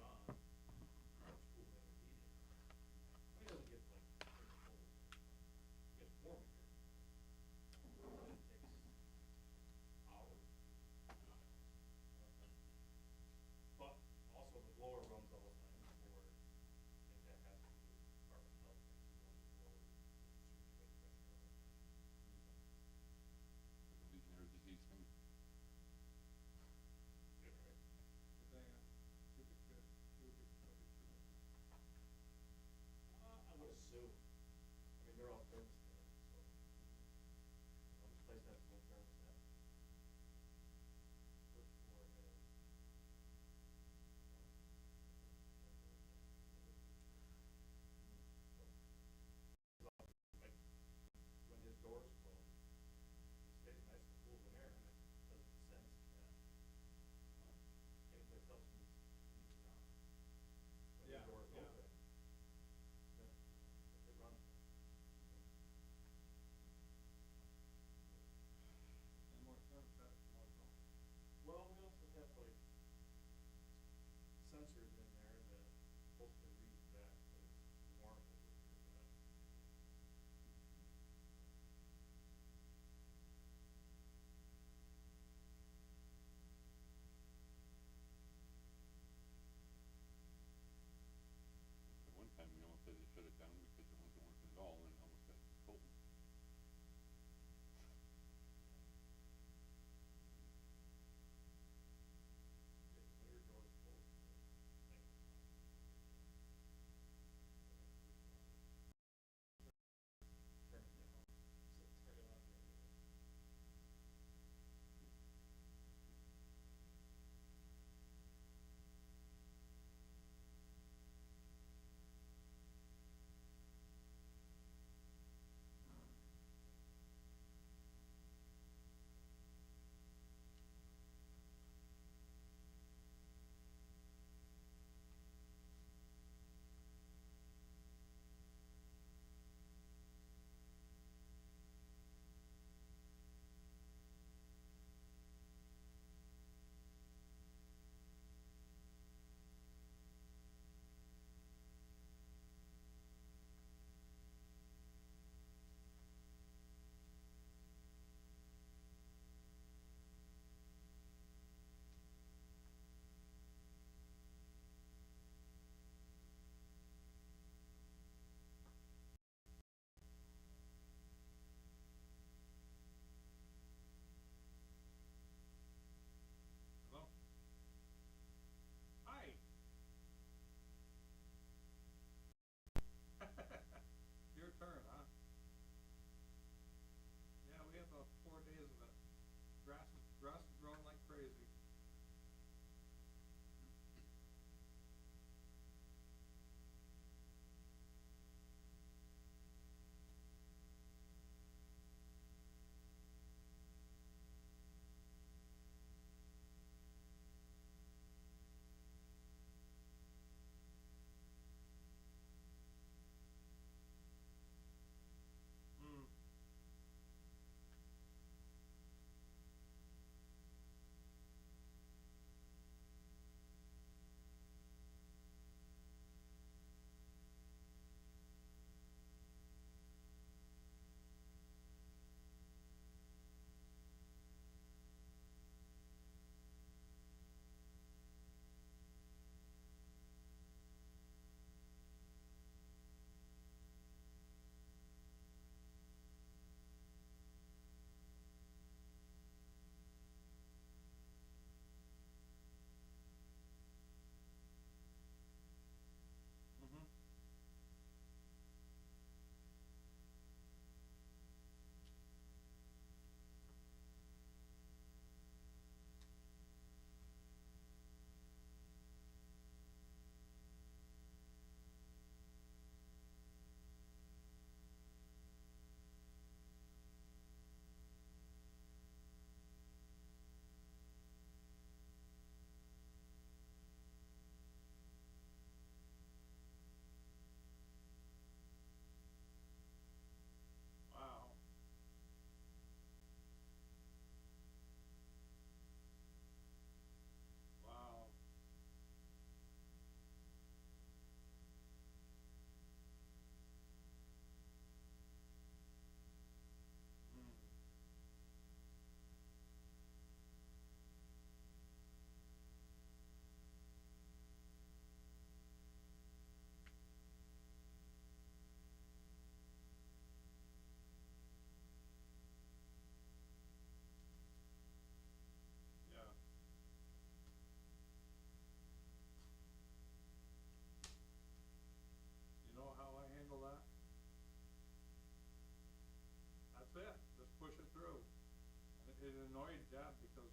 annoyed Deb because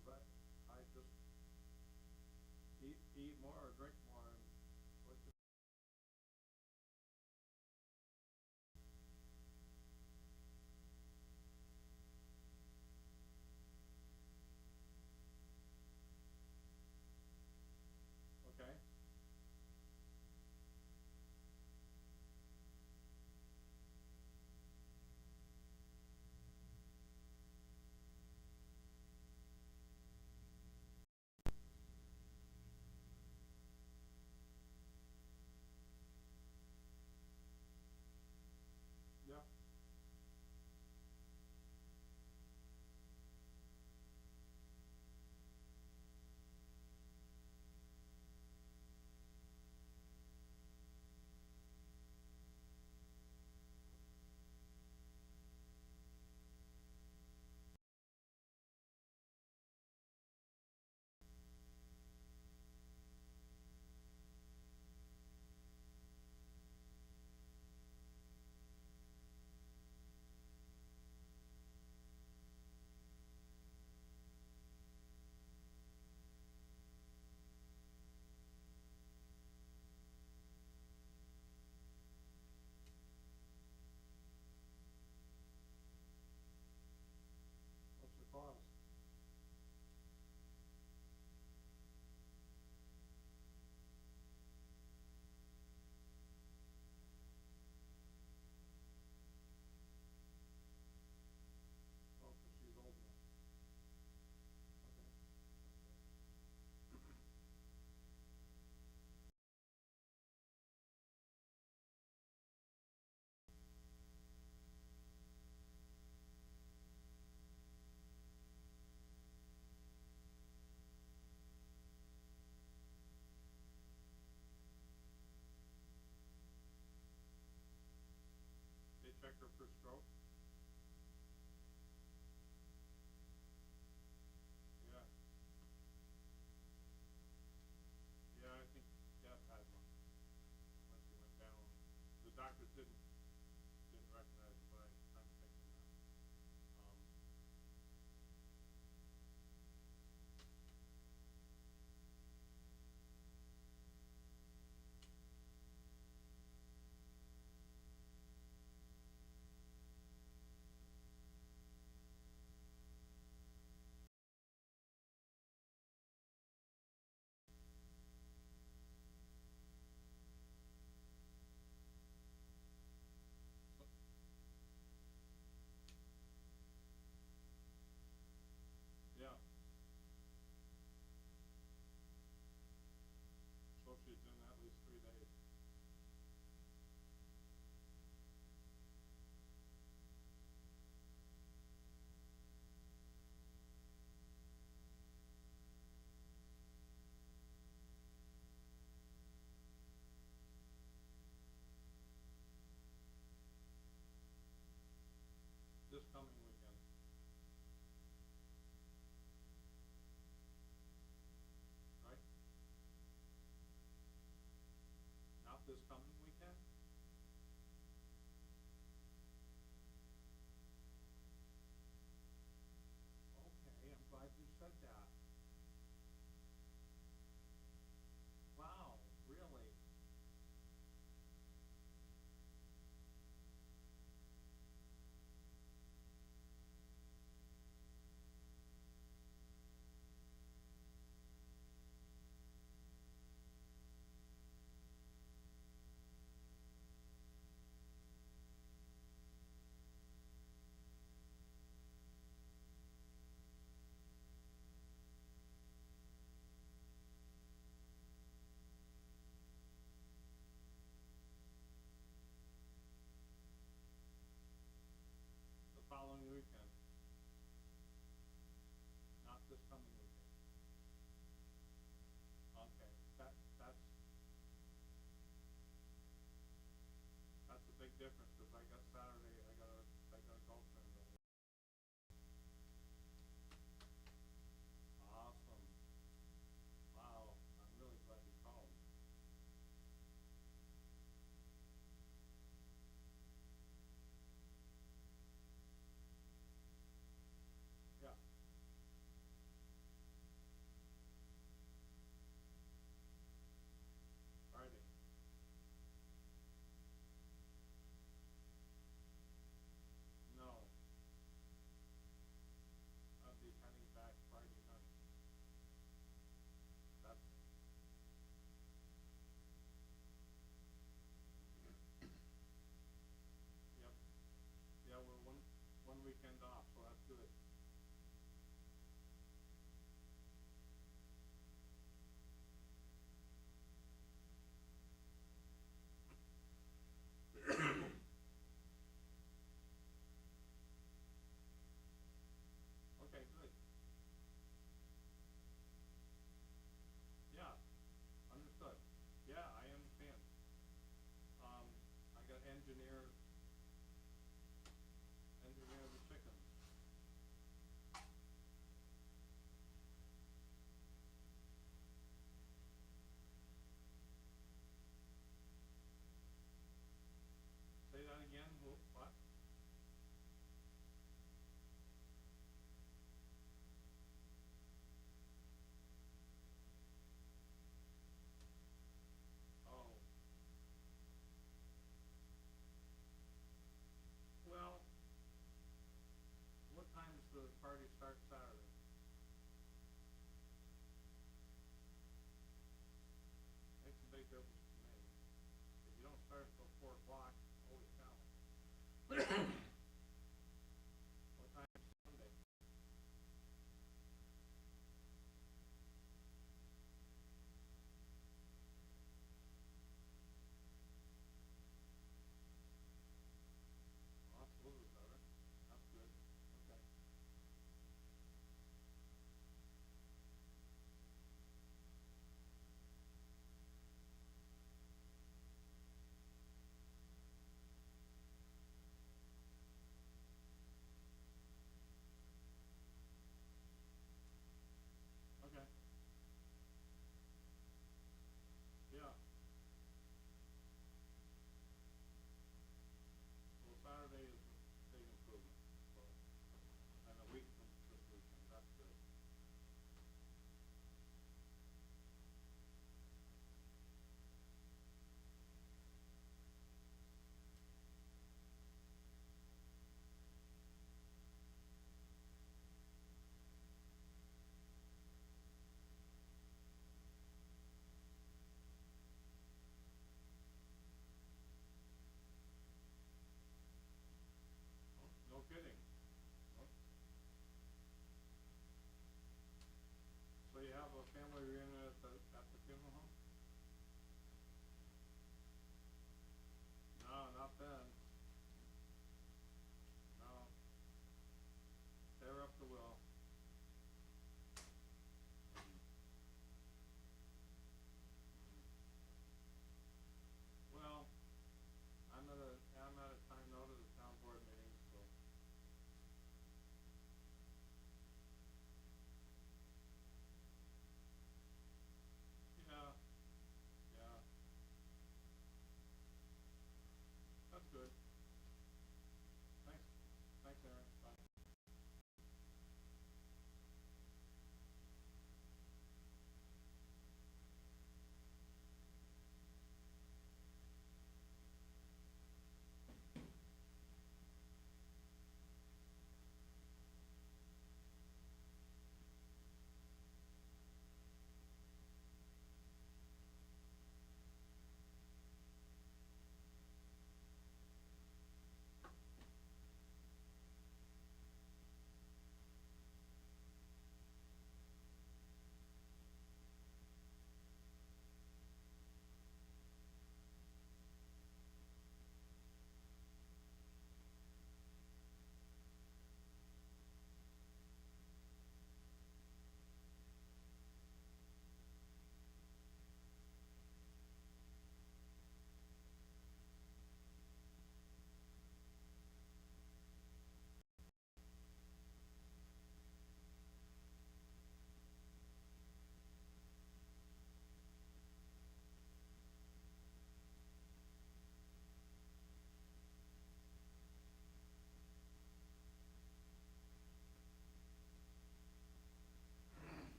I just eat more or drink more and what the okay. Yeah. What's the cost? Oh, 'cause she's old enough. Okay. They check her for stroke? Yeah. Yeah, I think Deb had one when she went down. The doctors didn't recognize it, but I'm thinking that. Yeah. So she's in at least 3 days. This coming weekend. Right? Not this coming weekend? Okay, I'm glad you said that. Wow, really? engineer the chickens. Say that again, what? Oh. Well, what time does the party start Saturday? Makes a big difference to me. If you don't start until 4 o'clock, holy cow. What time is Sunday? Well, that's a little bit better. That's good. Okay.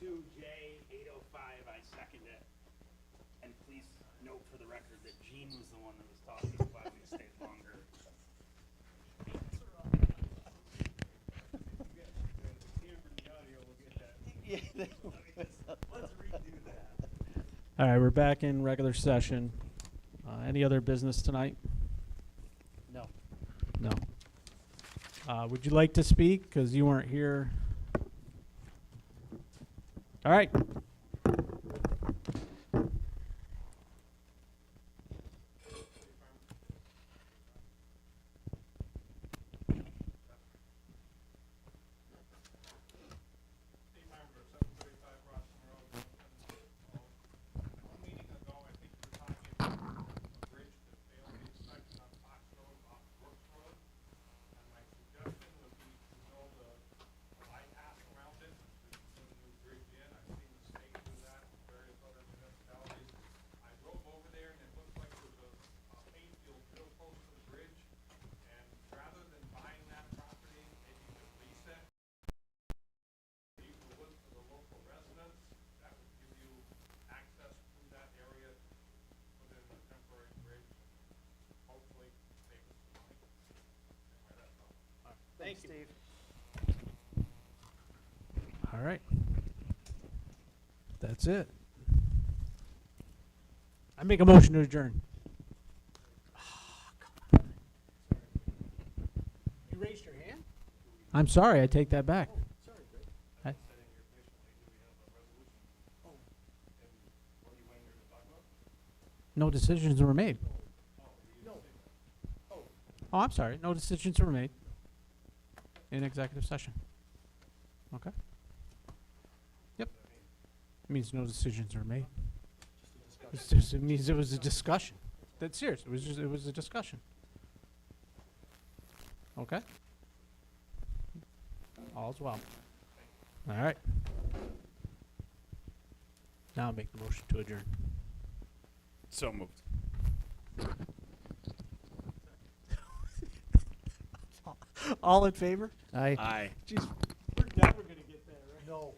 2J805, I second it. And please note for the record that Gene was the one that was talking, so I would have stayed longer. All right, we're back in regular session. Any other business tonight? No. No. Would you like to speak? Because you weren't here. All right. Steve Harper, 735 Boston Road. One meeting ago, I think we were talking about a bridge that failed the inspection on Fox Road off Brooks Road. And my suggestion would be to build a bypass around it, to put a new bridge in. I've seen the state do that in various other municipalities. I drove over there and it looks like there's a hayfield real close to the bridge. And rather than buying that property, maybe just lease it. Leave the wood for the local residents, that would give you access to that area, put in a temporary bridge, hopefully save us some money. Anyway, that's all. Thanks, Steve. All right. That's it. I make a motion to adjourn. You raised your hand? I'm sorry, I take that back. I- No decisions were made. Oh, I'm sorry. No decisions were made in executive session. Okay. Yep. It means no decisions were made. It means it was a discussion. That's serious. It was a discussion. Okay. All's well. All right. Now I'll make the motion to adjourn. So moved. All in favor? Aye. Aye. Jeez, we're never gonna get there, right? No.